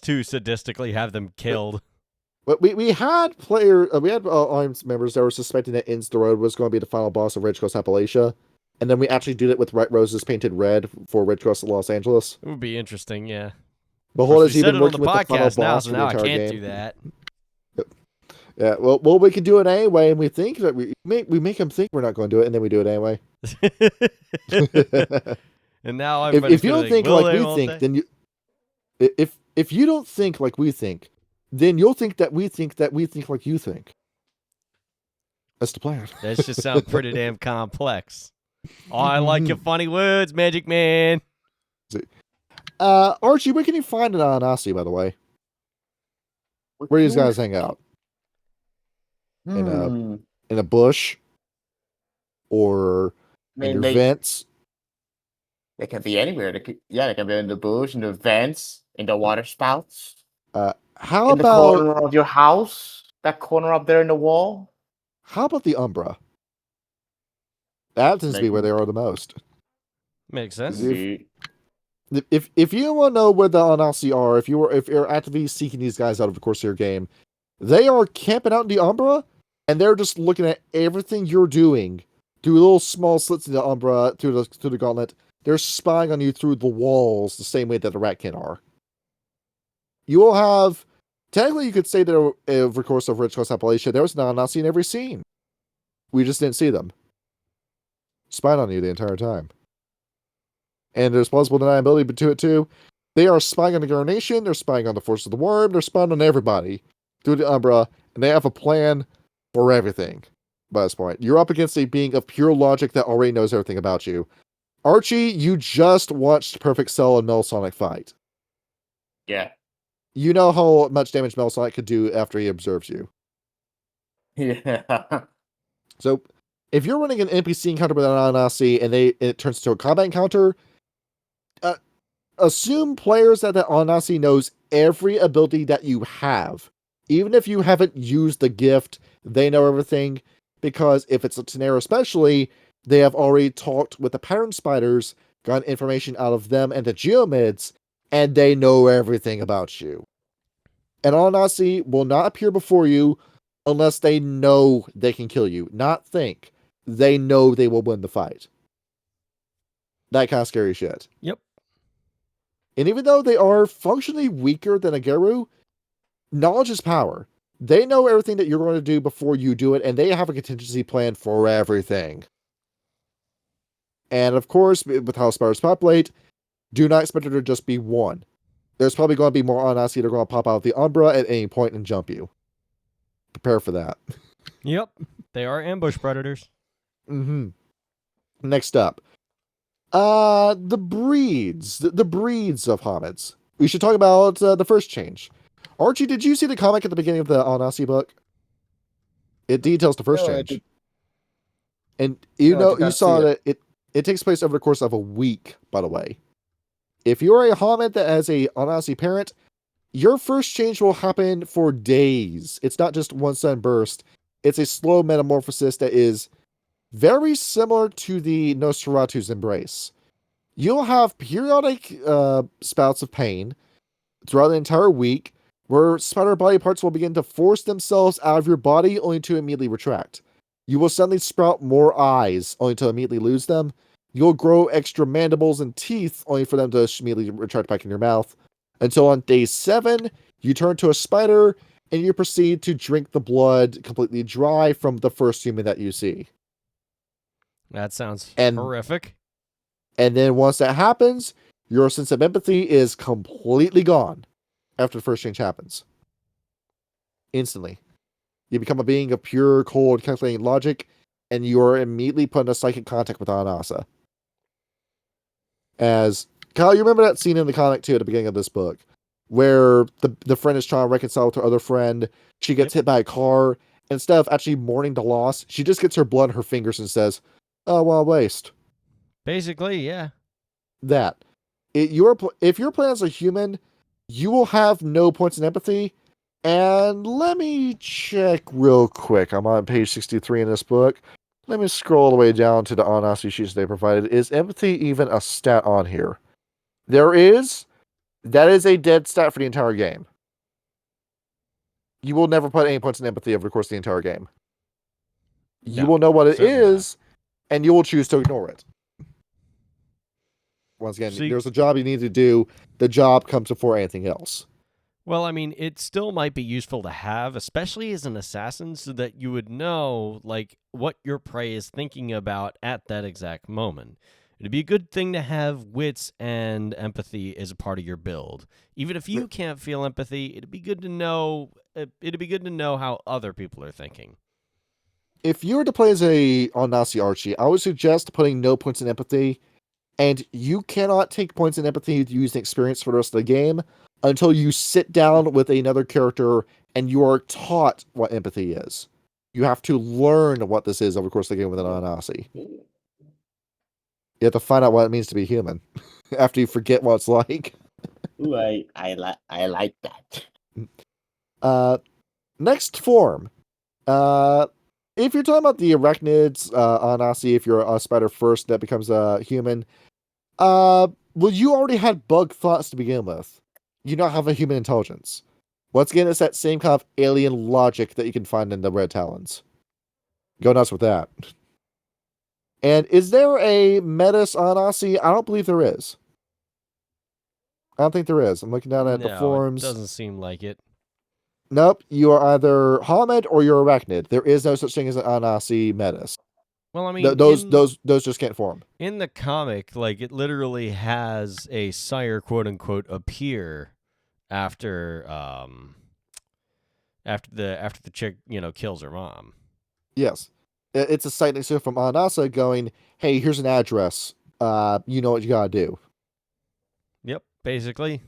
to sadistically have them killed. But we had Arms members that were suspecting that Inns the Road was going to be the final boss of Ridge Cross Appalachia, and then we actually did it with roses painted red for Ridge Cross Los Angeles. It would be interesting, yeah. Behold, We has said even it on working the with the final podcast now, boss so for the now I entire can't game. do that. Yeah, well, we can do it anyway, and we think that we make them think we're not going to do it, and then we do it anyway. And now if you don't think will like they, we won't think, they? then if you don't think like we think, then you'll think that we think like you think. That's the plan. That just sounds pretty damn complex. Oh, I like your funny words, Magic Man. Archie, where can you find an Ananasi, by the way? Where do these guys hang out? In a bush? Or I mean, in your vents? they can be anywhere. They can be in the bush, in the vents, in the water spouts, How in the about corner of your house, that corner up there in the wall. the Umbra? That tends to be where they are the most. Makes sense. If you want to know where the Anasi are, if you're actively seeking these guys out of the course of your game, they are camping out in the Umbra, and they're just looking at everything you're doing through little small slits in the Umbra, through the gauntlet. They're spying on you through the walls the same way that the Ratkin are. You will have, technically, you could say that over the course of Ridge Cross Appalachia, there was an Anasi in every scene. We just didn't see them. Spying on you the entire time. And there's plausible deniability to it too. They are spying on the Guard Nation, they're spying on the Force of the Worm, they're spying on everybody through the Umbra, and they have a plan for everything by this point. You're up against a being of pure logic that already knows everything about you. Archie, you just watched Perfect Cell and Metasonic fight. Yeah. You know how much damage Metasonic could do after he observes you. Yeah. So, if you're running an NPC encounter with an Ananasi and it turns into a combat encounter, assume players that the Ananasi knows every ability that you have. Even if you haven't used the gift, they know everything, because if it's a Tenero especially, they have already talked with the pattern spiders, gotten information out of them and the Geomids, and they know everything about you. An Ananasi will not appear before you unless they know they can kill you, not think. They know they will win the fight. That kind of scary shit. Yep. And even though they are functionally weaker than a Geru, knowledge is power. They know everything that you're going to do before you do it, and they have a contingency plan for everything. And of course, with how spiders populate, do not expect there to just be one. There's probably going to be more Ananasi that are going to pop out of the Umbra at any point and jump you. Prepare for that. Yep. They are ambush predators. Mm-hmm. Next up, the breeds, the breeds of hominids. We should talk about the first change. Archie, did you see the comic at the beginning of the Ananasi book? It details the first No, I change, did- and no, I did you not saw see that it takes place over the course of a week. By the way, if you're a hominid that has a Ananasi parent, your first change will happen for days. It's not just one sudden burst. It's a slow metamorphosis that is very similar to the Nosferatu's embrace. You'll have periodic spouts of pain throughout the entire week where spider body parts will begin to force themselves out of your body only to immediately retract. You will suddenly sprout more eyes only to immediately lose them. You'll grow extra mandibles and teeth only for them to immediately retract back in your mouth. Until on day 7, you turn to a spider and you proceed to drink the blood completely dry from the first human that you see. That sounds And- horrific. And then once that happens, your sense of empathy is completely gone after the first change happens. Instantly. You become a being of pure, cold, calculating logic, and you are immediately put into psychic contact with Anasa. As Kyle, you remember that scene in the comic too at the beginning of this book, where the friend is trying to reconcile with her other friend. She gets hit by a car. And instead of actually mourning the loss, she just gets her blood in her fingers and says, "Oh, well, waste." Basically, yeah. That if you're playing as a human, you will have no points in empathy. And let me check real quick. I'm on page 63 in this book. Let me scroll all the way down to the Anasi sheets they provided. Is empathy even a stat on here? There is. That is a dead stat for the entire game. You will never put any points in empathy over the course of the entire game. You No, will know what it certainly not. is, and you will choose to ignore it. Once again, See- there's a job you need to do. The job comes before anything else. Well, I mean, it still might be useful to have, especially as an assassin, so that you would know, like, what your prey is thinking about at that exact moment. It'd be a good thing to have wits and empathy as a part of your build. Even if you can't feel empathy, it'd be good to know. It'd be good to know how other people are thinking. If you were to play as a Anasi Archie, I would suggest putting no points in empathy, and you cannot take points in empathy to use an experience for the rest of the game until you sit down with another character and you are taught what empathy is. You have to learn what this is over the course of the game with an Anasi. You have to find out what it means to be human after you forget what it's like. Ooh, I like that. Next form. If you're talking about the arachnids, Anasi, if you're a spider first that becomes a human, well, you already had bug thoughts to begin with. You now have a human intelligence. Once again, it's that same kind of alien logic that you can find in the Red Talons. Go nuts with that. And is there a Metis Anasi? I don't believe there is. I don't think there is. I'm looking down at the No, forums. it doesn't seem like it. Nope, you are either Hominid or you're Arachnid. There is no such thing as an Anasi Metis. Well, I mean, Those just can't form. in the comic, like, it literally has a sire, quote unquote, appear after the chick, kills her mom. Yes. It's a site next to it from Anasa going, "Hey, here's an address. You know what you gotta do." Yep, basically.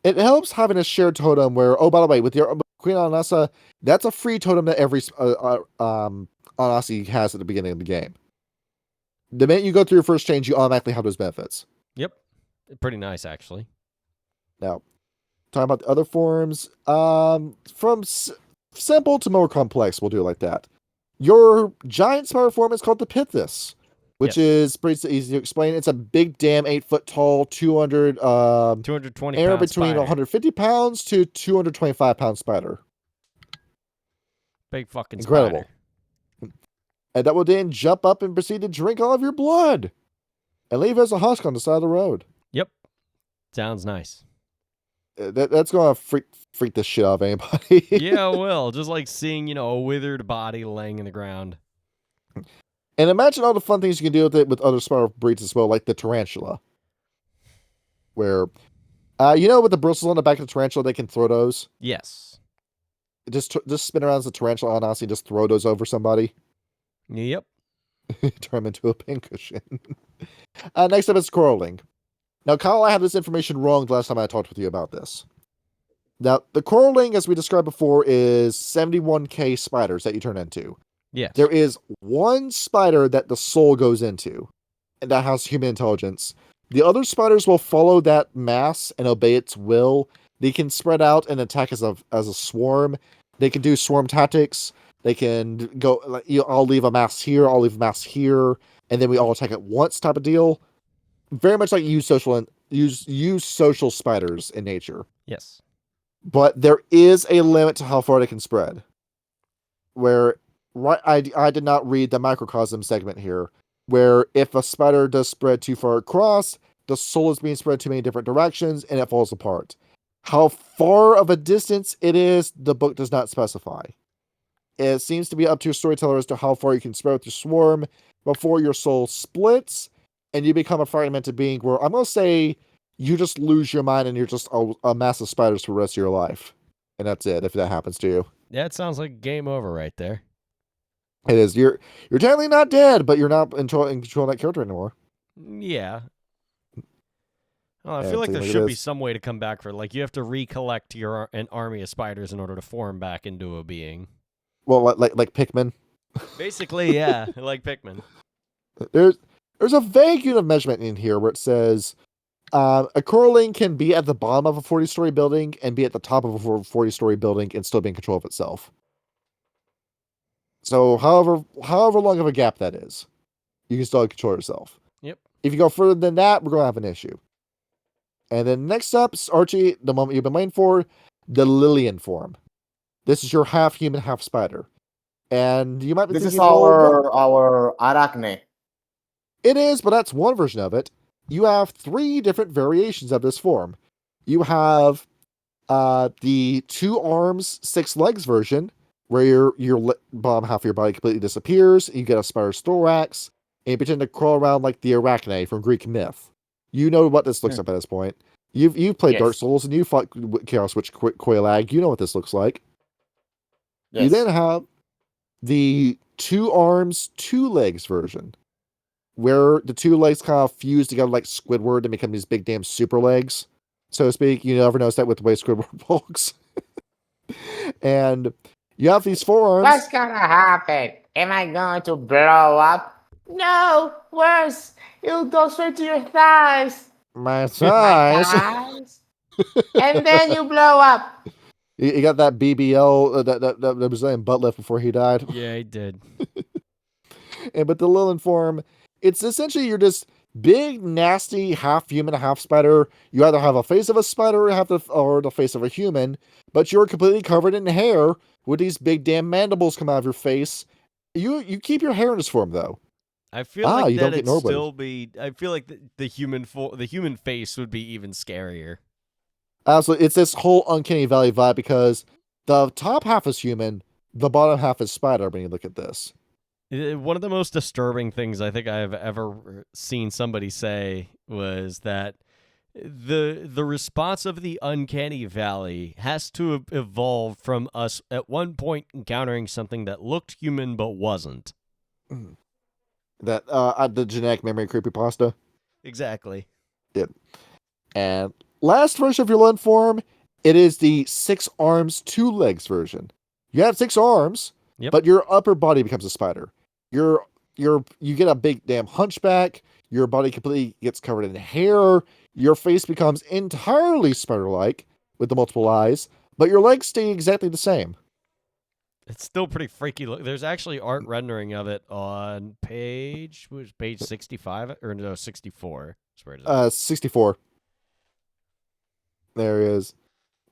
It helps having a shared totem where, oh, by the way, with your Queen Anasa, that's a free totem that every Anasi has at the beginning of the game. The minute you go through your first change, you automatically have those benefits. Yep, pretty nice actually. Now, talking about the other forms, from simple to more complex, we'll do it like that. Your giant spider form is called the Pithis, which is pretty easy to explain. It's a big, damn 8-foot tall, 220 anywhere pound between spider. 150 pounds to 225 pound spider. Big fucking Incredible. spider. And that will then jump up and proceed to drink all of your blood and leave as a husk on the side of the road. Yep, sounds nice. That's going to freak the shit out of anybody. Yeah, well, just like seeing a withered body laying in the ground. And imagine all the fun things you can do with it with other spider breeds as well, like the tarantula. Where, with the bristles on the back of the tarantula, they can throw those. Yes. just spin around as a tarantula Ananasi and just throw those over somebody. Yep. Turn them into a pincushion. Next up is coralling. Now, Kyle, I had this information wrong the last time I talked with you about this. Now, the coralling, as we described before, is 71k spiders that you turn into. Yes. There is one spider that the soul goes into, and that has human intelligence. The other spiders will follow that mass and obey its will. They can spread out and attack as a swarm. They can do swarm tactics. They can go, like, I'll leave a mass here, I'll leave a mass here, and then we all attack at once type of deal. Very much like use social spiders in nature. Yes. But there is a limit to how far they can spread. Where I did not read the microcosm segment here, where if a spider does spread too far across, the soul is being spread too many different directions and it falls apart. How far of a distance it is, the book does not specify. It seems to be up to your storyteller as to how far you can spread with your swarm before your soul splits and you become a fragmented being where I'm going to say you just lose your mind and you're just a mass of spiders for the rest of your life. And that's it, if that happens to you. That sounds like game over right there. It is. You're technically not dead, but you're not in control of that character anymore. Yeah. Well, I Yeah, feel like take a there look at should be this. some way to come back for, like, you have to recollect an army of spiders in order to form back into a being. Well, like Pikmin. Basically, yeah, like Pikmin. There's a vague unit of measurement in here where it says a coralling can be at the bottom of a 40-story building and be at the top of a 40-story building and still be in control of itself. So however long of a gap that is, you can still control yourself. Yep. If you go further than that, we're going to have an issue. And then next up, Archie, the moment you've been waiting for, the Lillian form. This is your half human, half spider. And you might be This thinking, is well, our Arachne. it is, but that's one version of it. You have 3 different variations of this form. You have the 2 arms, 6 legs version, where your bottom half of your body completely disappears. You get a spider's thorax, and you pretend to crawl around like the Arachne from Greek myth. You know what this looks like at this point. You've played Dark Yes. Souls and you fought Chaos Witch Quailag. You know what this looks like. Yes. You then have the 2 arms, 2 legs version, where the 2 legs kind of fuse together like Squidward and become these big damn super legs, so to speak. You never notice that with the way Squidward walks. And you have these 4 arms. What's gonna happen? Am I going to blow up? No, worse. It'll go straight to your thighs. My My size. thighs. And then you blow up. You got that BBL, that Brazilian butt lift before he died. Yeah, he did. But the Lillian form, it's essentially you're just big, nasty, half human, half spider. You either have a face of a spider or the face of a human, but you're completely covered in hair with these big damn mandibles come out of your face. You keep your hair in this form though. I feel like you don't that'd get nobody. still be. I feel like the human face would be even scarier. Absolutely, it's this whole uncanny valley vibe because the top half is human, the bottom half is spider. When you look at this, One of the most disturbing things I think I've ever seen somebody say was that the response of the uncanny valley has to have evolved from us at one point encountering something that looked human but wasn't. that the genetic memory creepypasta. Exactly. And last version of your Lillian form, it is the 6 arms, 2 legs version. You have 6 arms, Yep. but your upper body becomes a spider. You get a big damn hunchback. Your body completely gets covered in hair. Your face becomes entirely spider-like with the multiple eyes, but your legs stay exactly the same. It's still pretty freaky. Look, there's actually art rendering of it on page 65 or no 64. Where is it? 64. There he is.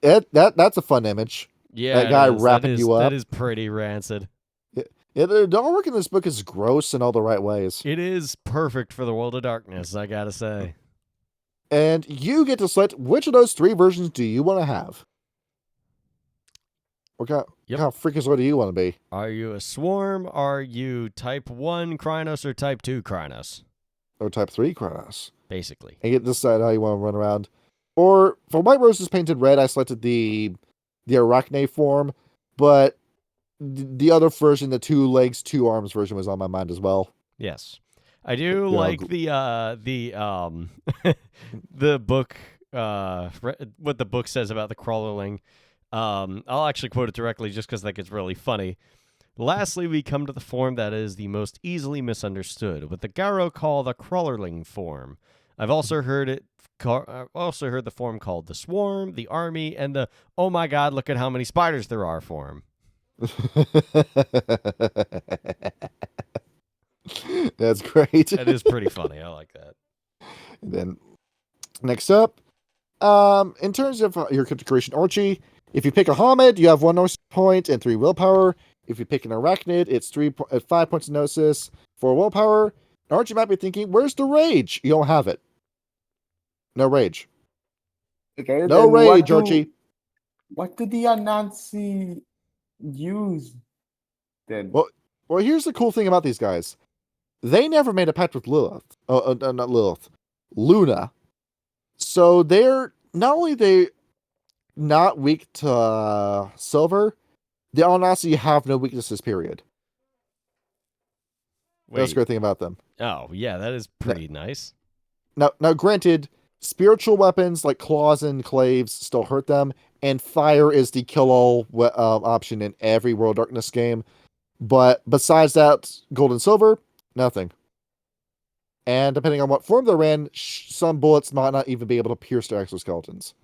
That's a fun image. Yeah, that guy it is. wrapping you up. That is pretty rancid. Yeah, the artwork in this book is gross in all the right ways. It is perfect for the World of Darkness, I gotta say. And you get to select which of those 3 versions do you want to have. What kind of freakazoid do you want to be? Are you a swarm? Are you type 1 Krynos or type 2 Krynos? Or type 3 Kronos? Basically. And you get to decide how you want to run around. Or for White Roses Painted Red, I selected the Arachne form. but the other version, the 2 legs, 2 arms version, was on my mind as well. Yes. I do Yeah, like the the book what the book says about the crawlerling. I'll actually quote it directly just because I think it's really funny. Lastly, we come to the form that is the most easily misunderstood, what the Garo call the crawlerling form. I've also heard the form called the swarm, the army, and the oh my god, look at how many spiders there are form. That's great. That is pretty funny. I like that. And then next up, in terms of your configuration, Archy, if you pick a Hamid, you have 1 gnosis point and 3 willpower. If you pick an Arachnid, it's 5 points of gnosis, 4 willpower. Archie might be thinking, where's the rage? You don't have it. No rage. Okay, No then rage, Archie. What did the Anansi use then? Well, here's the cool thing about these guys. They never made a pact with Lilith. Not Lilith. Luna. So they're not only they not weak to silver, the Ananasi have no weaknesses, period. That's the great thing about them. Oh, yeah, that is pretty nice. Now, granted, spiritual weapons like claws and claves still hurt them, and fire is the kill-all option in every World Darkness game. But besides that, gold and silver, nothing. And depending on what form they're in, some bullets might not even be able to pierce their exoskeletons.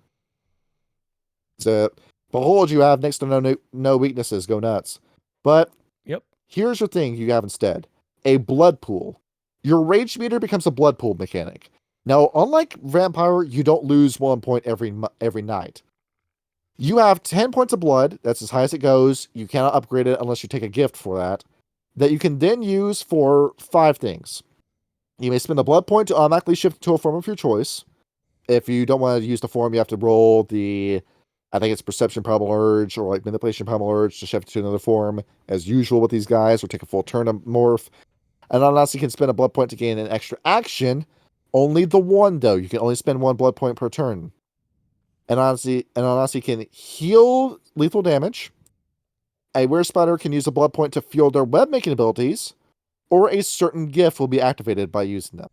So, behold, you have next to no weaknesses. Go nuts. But Yep. Here's your thing you have instead. A blood pool. Your rage meter becomes a blood pool mechanic. Now, unlike Vampire, you don't lose 1 point every night. You have 10 points of blood. That's as high as it goes. You cannot upgrade it unless you take a gift for that. That you can then use for 5 things. You may spend a blood point to automatically shift to a form of your choice. If you don't want to use the form, you have to roll the, I think it's Perception Primal Urge or like Manipulation Primal Urge to shift to another form, as usual with these guys, or take a full turn to morph. And Ananasi can spend a blood point to gain an extra action. Only the 1, though. You can only spend 1 blood point per turn. And Ananasi can heal lethal damage. A Were Spider can use a blood point to fuel their web-making abilities, or a certain gift will be activated by using them.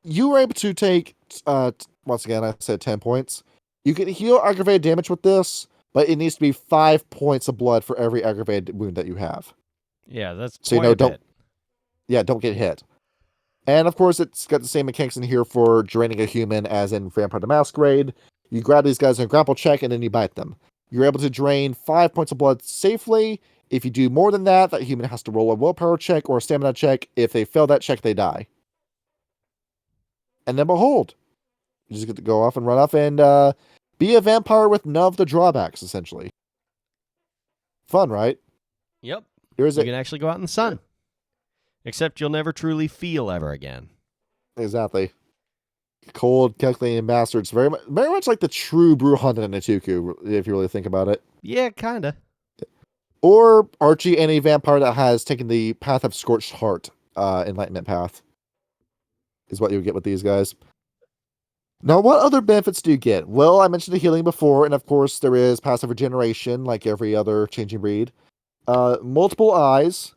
You were able to take, once again, I said 10 points. You can heal aggravated damage with this, but it needs to be 5 points of blood for every aggravated wound that you have. Yeah, that's So quite a bit. Don't get hit. And of course, it's got the same mechanics in here for draining a human as in Vampire the Masquerade. You grab these guys in a grapple check and then you bite them. You're able to drain 5 points of blood safely. If you do more than that, that human has to roll a willpower check or a stamina check. If they fail that check, they die. And then behold, you just get to go off and run off and be a vampire with none of the drawbacks, essentially. Fun, right? Yep. You can actually go out in the sun. Except you'll never truly feel ever again. Exactly. Cold, calculating bastards. Very much like the true Bruhan and Natuku, if you really think about it. Yeah, kinda. Or Archie and a vampire that has taken the path of Scorched Heart, Enlightenment path, is what you would get with these guys. Now, what other benefits do you get? Well, I mentioned the healing before, and of course there is passive regeneration, like every other changing breed. Multiple eyes,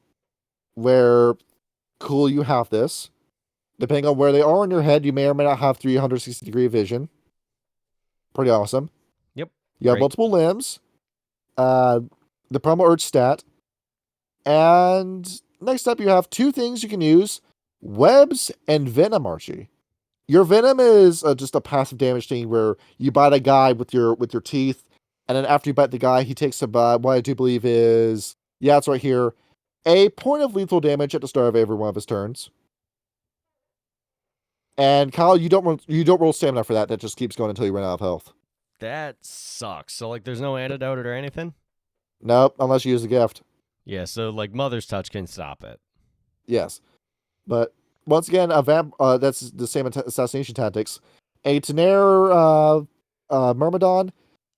where cool you have this. Depending on where they are in your head, you may or may not have 360-degree vision. Pretty awesome. Yep. You have Great. multiple limbs. The Primal Urge stat. And next up, you have 2 things you can use. Webs and Venom, Archie. Your Venom is just a passive damage thing where you bite a guy with your teeth, and then after you bite the guy, he takes what I do believe is, yeah, it's right here, a point of lethal damage at the start of every one of his turns. And Kyle, you don't roll stamina for that. That just keeps going until you run out of health. That sucks. So, like, there's no antidote or anything? Nope, unless you use a gift. Yeah, so, like, Mother's Touch can stop it. Yes. But, once again, that's the same assassination tactics. A Tenaire Myrmidon,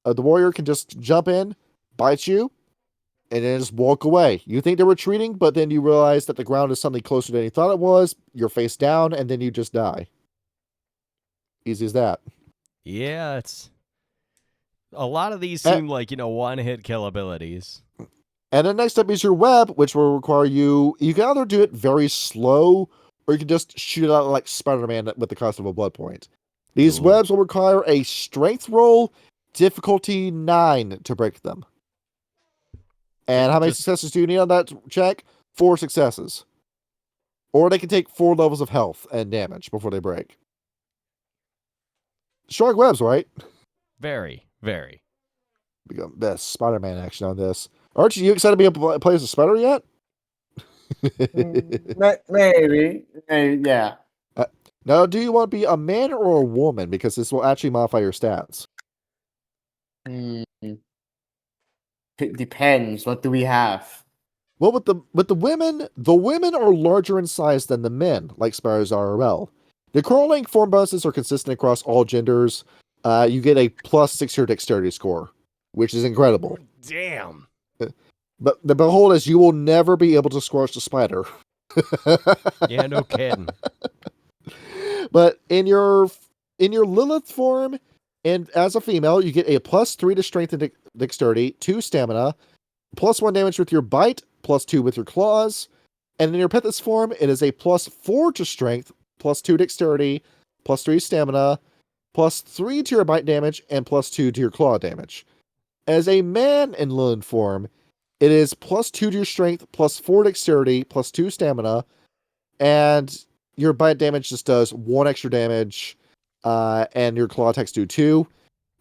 the warrior can just jump in, bite you, and then just walk away. You think they're retreating, but then you realize that the ground is suddenly closer than you thought it was. You're face down, and then you just die. Easy as that. Yeah, A lot of these Eh. seem like, one-hit kill abilities. And then next up is your web, which will require you can either do it very slow, or you can just shoot it out like Spider-Man with the cost of a blood point. These Ooh. webs will require a strength roll, difficulty 9 to break them. And how many successes do you need on that check? 4 successes. Or they can take 4 levels of health and damage before they break. Strong webs, right? Very, very. Become best Spider-Man action on this. Archie, you excited to be able to play as a spider yet? Maybe, yeah. Now, do you want to be a man or a woman? Because this will actually modify your stats. It depends. What do we have? Well, with the women are larger in size than the men, like spiders RL. The crawling form bonuses are consistent across all genders. You get a +6 to your dexterity score, which is incredible. Damn. But the behold is you will never be able to squash the spider. Yeah, no kidding. But in your Lilith form, and as a female, you get a +3 to strength and dexterity, 2 stamina, +1 damage with your bite, +2 with your claws. And in your Pithis form, it is a +4 to strength, +2 dexterity, +3 stamina, +3 to your bite damage, and +2 to your claw damage. As a man in Lilith form, it is +2 to your strength, +4 dexterity, +2 stamina, and your bite damage just does 1 extra damage, and your claw attacks do 2.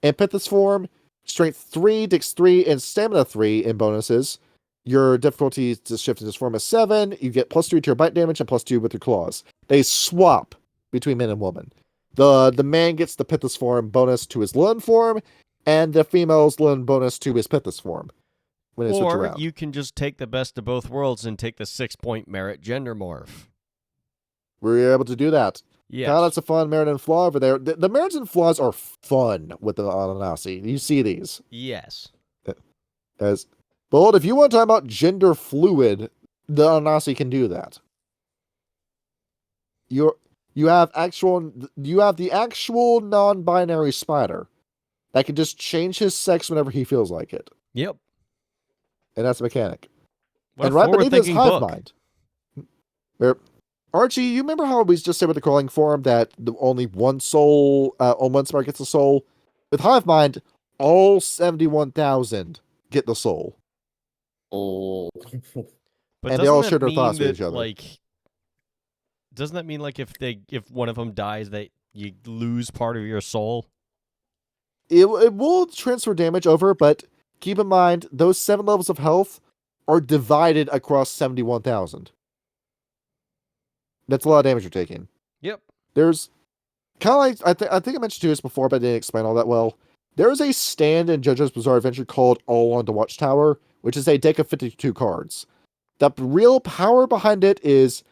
In Pithis form, strength 3, dex 3, and stamina 3 in bonuses. Your difficulty to shift in this form is 7. You get +3 to your bite damage and +2 with your claws. They swap between men and women. The man gets the Pithis form bonus to his Lilith form, and the female's Lilith bonus to his Pithis form. When they switch Or around. you can just take the best of both worlds and take the 6-point merit gender morph. We're able to do that. Yes. Kind of that's a fun merit and flaw over there. The merits and flaws are fun with the Ananasi. You see these. Yes. But if you want to talk about gender fluid, the Ananasi can do that. You have the actual non-binary spider that can just change his sex whenever he feels like it. Yep. And that's a mechanic. What and a right beneath his forward-thinking hive book. mind. Where Archie, you remember how we just said with the crawling form that only one soul, on one spider gets a soul? With hive mind, all 71,000 get the soul. Oh. But And they all doesn't share that their thoughts mean with each that, other. like, doesn't that mean like if one of them dies that you lose part of your soul? It will transfer damage over, but keep in mind, those 7 levels of health are divided across 71,000. That's a lot of damage you're taking. Yep. There's kind of like, I think I mentioned to this before, but I didn't explain all that well. There is a stand in JoJo's Bizarre Adventure called All on the Watchtower, which is a deck of 52 cards. The real power behind it is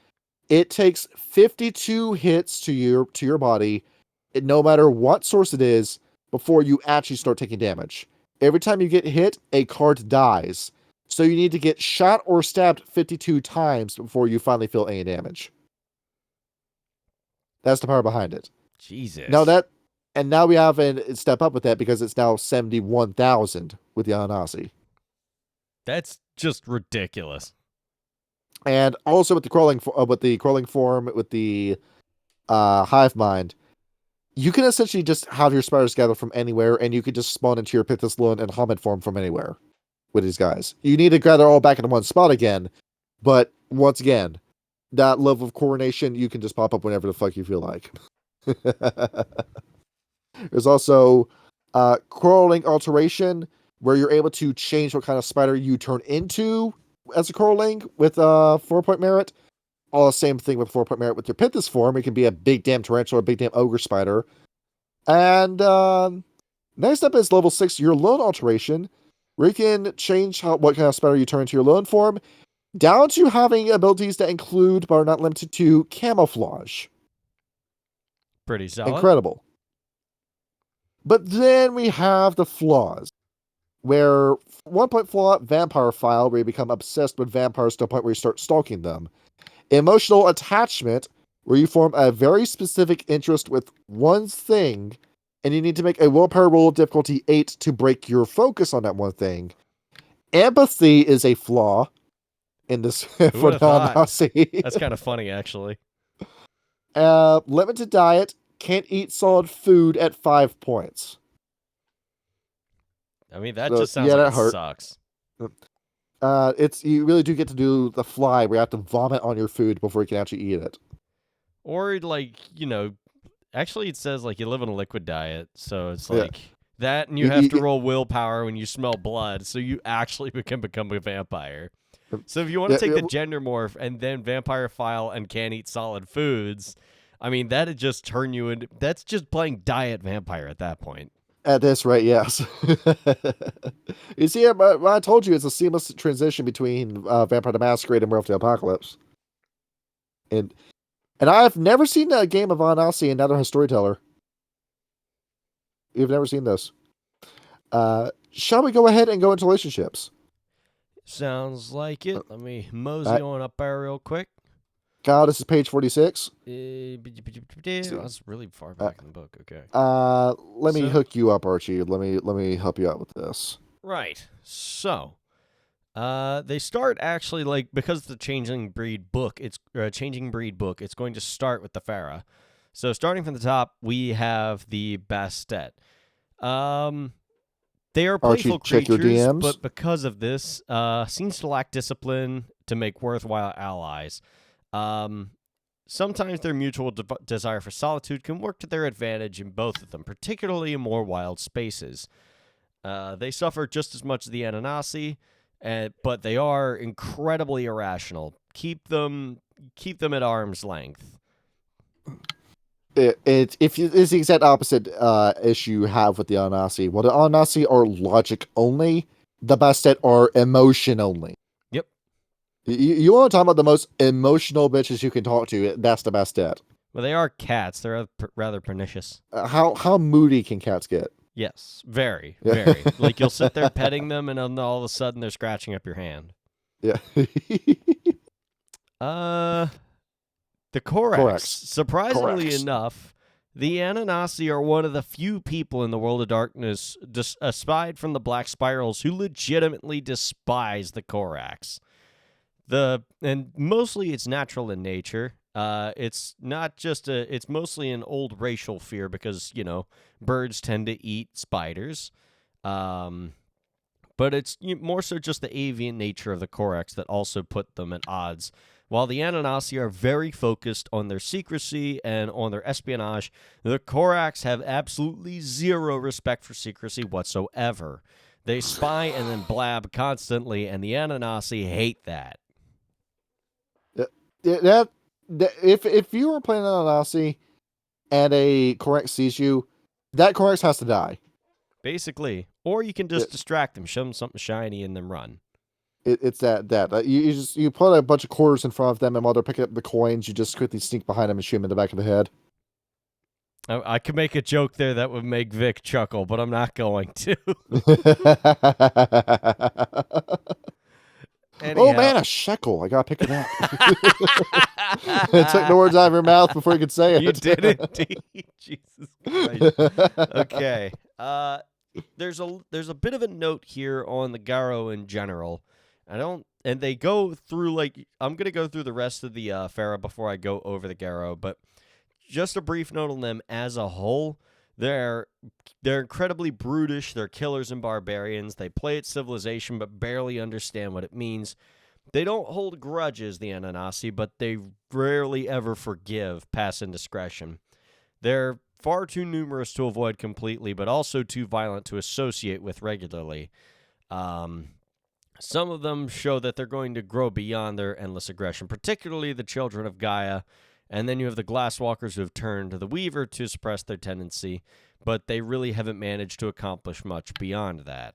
it takes 52 hits to your body, no matter what source it is, before you actually start taking damage. Every time you get hit, a card dies. So you need to get shot or stabbed 52 times before you finally feel any damage. That's the power behind it. Jesus. Now we have a step up with that because it's now 71,000 with the Ananasi. That's just ridiculous. And also with the crawling form, with the hive mind, you can essentially just have your spiders gather from anywhere, and you can just spawn into your Pithis Lun and Hamid form from anywhere with these guys. You need to gather all back into one spot again, but once again, that level of coordination, you can just pop up whenever the fuck you feel like. There's also crawling alteration, where you're able to change what kind of spider you turn into as a crawling with 4-point merit. All the same thing with 4-point merit with your Pithis form. It can be a big damn tarantula or a big damn ogre spider. And next up is level 6, your lone alteration, where you can change what kind of spider you turn into your lone form, down to having abilities that include, but are not limited to, camouflage. Pretty solid. Incredible. But then we have the flaws, where 1-point flaw, vampire file, where you become obsessed with vampires to the point where you start stalking them. Emotional attachment, where you form a very specific interest with one thing and you need to make a willpower roll of difficulty 8 to break your focus on that one thing. Empathy is a flaw in this for would've thought? Ananasi. That's kind of funny, actually. Limited diet, can't eat solid food at 5 points. I mean, that So, just sounds yeah, like that it hurt. sucks. You really do get to do the fly where you have to vomit on your food before you can actually eat it. Or, like, actually it says, like, you live on a liquid diet, so it's Yeah. like that, and you You- have you- to roll willpower when you smell blood, so you actually can become a vampire. So if you want to Yeah, take yeah, the gender morph and then vampire file and can't eat solid foods, I mean, that'd just turn you into... That's just playing diet vampire at that point. At this rate, yes. You see, I told you it's a seamless transition between Vampire the Masquerade and Werewolf the Apocalypse. And I've never seen a game of Ananasi and neither has Storyteller. You've never seen this. Shall we go ahead and go into relationships? Sounds like it. Let me mosey on up there real quick. Kyle, this is page 46. That's really far back in the book. Okay. Let me So- hook you up, Archie. Let me help you out with this. Right. So, they start actually like because the changing breed book. It's It's going to start with the Fera. So starting from the top, we have the Bastet. They are Archie, playful check your creatures, DMs. but because of this, seems to lack discipline to make worthwhile allies. Sometimes their mutual desire for solitude can work to their advantage in both of them, particularly in more wild spaces. They suffer just as much as the Ananasi, but they are incredibly irrational. Keep them at arm's length. It's the exact opposite issue you have with the Ananasi. Well, the Ananasi are logic only. The Bastet are emotion only. Yep. You want to talk about the most emotional bitches you can talk to? That's the Bastet. Well, they are cats. They're rather pernicious. How moody can cats get? Yes, very, Yeah. very. Like you'll sit there petting them, and then all of a sudden they're scratching up your hand. Yeah. The Corax. Corax. Surprisingly Corax. enough, the Ananasi are one of the few people in the world of darkness, aside from the Black Spirals, who legitimately despise the Corax. And mostly it's natural in nature. It's not just it's mostly an old racial fear because, birds tend to eat spiders. But it's more so just the avian nature of the Corax that also put them at odds. While the Ananasi are very focused on their secrecy and on their espionage, the Corax have absolutely zero respect for secrecy whatsoever. They spy and then blab constantly, and the Ananasi hate that. If you were playing an Ananasi and a Corax sees you, that Corax has to die. Basically. Or you can just distract them, show them something shiny, and then run. It's that you put a bunch of quarters in front of them, and while they're picking up the coins, you just quickly sneak behind them and shoot them in the back of the head. I could make a joke there that would make Vic chuckle, but I'm not going to. Oh man, a shekel! I gotta pick it up. It took the words out of your mouth before you could say it. You did indeed. Jesus Christ. Okay. There's a bit of a note here on the Garo in general. And they go through I'm gonna go through the rest of the Fera before I go over the Garo, but just a brief note on them as a whole. They're incredibly brutish. They're killers and barbarians. They play at civilization but barely understand what it means. They don't hold grudges, the Ananasi, but they rarely ever forgive past indiscretion. They're far too numerous to avoid completely, but also too violent to associate with regularly. Some of them show that they're going to grow beyond their endless aggression, particularly the children of Gaia. And then you have the Glasswalkers who have turned to the Weaver to suppress their tendency, but they really haven't managed to accomplish much beyond that.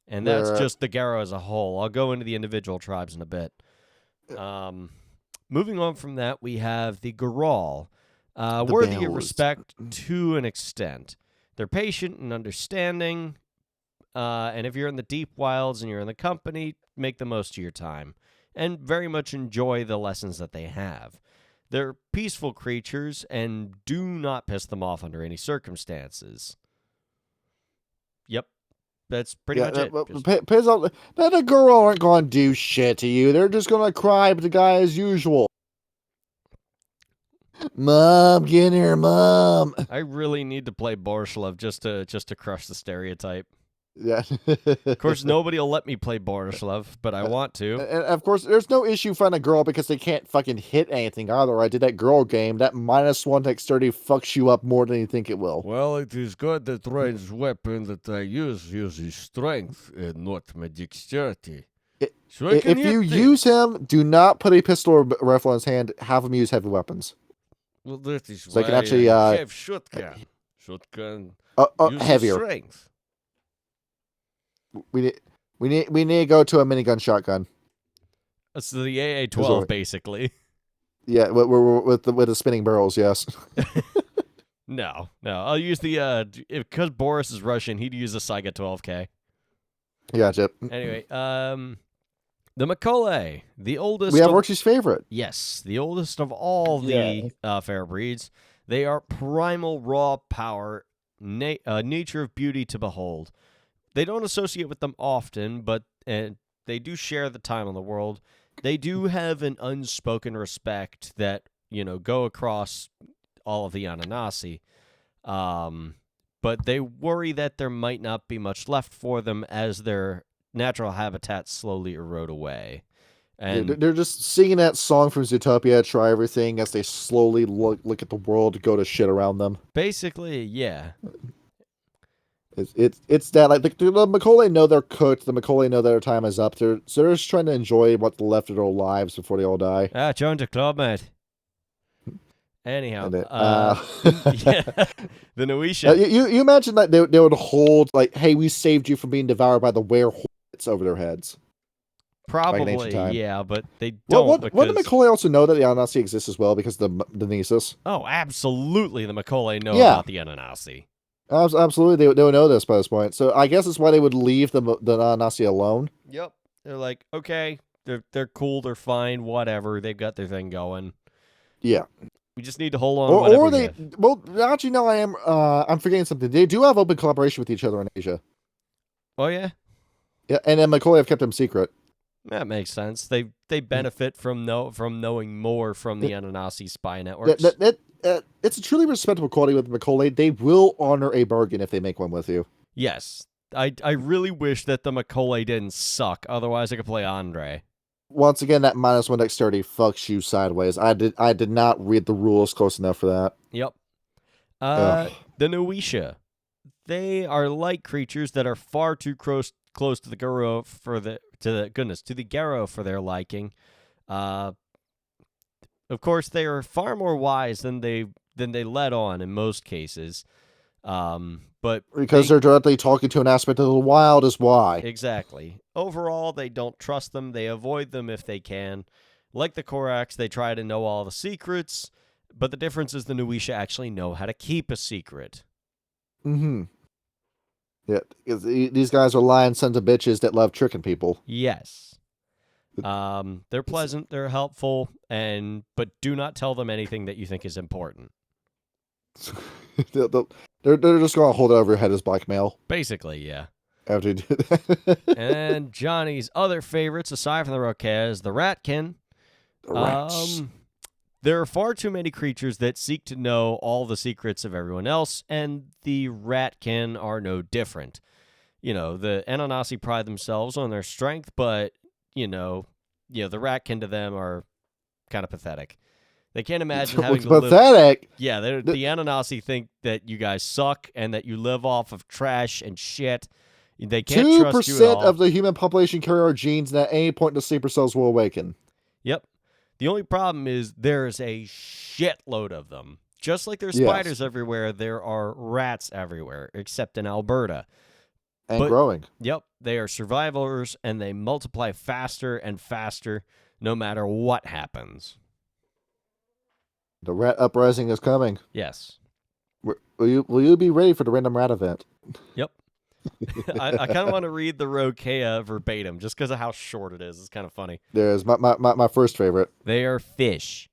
And that's just the Garo as a whole. I'll go into the individual tribes in a bit. Moving on from that, we have the Garal. Worthy of respect to an extent. They're patient and understanding, and if you're in the deep wilds and you're in the company, make the most of your time, and very much enjoy the lessons that they have. They're peaceful creatures and do not piss them off under any circumstances. Yep. That's pretty much it. The girl aren't going to do shit to you. They're just going to cry at the guy as usual. Mom, get here, Mom. I really need to play Borishlov just to crush the stereotype. Yeah. Of course, nobody will let me play Borishlov, but I want to. And of course, there's no issue finding a girl because they can't fucking hit anything either. I did that girl game. That -1 dexterity fucks you up more than you think it will. Well, it is good that ranged weapon that I use uses strength and not my dexterity. So I can If you hit use him, do not put a pistol or rifle in his hand. Have him use heavy weapons. Well, that is So I why can actually, I have shotgun. Shotgun uses heavier. strength. We need to go to a minigun shotgun. That's the AA-12, Sorry. basically. Yeah, we're with the spinning barrels. Yes. No. I'll use the because Boris is Russian, he'd use the Saiga 12K. Yeah, Chip. Anyway, the Macaulay, the oldest. We have of, Archie's favorite. Yes, the oldest of all the Fera breeds. They are primal raw power, nature of beauty to behold. They don't associate with them often, but they do share the time on the world. They do have an unspoken respect that, go across all of the Ananasi. But they worry that there might not be much left for them as their natural habitats slowly erode away. And They're just singing that song from Zootopia, Try Everything, as they slowly look at the world go to shit around them. basically, yeah. It's that, like, the Macaulay know they're cooked. The Macaulay know their time is up. They're just trying to enjoy what's left of their lives before they all die. Join the club, mate. Anyhow, And then, the Noisha. you imagine that they would hold, like, hey, we saved you from being devoured by the werewolves over their heads. Probably, time. yeah, but they don't. What did Macaulay also know that the Ananasi exists as well because the Nisus? Oh, absolutely, the Macaulay know Yeah. about the Ananasi. Absolutely, they would know this by this point. So I guess that's why they would leave the Ananasi alone. Yep. They're like, okay, they're cool, they're fine, whatever. They've got their thing going. Yeah. We just need to hold on. Or they, well, actually, no, I'm forgetting something. They do have open collaboration with each other in Asia. Oh yeah, Yeah, and then Macaulay have kept them secret. that makes sense. They benefit from knowing more from the Ananasi spy networks. It's a truly respectable quality with Macaulay. They will honor a bargain if they make one with you. Yes, I really wish that the Macaulay didn't suck. Otherwise, I could play Andre. Once again, that -1 dexterity fucks you sideways. I did not read the rules close enough for that. Yep. Ugh. The Noisha. They are light creatures that are far too close to the Garo for the Garo for their liking. Of course, they are far more wise than they let on in most cases. But Because they're directly talking to an aspect of the wild is why. exactly. Overall, they don't trust them. They avoid them if they can. Like the Koraks, they try to know all the secrets, but the difference is the Noisha actually know how to keep a secret. Mm-hmm. Yeah, 'cause these guys are lying sons of bitches that love tricking people. Yes. They're pleasant, they're helpful, but do not tell them anything that you think is important. They're just going to hold it over your head as blackmail. Basically, yeah. After you do that. And Johnny's other favorites, aside from the Rokaz, the Ratkin. Rats. There are far too many creatures that seek to know all the secrets of everyone else, and the Ratkin are no different. The Ananasi pride themselves on their strength, but, the Ratkin to them are kind of pathetic. They can't imagine having to live... Pathetic. Yeah, the Ananasi think that you guys suck and that you live off of trash and shit. They can't trust you at 2% all. of the human population carry our genes, and at any point the sleeper cells will awaken. Yep. The only problem is there's a shitload of them. Just like there's Yes. spiders everywhere, there are rats everywhere, except in Alberta. And But- growing. Yep, they are survivors, and they multiply faster and faster no matter what happens. The rat uprising is coming. Yes. Will you be ready for the random rat event? Yep. I kind of want to read the Rokea verbatim just because of how short it is. It's kind of funny. There's my first favorite. They are fish.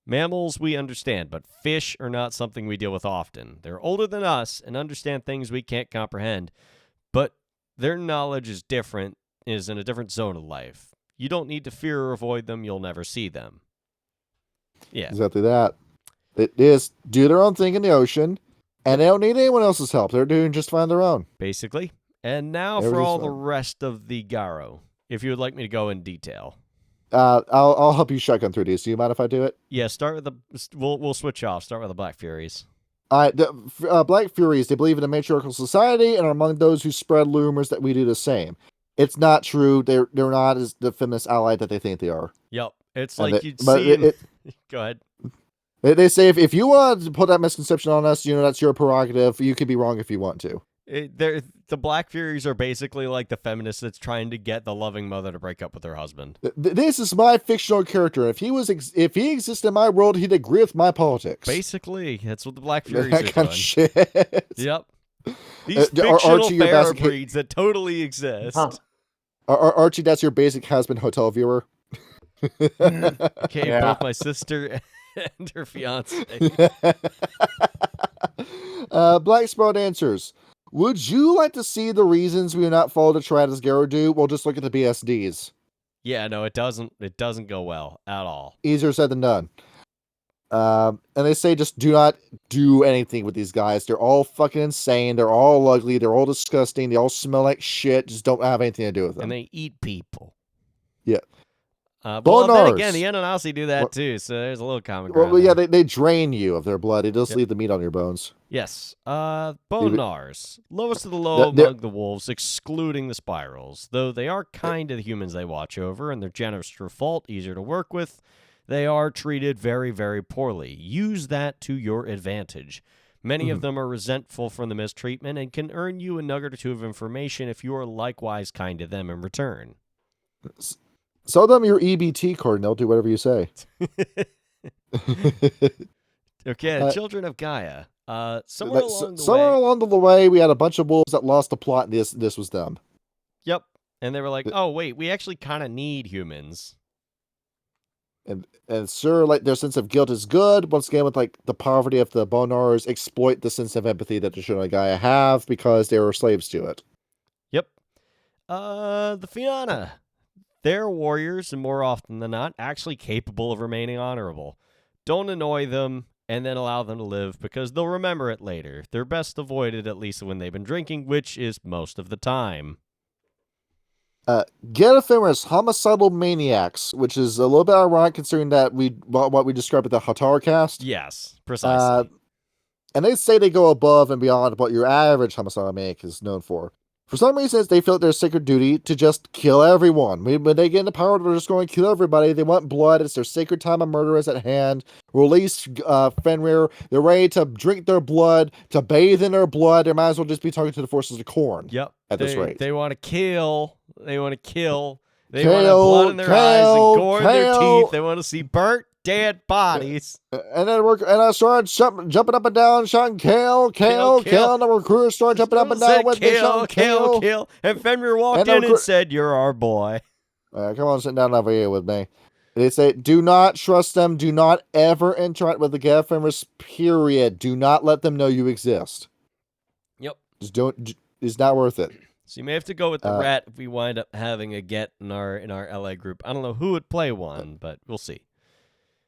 Mammals we understand, but fish are not something we deal with often. They're older than us and understand things we can't comprehend, but their knowledge is different, is in a different zone of life. You don't need to fear or avoid them, you'll never see them. Yeah. Exactly that. They just do their own thing in the ocean, and they don't need anyone else's help. They're doing just fine their own. Basically. And now for Everything's all the fine. rest of the Garo, if you would like me to go in detail. I'll help you shotgun through these. Do you mind if I do it? Yeah, start with the. We'll switch off. Start with the Black Furies. The Black Furies, they believe in a matriarchal society and are among those who spread rumors that we do the same. It's not true. They're not as the feminist ally that they think they are. Yep. It's And like they- you'd but see. it- Go ahead. They say if you want to put that misconception on us, that's your prerogative. You could be wrong if you want to. The Black Furies are basically like the feminist that's trying to get the loving mother to break up with her husband. This is my fictional character. If he existed in my world, he'd agree with my politics. Basically, that's what the Black Furies that are kind doing. of shit. Yep. These Archie, fictional your Fera basic- breeds that totally exist. Huh. Archie, that's your basic husband hotel viewer. Okay, Yeah. both my sister and her fiance. Black Sprout answers. Would you like to see the reasons we do not follow the trad as Garo do? Well, just look at the BSDs. Yeah, no, it doesn't. It doesn't go well at all. Easier said than done. And they say just do not do anything with these guys. They're all fucking insane. They're all ugly. They're all disgusting. They all smell like shit. Just don't have anything to do with them. And they eat people. Yeah. Well, then Bonars. again, the Ananasi do that What- too, so there's a little common ground. Well, yeah, there. they drain you of their blood. They just Yep. leave the meat on your bones. Yes. Bonars. Lowest of the low They're- among the wolves, excluding the spirals. Though they are kind to the humans they watch over, and they're generous through fault, easier to work with, they are treated very, very poorly. Use that to your advantage. Many of them are resentful from the mistreatment and can earn you a nugget or two of information if you are likewise kind to them in return. Sell them your EBT card and they'll do whatever you say. Okay, Children of Gaia. Somewhere along the Somewhere way. along the way, we had a bunch of wolves that lost the plot, and this was them. Yep. And they were like, oh, wait, we actually kind of need humans. And sure, like their sense of guilt is good. Once again, with like the poverty of the Bonars, exploit the sense of empathy that the Children of Gaia have because they were slaves to it. Yep. The Fianna. They're warriors, and more often than not, actually capable of remaining honorable. Don't annoy them, and then allow them to live, because they'll remember it later. They're best avoided, at least when they've been drinking, which is most of the time. Get ephemeris, homicidal maniacs, which is a little bit ironic considering that what we described with the Hatara cast. Yes, precisely. And they say they go above and beyond what your average homicidal maniac is known for. For some reason, they feel it their sacred duty to just kill everyone. When they get into power, they're just going to kill everybody. They want blood. It's their sacred time of murder is at hand. Release Fenrir. They're ready to drink their blood, to bathe in their blood. They might as well just be talking to the forces of Khorne. Yep. At this rate. They want to kill. They want to kill. They Kill, want to have blood in their eyes kill, and gore in their kill. teeth. They want to see burnt, dead bodies. And then I started jumping up and down, shouting, kill. Kill. And the recruiters started jumping up and down Said, with me, kill, shouting, kill. And Fenrir walked And the in and said, "You're our boy." Come on, sit down over here with me. They say, do not trust them. Do not ever interact with the Ephemeris, period. Do not let them know you exist. Yep. Just don't. It's not worth it. So you may have to go with the rat if we wind up having a get in our LA group. I don't know who would play one, but we'll see.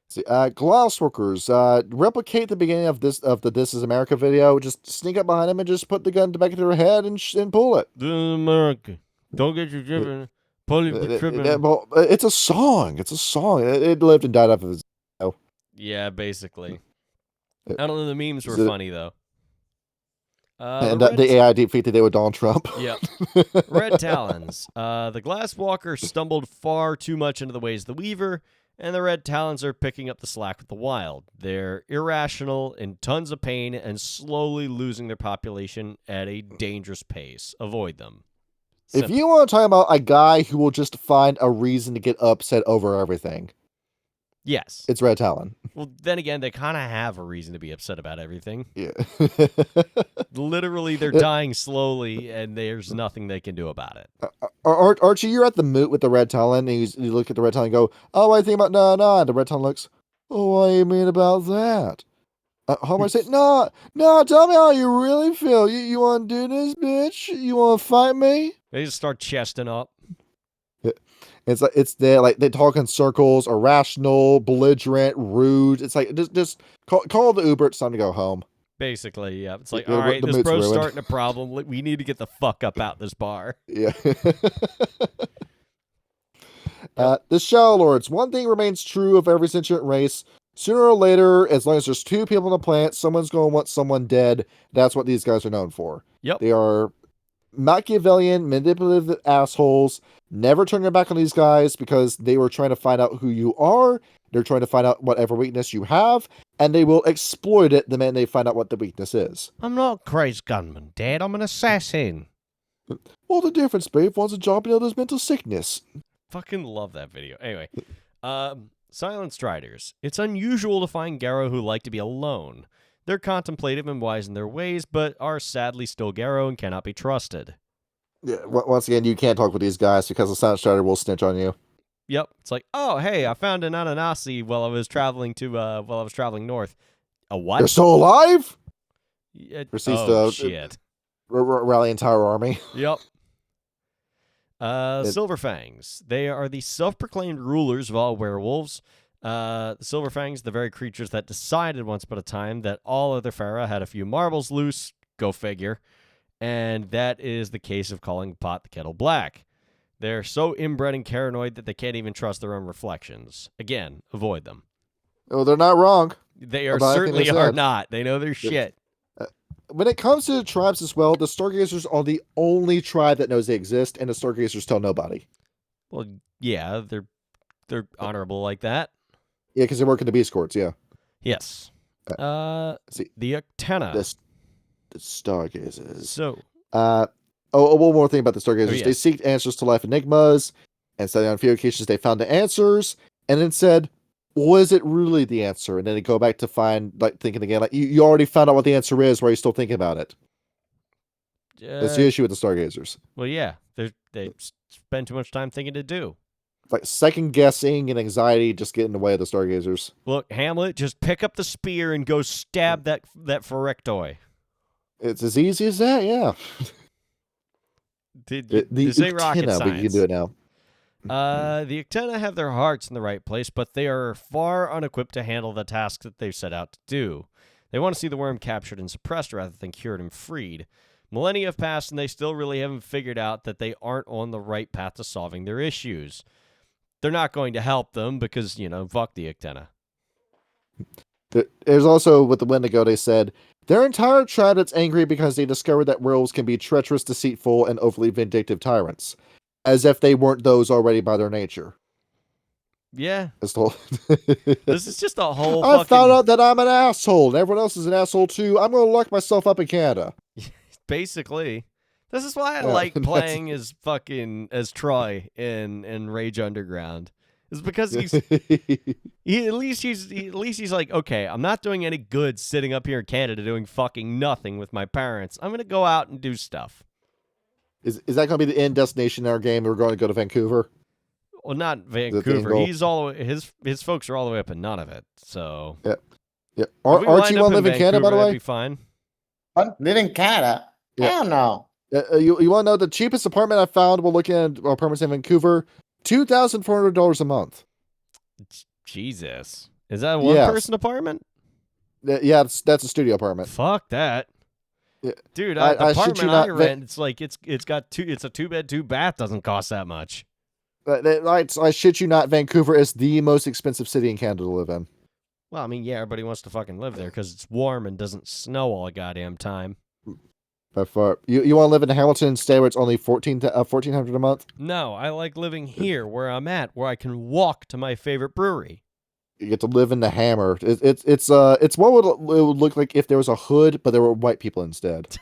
See, Gloss workers, replicate the beginning of the This Is America video. Just sneak up behind them and just put the gun to the back of their head and pull it. This is America. Don't get your driven. Pulley tripping. Well, it's a song. It's a song. It lived and died off of its. Yeah, basically. I don't know. The memes were So- funny though. And Red the AI deepfake they did with Donald Trump. Yep. Red Talons. The Glasswalker stumbled far too much into the ways of the Weaver, and the Red Talons are picking up the slack with the Wild. They're irrational, in tons of pain, and slowly losing their population at a dangerous pace. Avoid them. If Simple. you want to talk about a guy who will just find a reason to get upset over everything, Yes. it's Red Talon. Well, then again, they kind of have a reason to be upset about everything. Yeah. Literally, they're dying slowly, and there's nothing they can do about it. Archie, you're at the moot with the Red Talon, and you look at the Red Talon and go, oh, I think about, no. And the Red Talon looks, Oh, what do you mean about that? How am I saying? No, tell me how you really feel. You want to do this, bitch? You want to fight me? They just start chesting up. It's like they talk in circles, irrational, belligerent, rude. It's like just call the Uber. It's time to go home. Basically, yeah. It's like, The- all right, the this mood's bro's ruined. starting a problem. We need to get the fuck up out this bar. Yeah. The Shadow Lords. One thing remains true of every sentient race. Sooner or later, as long as there's two people on the planet, someone's going to want someone dead. That's what these guys are known for. Yep. They are Machiavellian, manipulative assholes. Never turn your back on these guys because they were trying to find out who you are. They're trying to find out whatever weakness you have, and they will exploit it the minute they find out what the weakness is. I'm not a crazed gunman, Dad. I'm an assassin. Well, the difference, babe. One's a job, the other's mental sickness. Fucking love that video. Anyway, Silent Striders. It's unusual to find Garrow who like to be alone. They're contemplative and wise in their ways, but are sadly still Garrow and cannot be trusted. Yeah. Once again, you can't talk with these guys because the Silent Strider will snitch on you. Yep. It's like, oh, hey, I found an Ananasi while I was traveling north. A what? They're still alive? Proceeds Oh, to shit. rally entire army. Yep. Silverfangs. They are the self-proclaimed rulers of all werewolves. The Silverfangs, the very creatures that decided once upon a time that all other Fera had a few marbles loose. Go figure. And that is the case of calling the pot the kettle black. They're so inbred and paranoid that they can't even trust their own reflections. Again, avoid them. Oh, they're not wrong. They are About everything certainly they are said. not. They know their shit. When it comes to the tribes as well, the Stargazers are the only tribe that knows they exist, and the Stargazers tell nobody. Well, yeah, they're honorable like that. Yeah, because they work in the Beast Courts, yeah. Yes. See, The Octana. the Stargazers. So, one more thing about the Stargazers. Oh, yes. They seek answers to life enigmas, and so on a few occasions they found the answers, and then said, was it really the answer? And then they go back to thinking again, like, you already found out what the answer is, why are you still thinking about it? That's the issue with the Stargazers. well, yeah, they spend too much time thinking to do. Like, second guessing and anxiety just get in the way of the Stargazers. Look, Hamlet, just pick up the spear and go stab that Phorectoy. It's as easy as that, yeah. This ain't rocket Uctina, science. but you can do it now. The Octana have their hearts in the right place, but they are far unequipped to handle the task that they've set out to do. They want to see the worm captured and suppressed rather than cured and freed. Millennia have passed, and they still really haven't figured out that they aren't on the right path to solving their issues. They're not going to help them because, fuck the Octana. There's also, with the Wendigo, they said, their entire tribe that's angry because they discovered that werewolves can be treacherous, deceitful, and overly vindictive tyrants. As if they weren't those already by their nature. Yeah. That's the whole... This is just a whole I fucking... found out that I'm an asshole, and everyone else is an asshole too. I'm going to lock myself up in Canada. Basically. This is why I Yeah, like that's- playing as Troy in Rage Underground. It's because he's at least he's like, okay, I'm not doing any good sitting up here in Canada doing fucking nothing with my parents. I'm gonna go out and do stuff. Is that going to be the end destination in our game? We're going to go to Vancouver? Well, not the end Vancouver. goal? He's all his folks are all the way up in Nunavut. So Yeah. if Archie we wind want up to live in Canada, by the Vancouver, that'd way? be fine. Live in Canada? Yeah. Hell no. You want to know the cheapest apartment I found while looking at apartments in Vancouver? $2,400 a month. Jesus, is that a one Yes. person apartment? Yeah, that's a studio apartment. Fuck that. Yeah. Dude, I the shit you apartment not, I rent, it's like it's a 2-bed 2-bath, doesn't cost that much. I shit you not, Vancouver is the most expensive city in Canada to live in. Well, I mean, yeah, everybody wants to fucking live there because it's warm and doesn't snow all the goddamn time. By far. You want to live in Hamilton and stay where it's only $1,400 a month? No, I like living here where I'm at, where I can walk to my favorite brewery. You get to live in the Hammer. It's what it would look like if there was a hood, but there were white people instead.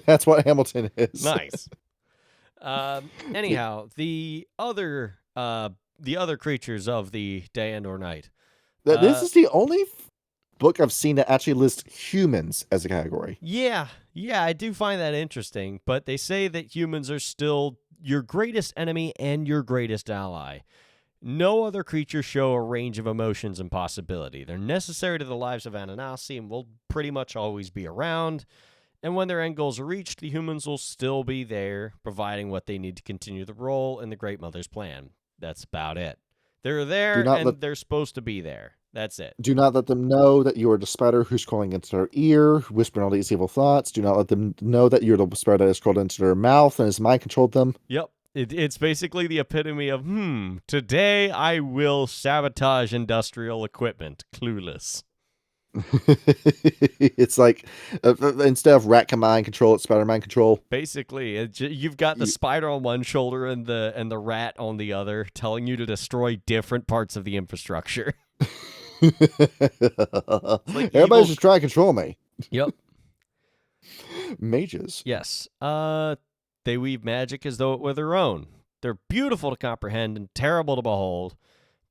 That's what Hamilton is. Nice. Anyhow, the other creatures of the day and or night. This is the only book I've seen that actually lists humans as a category. Yeah, I do find that interesting, but they say that humans are still your greatest enemy and your greatest ally. No other creatures show a range of emotions and possibility. They're necessary to the lives of Ananasi and will pretty much always be around. And when their end goals are reached, the humans will still be there, providing what they need to continue the role in the Great Mother's plan. That's about it. They're there, and they're supposed to be there. That's it. Do not let them know that you are the spider who's crawling into their ear, whispering all these evil thoughts. Do not let them know that you're the spider that has crawled into their mouth and has mind controlled them. Yep. It's basically the epitome of, today I will sabotage industrial equipment. Clueless. It's like instead of rat mind control, it's spider mind control. Basically, you've got the spider on one shoulder and the rat on the other, telling you to destroy different parts of the infrastructure. Like everybody's just trying to control me. Yep. Mages. Yes. They weave magic as though it were their own. They're beautiful to comprehend and terrible to behold,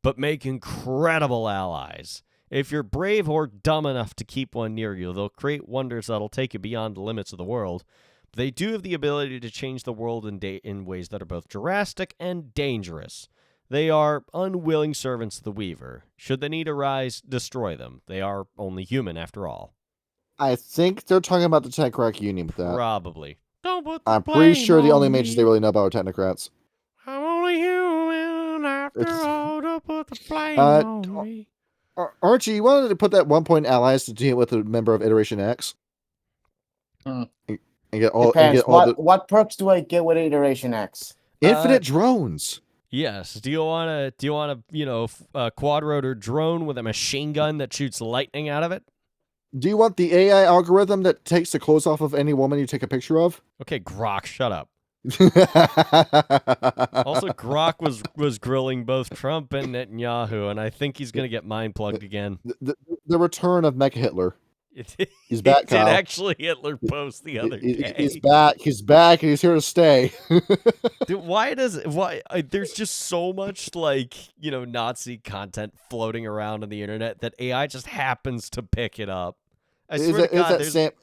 but make incredible allies. If you're brave or dumb enough to keep one near you, they'll create wonders that'll take you beyond the limits of the world. They do have the ability to change the world in ways that are both drastic and dangerous. They are unwilling servants of the Weaver. Should the need arise, destroy them. They are only human, after all. I think they're talking about the Technocrat Union with that. Probably. I'm pretty sure the only mages they really know about are Technocrats. I'm only human, after all, to put the blame on me. Archie, you wanted to put that 1 point allies to deal with a member of Iteration X? And get all, Depends. and get What perks do I get with Iteration X? infinite drones. Yes. Do you want a quad rotor drone with a machine gun that shoots lightning out of it? Do you want the AI algorithm that takes the clothes off of any woman you take a picture of? Okay, Grok, shut up. Also, Grok was grilling both Trump and Netanyahu, and I think he's going to get mind plugged again. The return of Mecha Hitler. He's back, Did Kyle. actually Hitler post the other day. He's back, and he's here to stay. Dude, there's just so much Nazi content floating around on the internet that AI just happens to pick it up. I swear to God,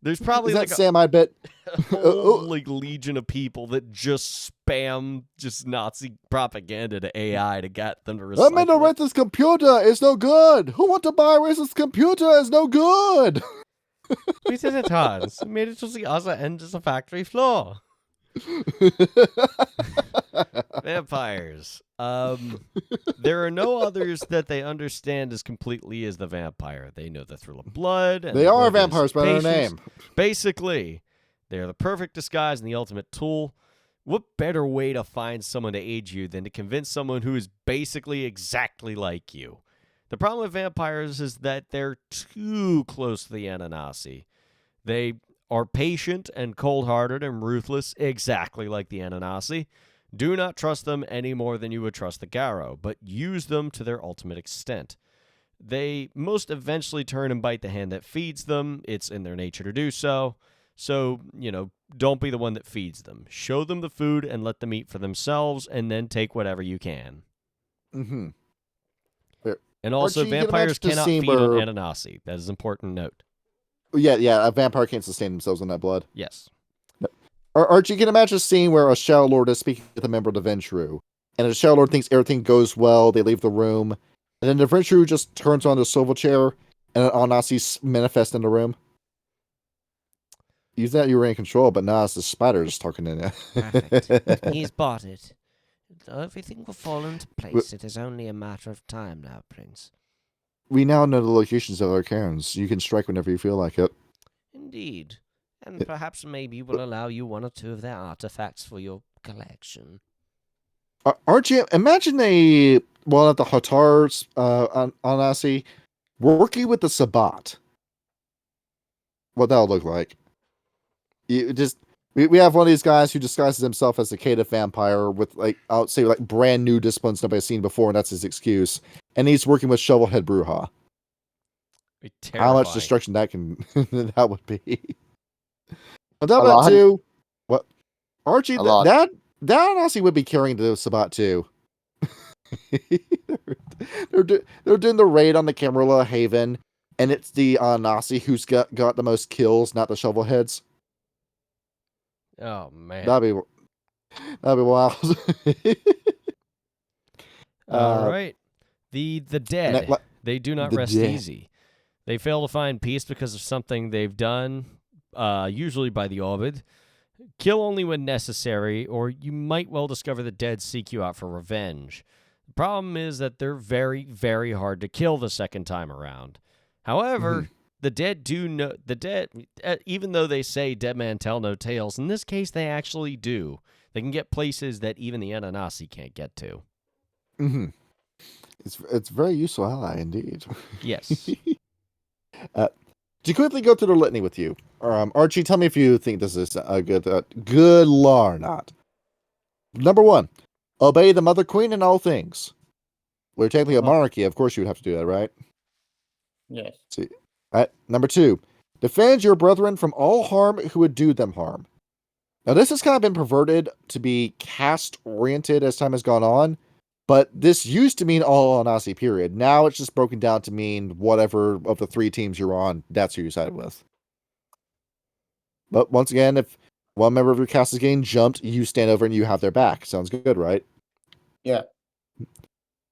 there's probably is that Sam I bet a whole legion of people that just spam just Nazi propaganda to AI to get them to recycle. I made a racist computer. It's no good. Who want to buy a racist computer? It's no good. We did it, Hans. We made it to the other end of the factory floor. Vampires. There are no others that they understand as completely as the vampire. They know the thrill of blood. And they are vampires by their name. Basically, they are the perfect disguise and the ultimate tool. What better way to find someone to aid you than to convince someone who is basically exactly like you? The problem with vampires is that they're too close to the Ananasi. They are patient and cold-hearted and ruthless, exactly like the Ananasi. Do not trust them any more than you would trust the Garrow, but use them to their ultimate extent. They most eventually turn and bite the hand that feeds them. It's in their nature to do so. So, don't be the one that feeds them. Show them the food and let them eat for themselves, and then take whatever you can. Mm-hmm. And also, Archie, vampires cannot feed on Ananasi. That is an important note. Yeah, a vampire can't sustain themselves on that blood. Yes. Archie, you can imagine a scene where a Shadow Lord is speaking with a member of the Ventrue, and the Shadow Lord thinks everything goes well, they leave the room, and then the Ventrue just turns on the silver chair, and an Ananasi manifests in the room. You thought you were in control, but now it's the spider just talking in there. Perfect. He's bought it. Everything will fall into place. It is only a matter of time now, Prince. We now know the locations of our cairns. You can strike whenever you feel like it. Indeed. And perhaps maybe we'll allow you one or two of their artifacts for your collection. Archie, imagine one of the Hatars, Anasi, working with the Sabbat. What that would look like. We have one of these guys who disguises himself as a Caste vampire with, brand new disciplines nobody's seen before, and that's his excuse. And he's working with Shovelhead Bruja. How much destruction that would be. On top of that, too, what? Archie, that honestly would be carrying the Sabbat, too. they're doing the raid on the Camarilla Haven, and it's the Nasi who's got the most kills, not the Shovelheads. Oh, man. That'd be wild. All right. The dead, they do not the rest dead. easy. They fail to find peace because of something they've done, usually by the Orbid. Kill only when necessary, or you might well discover the dead seek you out for revenge. The problem is that they're very, very hard to kill the second time around. However, the dead do know the dead, even though they say dead man tell no tales, in this case they actually do. They can get places that even the Ananasi can't get to. Mm-hmm. It's very useful ally indeed. Yes. To quickly go through the litany with you, Archie, tell me if you think this is a good law or not. Number 1, obey the Mother Queen in all things. We're technically a monarchy, of course you would have to do that, right? Yes. See, Number 2, defend your brethren from all harm who would do them harm. Now this has kind of been perverted to be caste-oriented as time has gone on, but this used to mean all Ananasi, period. Now it's just broken down to mean whatever of the 3 teams you're on, that's who you side with. But once again, if one member of your caste is getting jumped, you stand over and you have their back. Sounds good, right? Yeah.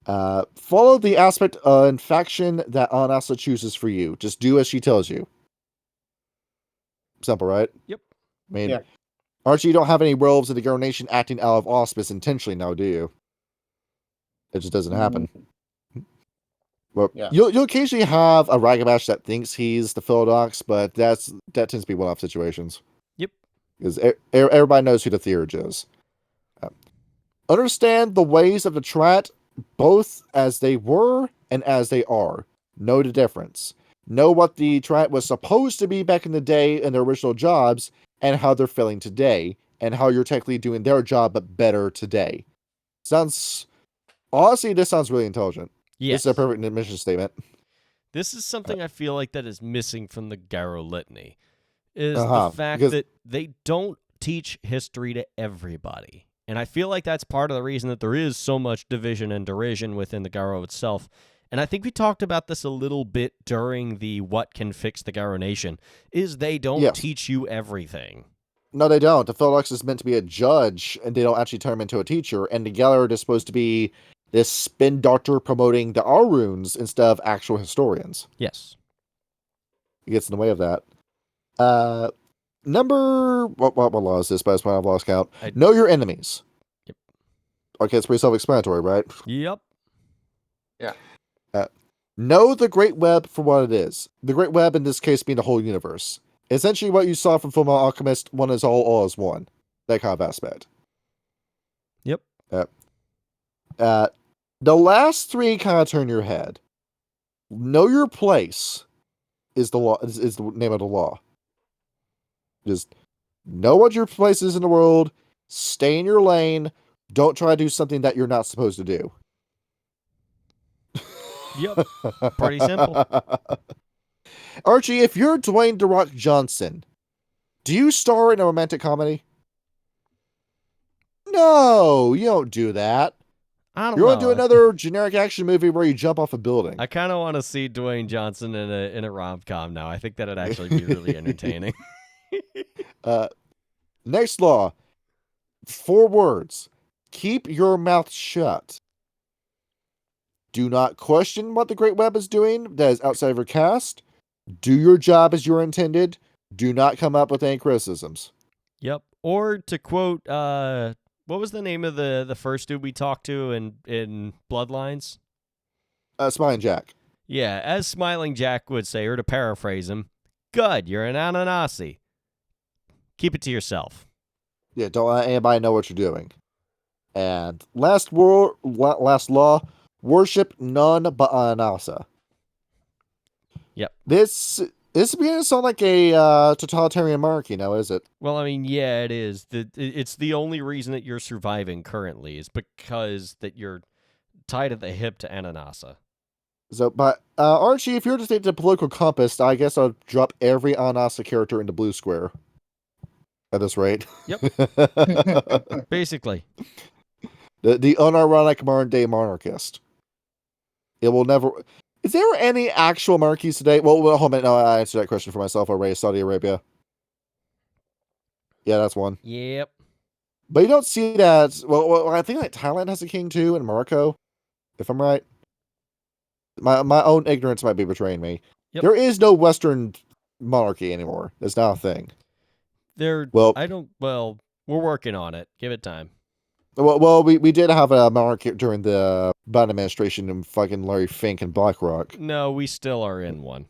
Follow the aspect and faction that Anasa chooses for you. Just do as she tells you. Simple, right? Yep. I mean, Yeah. Archie, you don't have any werewolves in the Garo Nation acting out of auspice intentionally now, do you? It just doesn't happen. Well, Yeah. you'll occasionally have a Ragabash that thinks he's the Philodox, but that tends to be one-off situations. Yep. Because everybody knows who the Theurge is. Understand the ways of the Trat, both as they were and as they are. Know the difference. Know what the Trat was supposed to be back in the day in their original jobs, and how they're failing today, and how you're technically doing their job but better today. Honestly, this sounds really intelligent. Yes. This is a perfect mission statement. This is something I feel like that is missing from the Garo Litany, is Uh-huh, the fact because- that they don't teach history to everybody. And I feel like that's part of the reason that there is so much division and derision within the Garo itself. And I think we talked about this a little bit during the What Can Fix the Garo Nation, is they don't Yes. teach you everything. No, they don't. The Philodox is meant to be a judge, and they don't actually turn him into a teacher. And the Galliard is supposed to be this spin doctor promoting the R-runes instead of actual historians. Yes. It gets in the way of that. What law is this? By this point, I've lost count. Know your enemies. Yep. Okay, it's pretty self-explanatory, right? Yep. Know the Great Web for what it is. The Great Web, in this case, being the whole universe. Essentially, what you saw from Fullmetal Alchemist, one is all is one. That kind of aspect. Yep. The last 3 kind of turn your head. Know your place is the law. Is the name of the law. Just know what your place is in the world. Stay in your lane. Don't try to do something that you're not supposed to do. Yep. Pretty simple. Archie, if you're Dwayne "The Rock" Johnson, do you star in a romantic comedy? No, you don't do that. I don't You're know. going to do another generic action movie where you jump off a building. I kind of want to see Dwayne Johnson in a rom-com now. I think that'd actually be really entertaining. Next law. 4 words. Keep your mouth shut. Do not question what the Great Web is doing that is outside of your caste. Do your job as you're intended. Do not come up with any criticisms. Yep. Or to quote, what was the name of the first dude we talked to in Bloodlines? Smiling Jack. Yeah, as Smiling Jack would say, or to paraphrase him, good, you're an Ananasi. Keep it to yourself. Yeah, don't let anybody know what you're doing. And last law, worship none but Anasa. Yep. This is beginning to sound like a totalitarian monarchy now, is it? Well, I mean, yeah, it is. It's the only reason that you're surviving currently is because that you're tied at the hip to Ananasa. So, but Archie, if you're to take the political compass, I guess I'll drop every Anasa character into blue square. At this rate. Yep. Basically. The unironic modern day monarchist. It will never. Is there any actual monarchies today? Well, hold on. No, I answered that question for myself already. Saudi Arabia. Yeah, that's one. Yep. But you don't see that. Well, I think like Thailand has a king too, and Morocco. if I'm right. My own ignorance might be betraying me. Yep. There is no Western monarchy anymore. That's not a thing. Well, Well, we're working on it. Give it time. we did have a monarchy during the Biden administration and fucking Larry Fink and BlackRock. No, we still are in one.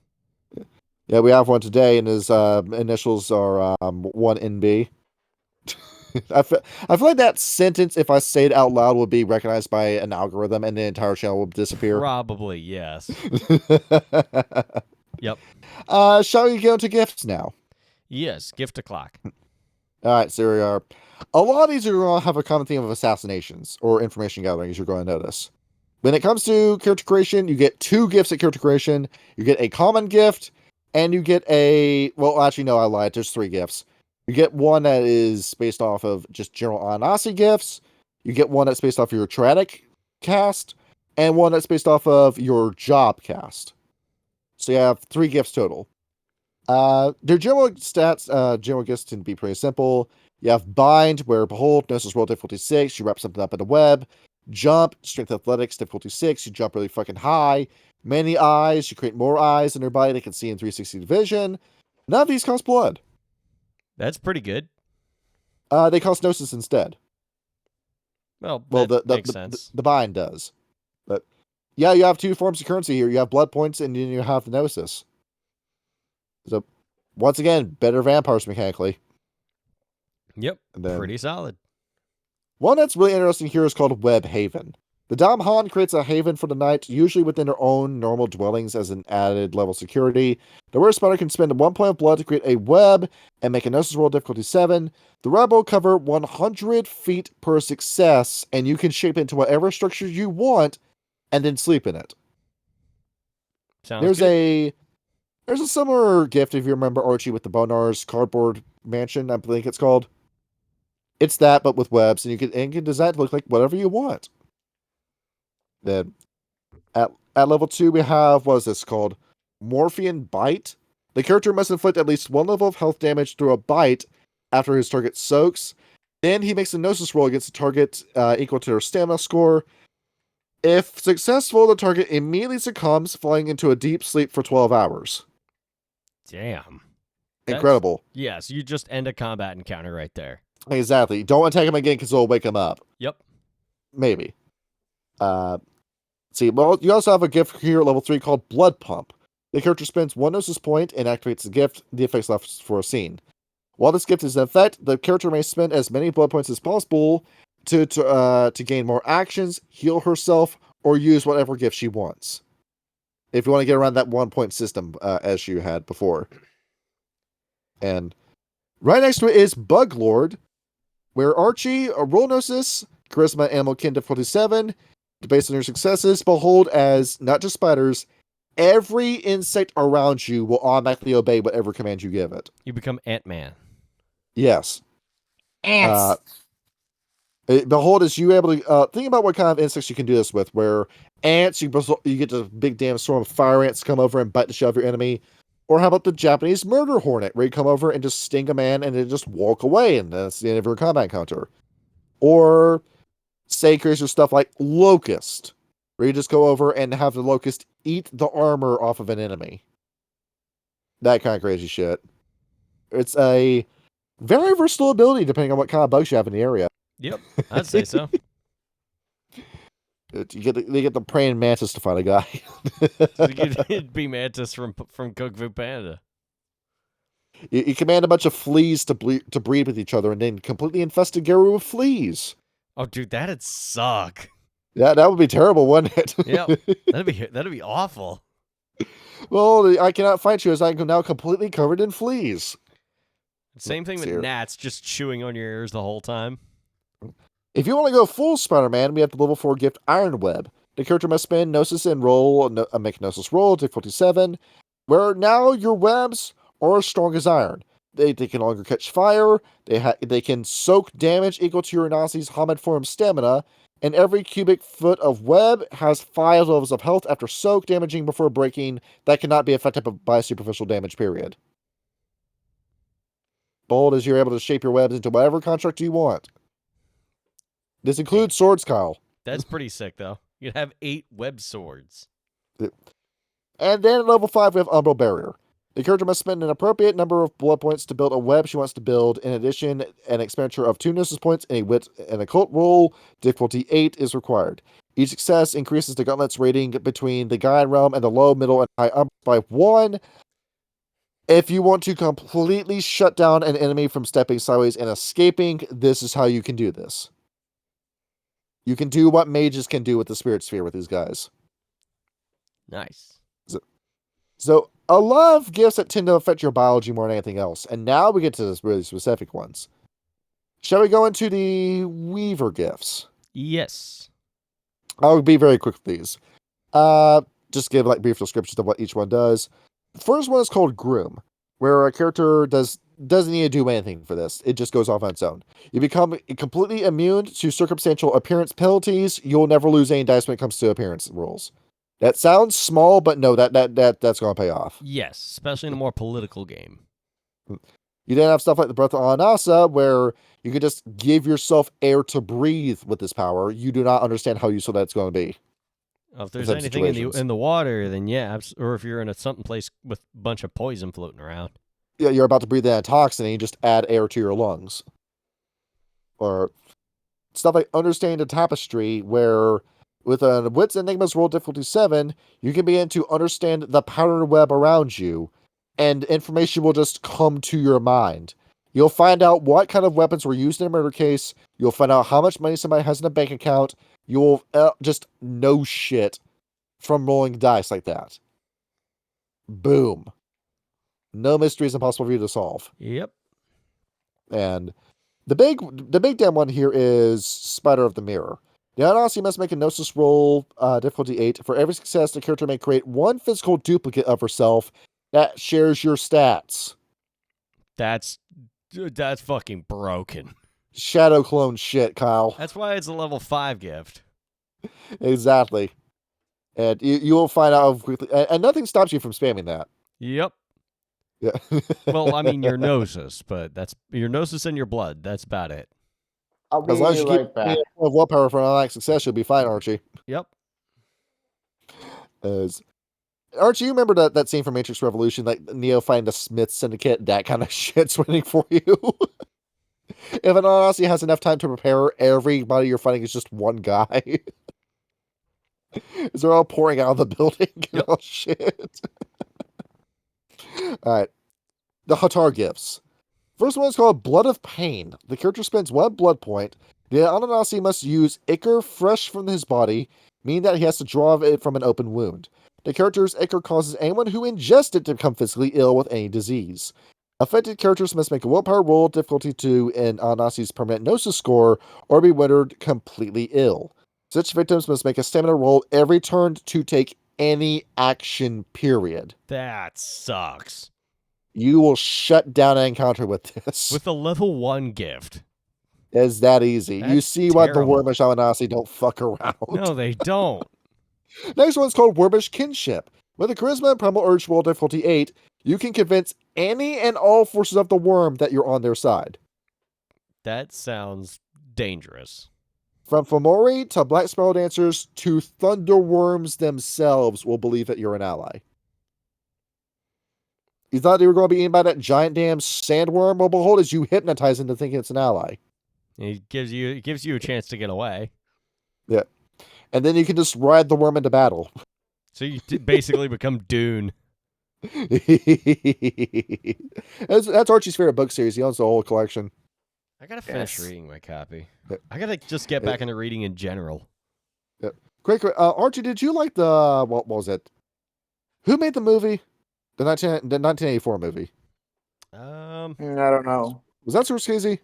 Yeah, we have one today, and his initials are 1NB. I feel like that sentence, if I say it out loud, will be recognized by an algorithm, and the entire channel will disappear. Probably, yes. Yep. Shall we go to gifts now? Yes, gift o'clock. All right, so here we are. A lot of these are going to have a common theme of assassinations or information gathering, as you're going to notice. When it comes to character creation, you get 2 gifts at character creation. You get a common gift, and you get a... Well, actually, no, I lied. There's 3 gifts. You get one that is based off of just general Ananasi gifts. You get one that's based off of your Tradic cast, and one that's based off of your job cast. So you have 3 gifts total. Their general stats, general gifts tend to be pretty simple. You have Bind, where Behold, Gnosis Roll difficulty 6, you wrap something up in a web. Jump, Strength Athletics difficulty 6, you jump really fucking high. Many eyes, you create more eyes in their body they can see in 360 vision. None of these cost blood. That's pretty good. They cost Gnosis instead. Well, That makes sense. The Bind does. But yeah, you have 2 forms of currency here. You have blood points and then you have the Gnosis. So once again, better vampires mechanically. Yep, And then, pretty solid. one that's really interesting here is called Web Haven. The Dom Han creates a haven for the night, usually within their own normal dwellings as an added level security. The Were Spider can spend 1 point of blood to create a web and make a Gnosis roll difficulty 7. The web will cover 100 feet per success, and you can shape it into whatever structure you want and then sleep in it. Sounds good. There's a similar gift, if you remember Archy with the Bonar's cardboard mansion, I think it's called. It's that, but with webs, and you can design it to look like whatever you want. Then, at level 2, we have, what is this called? Morphian Bite. The character must inflict at least 1 level of health damage through a bite after his target soaks. Then he makes a Gnosis roll against the target equal to their stamina score. If successful, the target immediately succumbs, falling into a deep sleep for 12 hours. Damn. Incredible. Yes, you just end a combat encounter right there. Exactly. Don't attack him again because it'll wake him up. Yep. Maybe. See, well, you also have a gift here at level 3 called Blood Pump. The character spends 1 Gnosis point and activates the gift. The effects left for a scene. While this gift is in effect, the character may spend as many blood points as possible to gain more actions, heal herself, or use whatever gift she wants. If you want to get around that 1 point system as you had before. And right next to it is Bug Lord, where Archy, a roll Gnosis, Charisma, Animal Kin difficulty 7, based on your successes, behold as, not just spiders, every insect around you will automatically obey whatever command you give it. You become Ant-Man. Yes. Ants. Behold is you able to, think about what kind of insects you can do this with, where ants, you get the big damn swarm of fire ants come over and bite the shell of your enemy. Or how about the Japanese murder hornet, where you come over and just sting a man and then just walk away, and that's the end of your combat encounter. Or say crazy stuff like Locust, where you just go over and have the Locust eat the armor off of an enemy. That kind of crazy shit. It's a very versatile ability depending on what kind of bugs you have in the area. Yep, I'd say so. They get the praying mantis to fight a guy. It'd be Mantis from Kung Fu Panda. You command a bunch of fleas to breed with each other and then completely infest a Garu with fleas. Oh, dude, that'd suck. Yeah, that would be terrible, wouldn't it? Yeah, that'd be awful. Well, I cannot fight you as I am now completely covered in fleas. Same thing with gnats just chewing on your ears the whole time. If you want to go full Spider-Man, we have the level 4 gift Iron Web. The character must spend Gnosis and roll, make Gnosis roll, difficulty 7, where now your webs are as strong as iron. They can no longer catch fire, they can soak damage equal to your Anasi's Hamid form stamina, and every cubic foot of web has 5 levels of health after soak, damaging before breaking, that cannot be affected by superficial damage, period. Bold as you're able to shape your webs into whatever construct you want. This includes swords, Kyle. That's pretty sick, though. You'd have 8 web swords. And then at level 5, we have Umbral Barrier. The character must spend an appropriate number of blood points to build a web she wants to build. In addition, an expenditure of 2 Gnosis points and a wit and occult roll. Difficulty 8 is required. Each success increases the gauntlet's rating between the Gaian realm and the low, middle, and high Umbral by 1. If you want to completely shut down an enemy from stepping sideways and escaping, this is how you can do this. You can do what mages can do with the Spirit Sphere with these guys. Nice. So, a lot of gifts that tend to affect your biology more than anything else. And now we get to the really specific ones. Shall we go into the Weaver gifts? Yes. I'll be very quick with these. Just give brief descriptions of what each one does. The first one is called Groom, where a character doesn't need to do anything for this. It just goes off on its own. You become completely immune to circumstantial appearance penalties. You'll never lose any dice when it comes to appearance rules. That sounds small, but no, that's going to pay off. Yes, especially in a more political game. You then have stuff like the Breath of Anasa, where you can just give yourself air to breathe with this power. You do not understand how useful that's going to be. If there's anything in the water, then yeah, or if you're in something place with a bunch of poison floating around. Yeah, you're about to breathe in a toxin, and you just add air to your lungs. Or stuff like Understanding the Tapestry, where with a Wits Enigmas roll difficulty 7, you can begin to understand the pattern web around you, and information will just come to your mind. You'll find out what kind of weapons were used in a murder case. You'll find out how much money somebody has in a bank account. You'll just know shit from rolling dice like that. Boom. No mysteries impossible for you to solve. Yep. And the big damn one here is Spider of the Mirror. The Ananasi must make a Gnosis roll, difficulty 8. For every success, the character may create 1 physical duplicate of herself that shares your stats. That's fucking broken. Shadow clone shit, Kyle. That's why it's a level 5 gift. Exactly. And you will find out quickly. And nothing stops you from spamming that. Yep. Yeah. Well, I mean, your Gnosis, but that's your Gnosis and your blood. That's about it. I'll be As long as you right keep back. willpower for an automatic success, you'll be fine, Archie. Yep. Archie, you remember that scene from Matrix Revolution, like Neo fighting the Smith Syndicate? That kind of shit's waiting for you. If an Ananasi has enough time to prepare, everybody you're fighting is just one guy. As they're all pouring out of the building. Yep. Oh, shit. Alright. The Hatar gifts. First one is called Blood of Pain. The character spends 1 blood point. The Ananasi must use ichor fresh from his body, meaning that he has to draw it from an open wound. The character's ichor causes anyone who ingests it to become physically ill with any disease. Affected characters must make a willpower roll, difficulty 2, in Anasi's permanent Gnosis score, or be rendered completely ill. Such victims must make a stamina roll every turn to take any action, period. That sucks. You will shut down an encounter with this. With a level 1 gift. It's that easy. You That's see what the terrible. Wormish Ananasi don't fuck around. No, they don't. Next one's called Wormish Kinship. With a Charisma and Primal Urge roll difficulty 8, you can convince any and all forces of the worm that you're on their side. That sounds dangerous. From Fomori to Black Sparrow Dancers to Thunderworms themselves will believe that you're an ally. You thought they were going to be eaten by that giant damn sandworm? Well, behold, as you hypnotize into thinking it's an ally. It gives you a chance to get away. Yeah. And then you can just ride the worm into battle. So you basically become Dune. That's Archie's favorite book series. He owns the whole collection. I gotta finish Yes. reading my copy. Yeah. I gotta just get back into reading in general. Quick, Archie, did you like the, what was it? Who made the movie? The 1984 movie. I don't know. Was that Scorsese?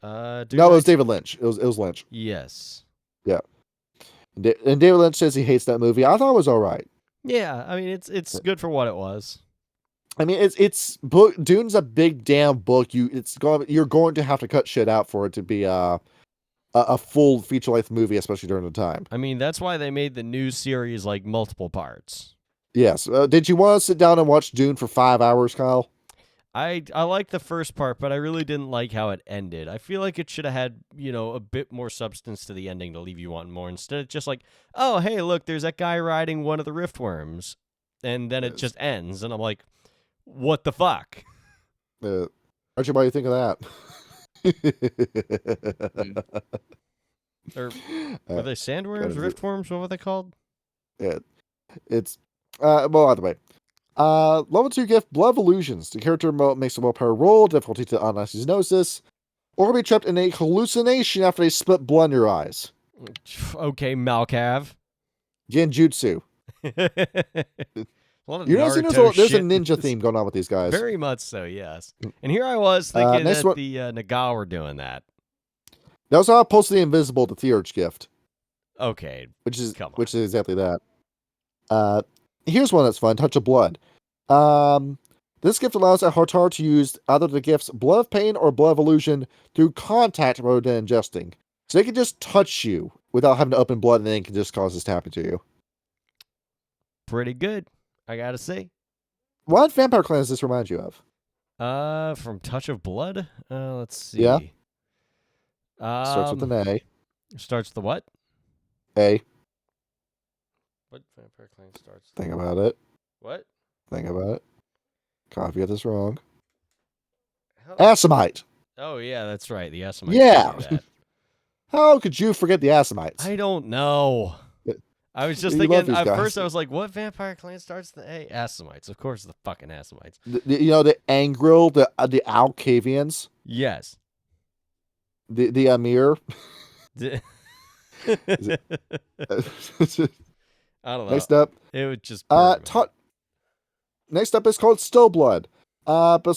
Dune No, it was Knight- David Lynch. It was Lynch. Yes. And David Lynch says he hates that movie. I thought it was all right. Yeah, I mean it's good for what it was. I mean, it's book. Dune's a big damn book. You're going to have to cut shit out for it to be a full feature length movie, especially during the time. I mean that's why they made the new series like multiple parts. Yes. Did you want to sit down and watch Dune for 5 hours, Kyle? I like the first part, but I really didn't like how it ended. I feel like it should have had, a bit more substance to the ending to leave you wanting more. Instead, it's just like, oh, hey, look, there's that guy riding one of the riftworms. And then it just ends. And I'm like, what the fuck? Archie, what do you think of that? Or were they sandworms, riftworms? What were they called? Yeah, it's well, either way. Level 2 gift, Blood of Illusions. The character makes a willpower roll, difficulty to Ananasi's Gnosis, or be trapped in a hallucination after they split blood in your eyes. Okay, Malcav. Genjutsu. A lot of You're not seeing there's a ninja theme going on with these guys. Very much so, yes. And here I was thinking that one, the Naga were doing that. They also have Pulse of the Invisible, the Theurge gift. Okay, which is exactly that. Here's one that's fun, Touch of Blood. This gift allows a Hartar to use either the gift's Blood of Pain or Blood of Illusion through contact rather than ingesting. So they can just touch you without having to open blood, and then it can just cause this to happen to you. Pretty good, I gotta say. What vampire clan does this remind you of? From Touch of Blood? Let's see. Yeah. Starts with an A. Starts the what? A. What vampire clan starts? Think about it. What? Think about it. God, if you get this wrong. How? Assamite. Oh, yeah, that's right. The Assamites. Yeah. Do that. How could you forget the Assamites? I don't know. I was just You thinking, love these at guys. first I was like, what vampire clan starts the A? Assamites. Of course, the fucking Assamites. The Angril, the Alcavians, Yes. the Amir. I don't know. Next up. It would just. Next up is called Still Blood. But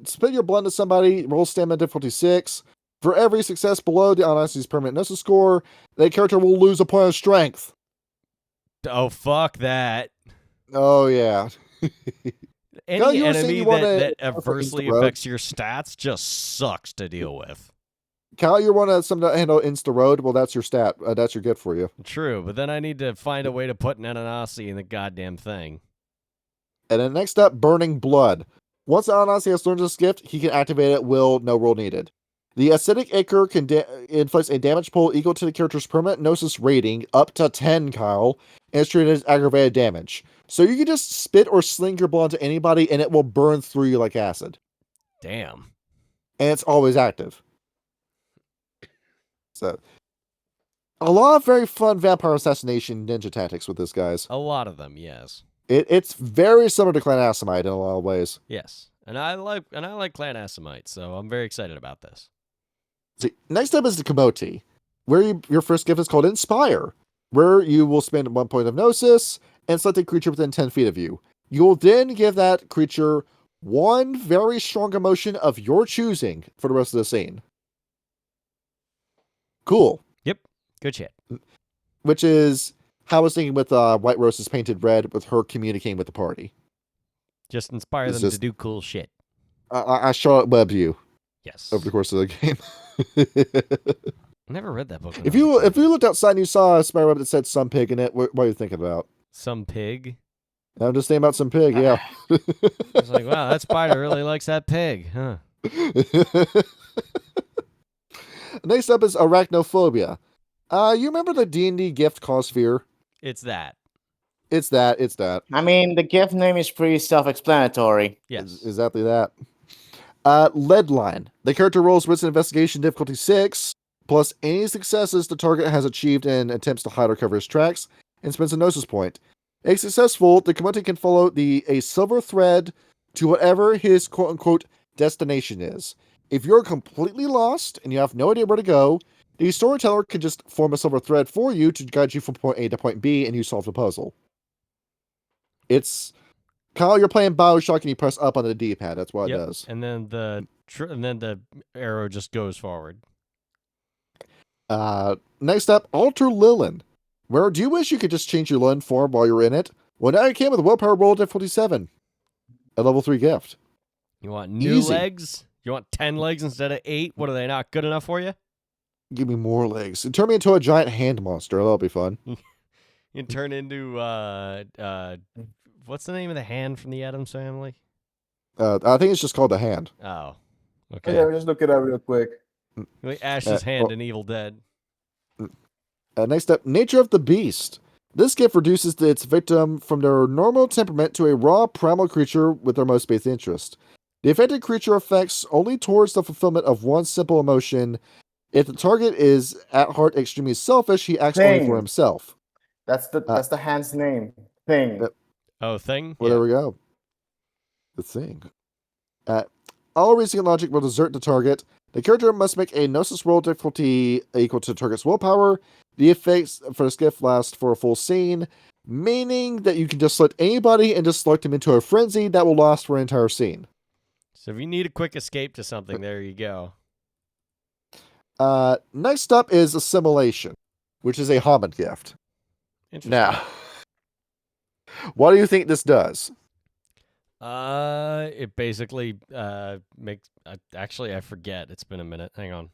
spit your blood to somebody, roll stamina difficulty 6. For every success below the Anasi's permanent Gnosis score, the character will lose a point of strength. Oh, fuck that. Oh, yeah. Any enemy that adversely affects your stats just sucks to deal with. Cal, you want to handle Insta Road? Well, that's your stat. That's your gift for you. True, but then I need to find a way to put an Ananasi in the goddamn thing. And then next up, Burning Blood. Once Ananasi has learned this gift, he can activate it, no roll needed. The Acidic Ichor can inflicts a damage pool equal to the character's permanent Gnosis rating, up to 10, Kyle, and is treated as aggravated damage. So you can just spit or sling your blood to anybody, and it will burn through you like acid. Damn. And it's always active. So, a lot of very fun vampire assassination ninja tactics with this, guys. A lot of them, yes. It's very similar to Clan Assamite in a lot of ways. Yes. And I like Clan Assamite, so I'm very excited about this. See, next up is the Kamoti, where your first gift is called Inspire, where you will spend 1 point of Gnosis and select a creature within 10 feet of you. You will then give that creature one very strong emotion of your choosing for the rest of the scene. Cool. Yep. Good shit. Which is how I was thinking with White Roses Painted Red, with her communicating with the party. Just inspire them to do cool shit. I Charlotte Webbed you. Yes. Over the course of the game. I never read that book. If you looked outside and you saw a spider web that said some pig in it, what are you thinking about? Some pig? I'm just thinking about some pig, yeah. I was like, wow, that spider really likes that pig, huh? Next up is Arachnophobia. You remember the D&D gift Cause Fear? It's that. It's that. I mean, the gift name is pretty self-explanatory. Yes. Exactly that. Lead Line. The character rolls Wits and Investigation difficulty 6, plus any successes the target has achieved in attempts to hide or cover his tracks, and spends a Gnosis point. If successful, the Kamoti can follow a silver thread to whatever his quote-unquote destination is. If you're completely lost and you have no idea where to go, the storyteller can just form a silver thread for you to guide you from point A to point B, and you solve the puzzle. It's Kyle, you're playing BioShock and you press up on the D-pad. That's what it does. And then the arrow just goes forward. Next up, Alter Lilin. Where do you wish you could just change your Lilin form while you're in it? Well, now you can with a willpower roll difficulty 7. A level 3 gift. You want new Easy. legs? You want 10 legs instead of 8? What, are they not good enough for you? Give me more legs. And turn me into a giant hand monster. That'll be fun. You can turn into what's the name of the hand from the Addams Family? I think it's just called a hand. Oh, Okay, okay. let me just look it up real quick. Like Ash's hand in Evil Dead. Next up, nature of the beast. This gift reduces its victim from their normal temperament to a raw, primal creature with their most basic interest. The affected creature affects only towards the fulfillment of one simple emotion. If the target is at heart extremely selfish, he acts only for Thing. himself. That's the hand's name. Thing. Oh, thing? Well, there we go. The thing. All reasoning and logic will desert the target. The character must make a Gnosis roll difficulty equal to the target's willpower. The effects for this gift last for a full scene, meaning that you can just select anybody and just select them into a frenzy that will last for an entire scene. So if you need a quick escape to something, there you go. Next up is assimilation, which is a Hamid gift. Interesting. Now, what do you think this does? It basically makes. Actually, I forget. It's been a minute. Hang on.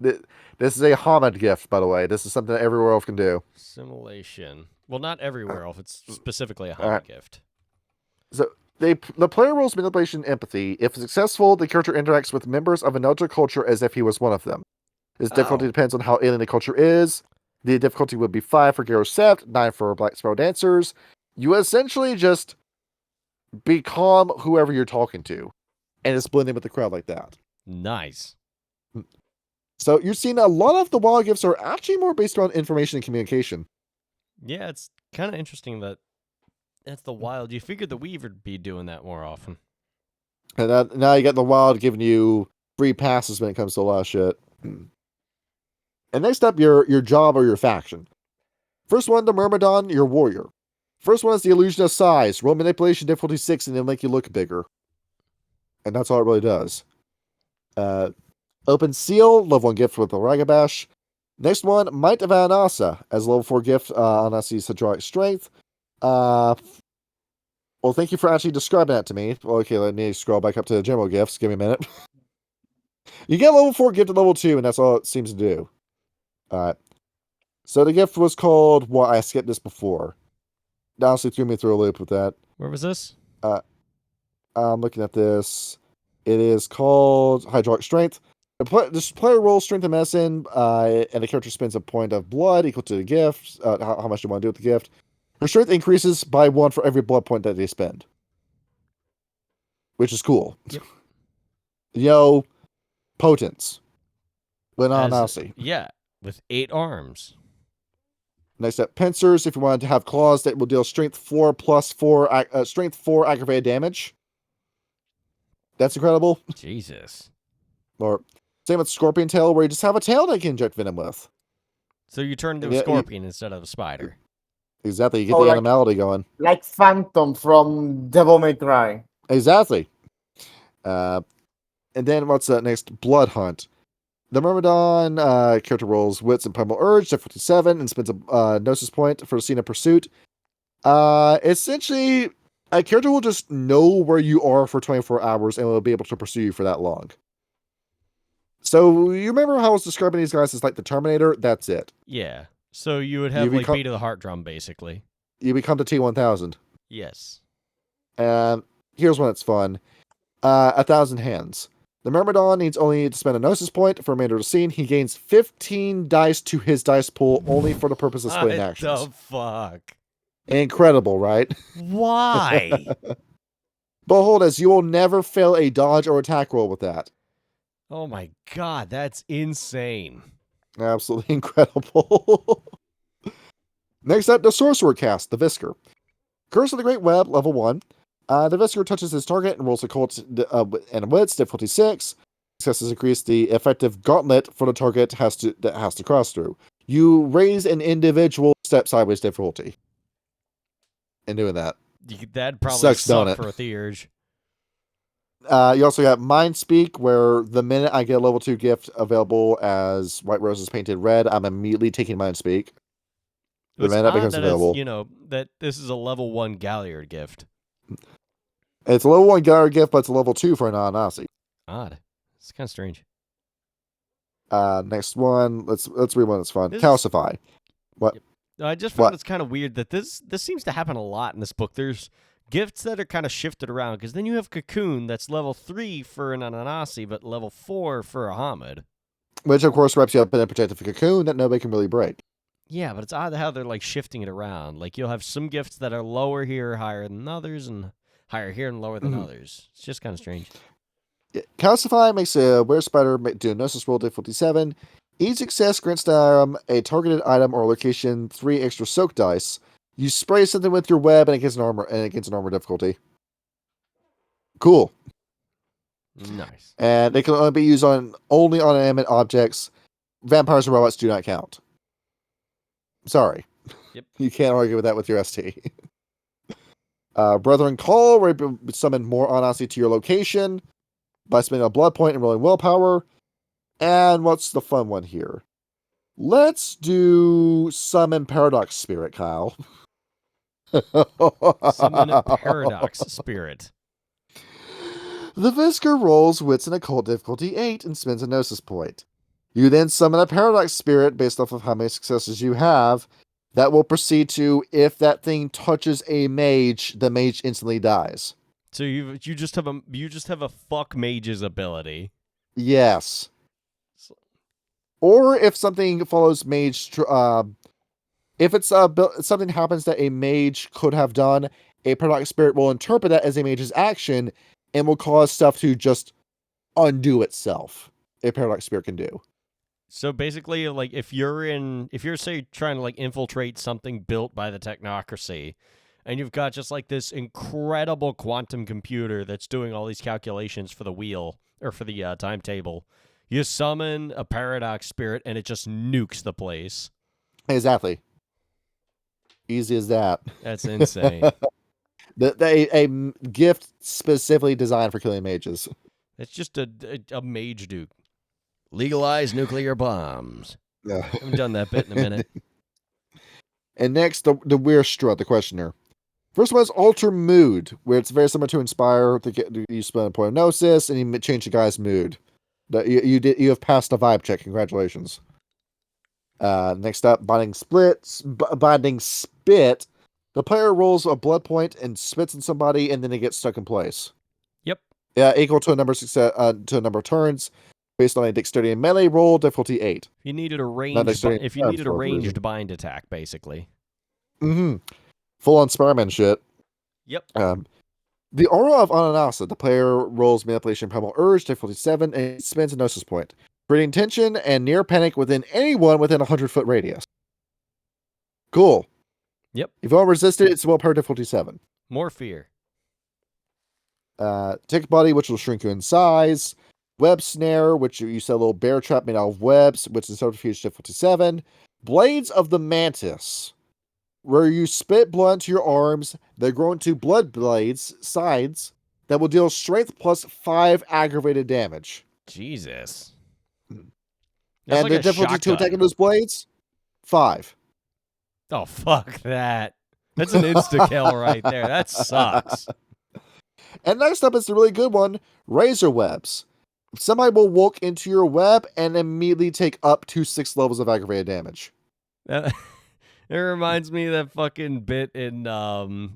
This is a Hamid gift, by the way. This is something that every werewolf can do. Simulation. Well, not every werewolf. It's specifically a Hamid gift. So the player rolls manipulation and empathy. If successful, the character interacts with members of another culture as if he was one of them. This difficulty depends on how alien the culture is. The difficulty would be 5 for Garo Sept, 9 for Black Sparrow Dancers. You essentially just become whoever you're talking to, and just blend in with the crowd like that. Nice. So you're seeing a lot of the wild gifts are actually more based on information and communication. Yeah, it's kind of interesting that that's the wild. You figured the Weaver would be doing that more often. And now you got the wild giving you free passes when it comes to a lot of shit. And next up, your job or your faction. First one, the Myrmidon, your warrior. First one is the illusion of size. Roll manipulation difficulty 6 and it'll make you look bigger. And that's all it really does. Open Seal, level 1 gift with the Ragabash. Next one, Might of Anasa, as a level 4 gift, Anasi's hydraulic strength. Well, thank you for actually describing that to me. Well, okay, let me scroll back up to the general gifts. Give me a minute. You get level 4 gift at level 2, and that's all it seems to do. Alright. So the gift was called, well, I skipped this before. It honestly threw me through a loop with that. Where was this? I'm looking at this. It is called Hydraulic Strength. This player rolls Strength and Medicine, and the character spends a point of blood equal to the gift, how much you want to do with the gift. Her strength increases by 1 for every blood point that they spend. Which is cool. Yep. Potence. With Ananasi. Yeah, with 8 arms. Next up, Pincers. If you wanted to have claws, that will deal strength 4 plus 4, strength 4 aggravated damage. That's incredible. Jesus. Or same with Scorpion Tail, where you just have a tail that you can inject venom with. So you turn into a scorpion instead of a spider. Exactly. You get the animality going. Like Phantom from Devil May Cry. Exactly. And then what's next? Blood Hunt. The Myrmidon character rolls Wits and Primal Urge, difficulty 7, and spends a Gnosis point for a scene of pursuit. Essentially, a character will just know where you are for 24 hours and will be able to pursue you for that long. So, you remember how I was describing these guys as like the Terminator? That's it. Yeah. So you would have like beat of the heart drum, basically. You become the T-1000. Yes. And here's when it's fun. 1,000 hands. The Myrmidon needs only to spend a Gnosis point for the remainder of the scene. He gains 15 dice to his dice pool only for the purpose of splitting actions. The fuck? Incredible, right? Why? Behold, as you will never fail a dodge or attack roll with that. Oh my god, that's insane. Absolutely incredible. Next up, the Sorcerer Caste, the Visker. Curse of the Great Web, level 1. The Visker touches his target and rolls a Cult and Wits, difficulty 6. Successes increase the effective gauntlet for the target that has to cross through. You raise an individual step sideways difficulty. In doing that. That'd probably Sucks, don't suck it? for a Theurge. You also got Mind Speak, where the minute I get a level 2 gift available as White Roses painted red, I'm immediately taking Mind Speak. The minute it becomes available. That this is a level 1 Galliard gift. It's a level 1 Galliard gift, but it's a level 2 for an Ananasi. Odd. It's kind of strange. Next one. Let's read one that's fun. This Calcify. What? Yep. I just found it's kind of weird that this seems to happen a lot in this book. There's gifts that are kind of shifted around, because then you have Cocoon that's level 3 for an Ananasi, but level 4 for a Hamid. Which, of course, wraps you up in a protective cocoon that nobody can really break. Yeah, but it's odd how they're like shifting it around. Like you'll have some gifts that are lower here, higher than others, and higher here and lower than others. It's just kind of strange. Calcify makes a Were Spider do a Gnosis roll difficulty 7. Each success grants them a targeted item or location 3 extra soak dice. You spray something with your web and it gets an armor difficulty. Cool. Nice. And they can only be used only on inanimate objects. Vampires and robots do not count. Sorry. Yep. You can't argue with that with your ST. Brethren Call, where you summon more Ananasi to your location by spending a blood point and rolling willpower. And what's the fun one here? Let's do Summon Paradox Spirit, Kyle. Summon a Paradox Spirit. The Visker rolls Wits and Occult difficulty 8 and spends a Gnosis point. You then summon a Paradox Spirit based off of how many successes you have. That will proceed to, if that thing touches a mage, the mage instantly dies. So you just have a fuck mage's ability. Yes. Or if something follows mage, if it's something happens that a mage could have done, a Paradox Spirit will interpret that as a mage's action and will cause stuff to just undo itself. A Paradox Spirit can do. So basically, like if you're say trying to like infiltrate something built by the technocracy, and you've got just like this incredible quantum computer that's doing all these calculations for the wheel or for the timetable, you summon a Paradox Spirit and it just nukes the place. Exactly. Easy as that. That's insane. A gift specifically designed for killing mages. It's just a mage duke. Legalize nuclear bombs. Yeah. I haven't done that bit in a minute. And next, the Weir Strut, the questioner. First one is Alter Mood, where it's very similar to Inspire. You spend a point of Gnosis, and you change the guy's mood. You have passed a vibe check. Congratulations. Next up, Binding Spit. The player rolls a blood point and spits in somebody, and then it gets stuck in place. Yep. Equal to a number of turns, based on a dexterity and melee roll, difficulty 8. If you needed a ranged bind attack, basically. Mm-hmm. Full on Spider-Man shit. Yep. The Aura of Ananasa. The player rolls Manipulation Primal Urge, difficulty 7, and spends a Gnosis point, creating tension and near panic within anyone within a 100-foot radius. Cool. Yep. If you all resist it, it's willpower difficulty 7. More fear. Tick Body, which will shrink you in size. Web Snare, which you set a little bear trap made out of webs, which is subterfuge difficulty 7. Blades of the Mantis, where you spit blood into your arms. They grow into blood blades, sides, that will deal strength plus 5 aggravated damage. Jesus. And That's the difficulty to attack those blades, 5. Oh, fuck that. That's an insta-kill right there. That sucks. And next up is the really good one, Razor Webs. Somebody will walk into your web and immediately take up to 6 levels of aggravated damage. It reminds me of that fucking bit in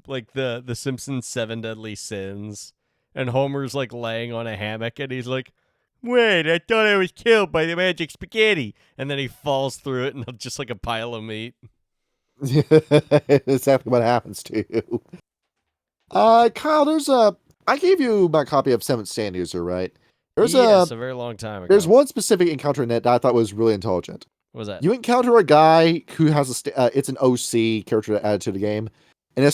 like the Simpsons 7 Deadly Sins. And Homer's like laying on a hammock and he's like, wait, I thought I was killed by the magic spaghetti. And then he falls through it and just like a pile of meat. Exactly what happens to you. Kyle, I gave you my copy of 7th Stand User, right? Yes, a very long time ago. There's one specific encounter in it that I thought was really intelligent. What was that? You encounter a guy who has it's an OC character added to the game, and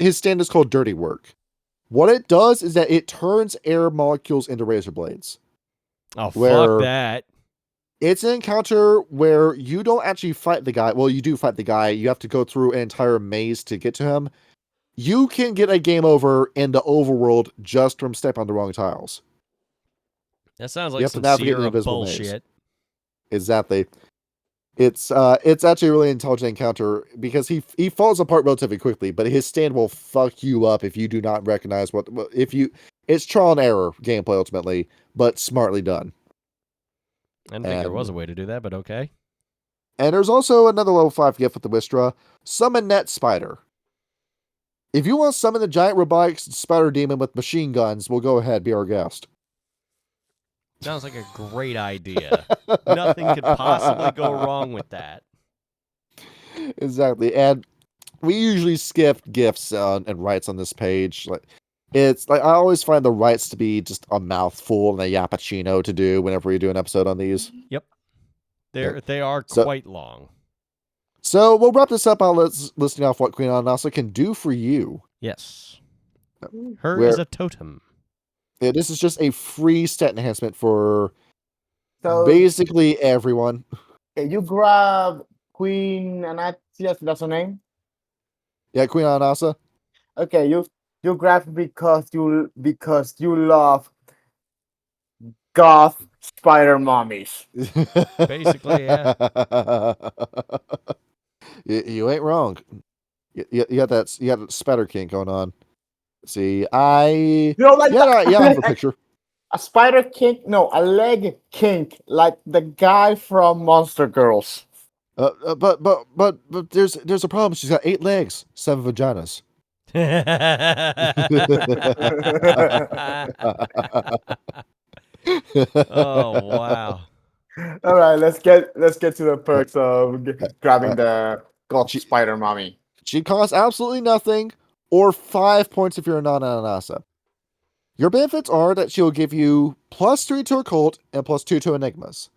his stand is called Dirty Work. What it does is that it turns air molecules into razor blades. Oh, fuck that. It's an encounter where you don't actually fight the guy. Well, you do fight the guy. You have to go through an entire maze to get to him. You can get a game over in the overworld just from stepping on the wrong tiles. That sounds like some Sierra bullshit. Maze. Exactly. It's actually a really intelligent encounter because he falls apart relatively quickly, but his stand will fuck you up if you do not recognize it's trial and error gameplay ultimately, but smartly done. I didn't think there was a way to do that, but okay. And there's also another level 5 gift with the Wistra, Summon Net Spider. If you want to summon the giant robotic spider demon with machine guns, we'll go ahead, be our guest. Sounds like a great idea. Nothing could possibly go wrong with that. Exactly. And we usually skip gifts and rights on this page. It's like I always find the rights to be just a mouthful and a yappuccino to do whenever we do an episode on these. Yep. They are So- quite long. So we'll wrap this up by listing off what Queen Anasa can do for you. Yes. Her Where- is a totem. Yeah, this is just a free stat enhancement for So basically everyone. you grab Queen Ananasi, that's her name. Yeah, Queen Anasa. Okay, you grab because you love goth spider mommies. Basically, yeah. You ain't wrong. You got that spider kink going on. See, I You know, like I have a picture. a spider kink, no, a leg kink, like the guy from Monster Girls. But there's a problem. She's got 8 legs, 7 vaginas. Oh, wow. All right, let's get to the perks of grabbing the goth She- spider mommy. She costs absolutely nothing, or 5 points if you're a non-Anasa. Your benefits are that she'll give you +3 to occult and +2 to enigmas.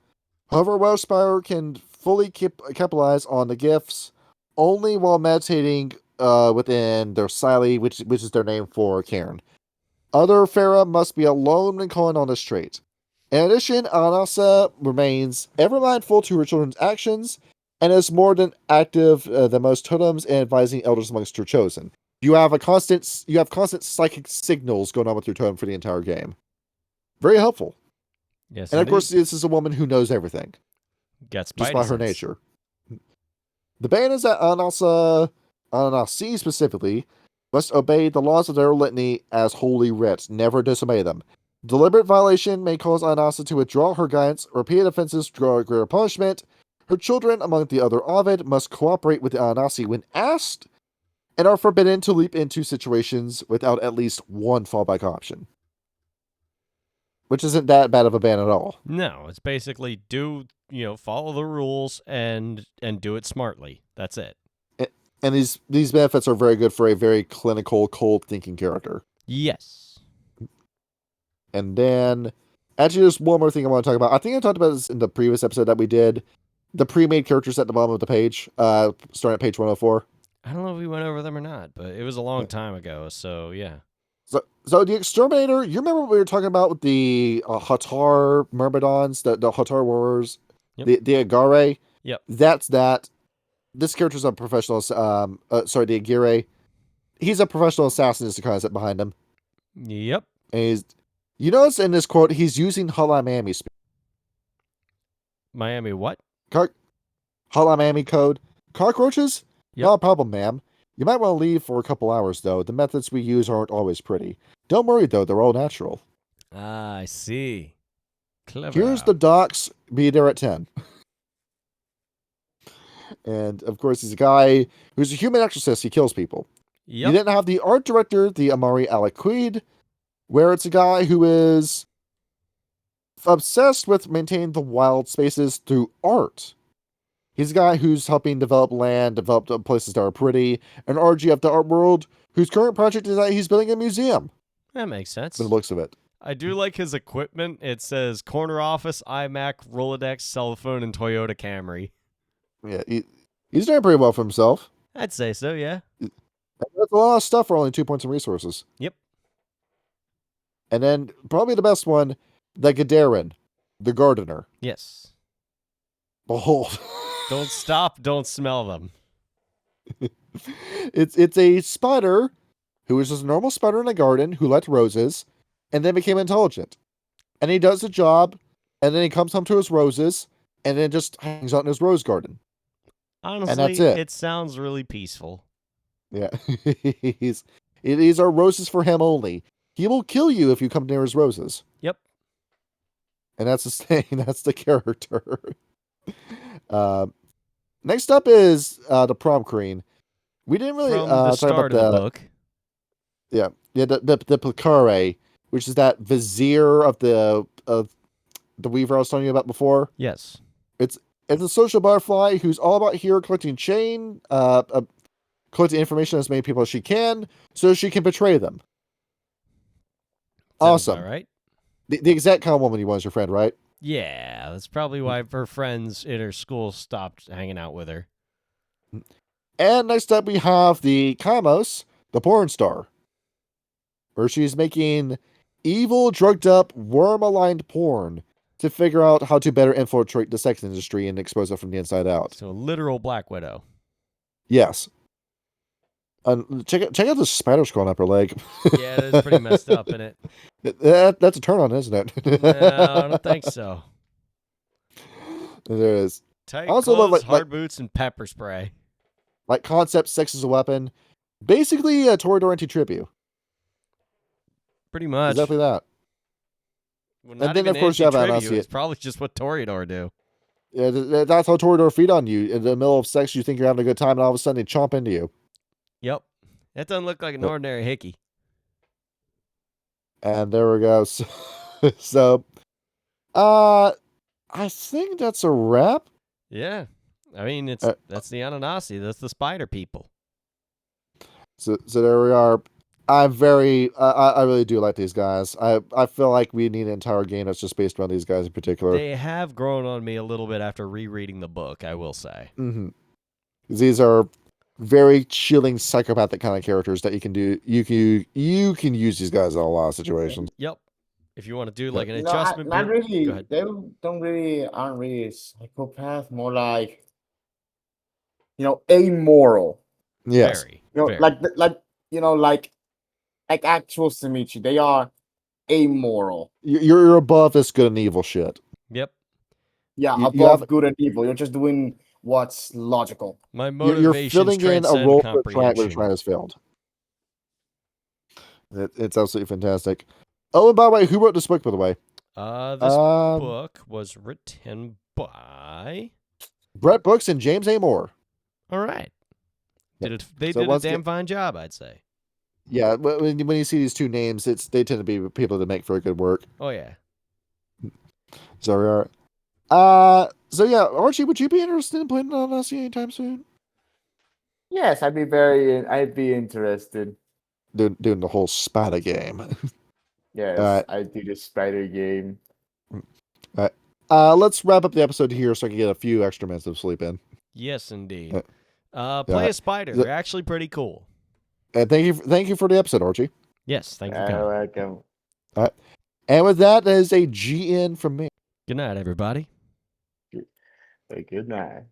However, Welsh Spire can fully capitalize on the gifts only while meditating within their Sily, which is their name for Cairn. Other Fera must be alone when calling on this trait. In addition, Anasa remains ever mindful to her children's actions and is more than active than most totems in advising elders amongst her chosen. You have constant psychic signals going on with your totem for the entire game. Very helpful. Yes, And of course, indeed. this is a woman who knows everything, Gets just by her Spidey sense. nature. The ban is that Ananasi specifically, must obey the laws of their litany as holy writ, never disobey them. Deliberate violation may cause Anasa to withdraw her guidance. Repeated offenses draw greater punishment. Her children, among the other Ovid, must cooperate with the Ananasi when asked, and are forbidden to leap into situations without at least one fallback option. Which isn't that bad of a ban at all. No, it's basically follow the rules and do it smartly. That's it. And these benefits are very good for a very clinical, cold thinking character. Yes. And then, actually, there's one more thing I want to talk about. I think I talked about this in the previous episode that we did. The pre-made characters at the bottom of the page, starting at page 104. I don't know if we went over them or not, but it was a long time ago, so yeah. So the Exterminator, you remember what we were talking about with the Hatar Myrmidons, the Hatar Warriors, Yep. the Agare? Yep. That's that. This character's a professional, the Aguirre. He's a professional assassin is the concept behind him. Yep. And you notice in this quote, he's using Hotline Miami speak. Miami what? Hotline Miami code. Cockroaches? Yep. Not a problem, ma'am. You might want to leave for a couple hours, though. The methods we use aren't always pretty. Don't worry, though. They're all natural. Ah, I see. Clever. Here's the docs. Be there at 10. And, of course, he's a guy who's a human exorcist. He kills people. Yep. You didn't have the art director, the Amari Alaquid, where it's a guy who is obsessed with maintaining the wild spaces through art. He's a guy who's helping develop land, develop places that are pretty, an RG of the art world, whose current project is that he's building a museum, That makes sense. by the looks of it. I do like his equipment. It says corner office, iMac, Rolodex, cell phone, and Toyota Camry. Yeah, he's doing pretty well for himself. I'd say so, yeah. That's a lot of stuff for only 2 points in resources. Yep. And then, probably the best one, the Gadarin, the gardener. Yes. Behold. Don't stop, don't smell them. It's a spider who is just a normal spider in a garden who liked roses and then became intelligent. And he does the job, and then he comes home to his roses, and then just hangs out in his rose garden. Honestly, that's it. it sounds really peaceful. Yeah. These are roses for him only. He will kill you if you come near his roses. Yep. And that's the thing. That's the character. Next up is the prom queen. We didn't really From the talk start about of the book. the Placare, which is that vizier of the weaver I was telling you about before. Yes. It's a social butterfly who's all about here collecting collecting information as many people as she can, so she can betray them. Sounds Awesome. about right. The exact kind of woman you want as your friend, right? Yeah, that's probably why her friends in her school stopped hanging out with her. And next up we have the Kamos, the porn star, where she's making evil, drugged up, worm-aligned porn to figure out how to better infiltrate the sex industry and expose it from the inside out. So a literal Black Widow. Yes. Check out the spider crawling up her leg. Yeah, that's pretty messed up, isn't it? That's a turn on, isn't it? No, I don't think so. There is. Tight Also clothes, love, hard boots, and pepper spray. Like concept sex as a weapon. Basically a Torador anti-tribute. Pretty much. Exactly that. Well, not And then, even of course, you have anti-tribute, Ananasi. It's probably just what Toreador do. Yeah, that's how Torador feed on you. In the middle of sex, you think you're having a good time, and all of a sudden they chomp into you. Yep. That doesn't look like an ordinary hickey. And there we go. So, I think that's a wrap. Yeah. I mean, that's the Ananasi. That's the spider people. So there we are. I'm very, I really do like these guys. I feel like we need an entire game that's just based around these guys in particular. They have grown on me a little bit after rereading the book, I will say. Mm-hmm. These are very chilling, psychopathic kind of characters that you can do. You can use these guys in a lot of situations. Yep. If you want to do like an No, adjustment not build- really. Go ahead. They aren't really psychopath. More like, amoral. Yes. Very. Like actual Simichi. They are amoral. You're above this good and evil shit. Yep. Yeah, You above have- good and evil. You're just doing what's logical. My You're motivations filling in a transcend role where comprehension. Trent has failed. It's absolutely fantastic. Oh, and by the way, who wrote this book, by the way? This book was written by... Brett Brooks and James A. Moore. All right. Yep. They So did a once damn fine job, I'd say. Yeah, when you see these two names, they tend to be people that make very good work. Oh, yeah. So we are. So yeah, Archie, would you be interested in playing Ananasi anytime soon? Yes, I'd be interested. Doing the whole Spada game. Yes, I'd do the spider game. Let's wrap up the episode here so I can get a few extra minutes of sleep in. Yes, indeed. Play a spider. They're actually pretty cool. And thank you for the episode, Archie. Yes, thank you for You're coming. welcome. And with that is a GN from me. Good night, everybody. Good night.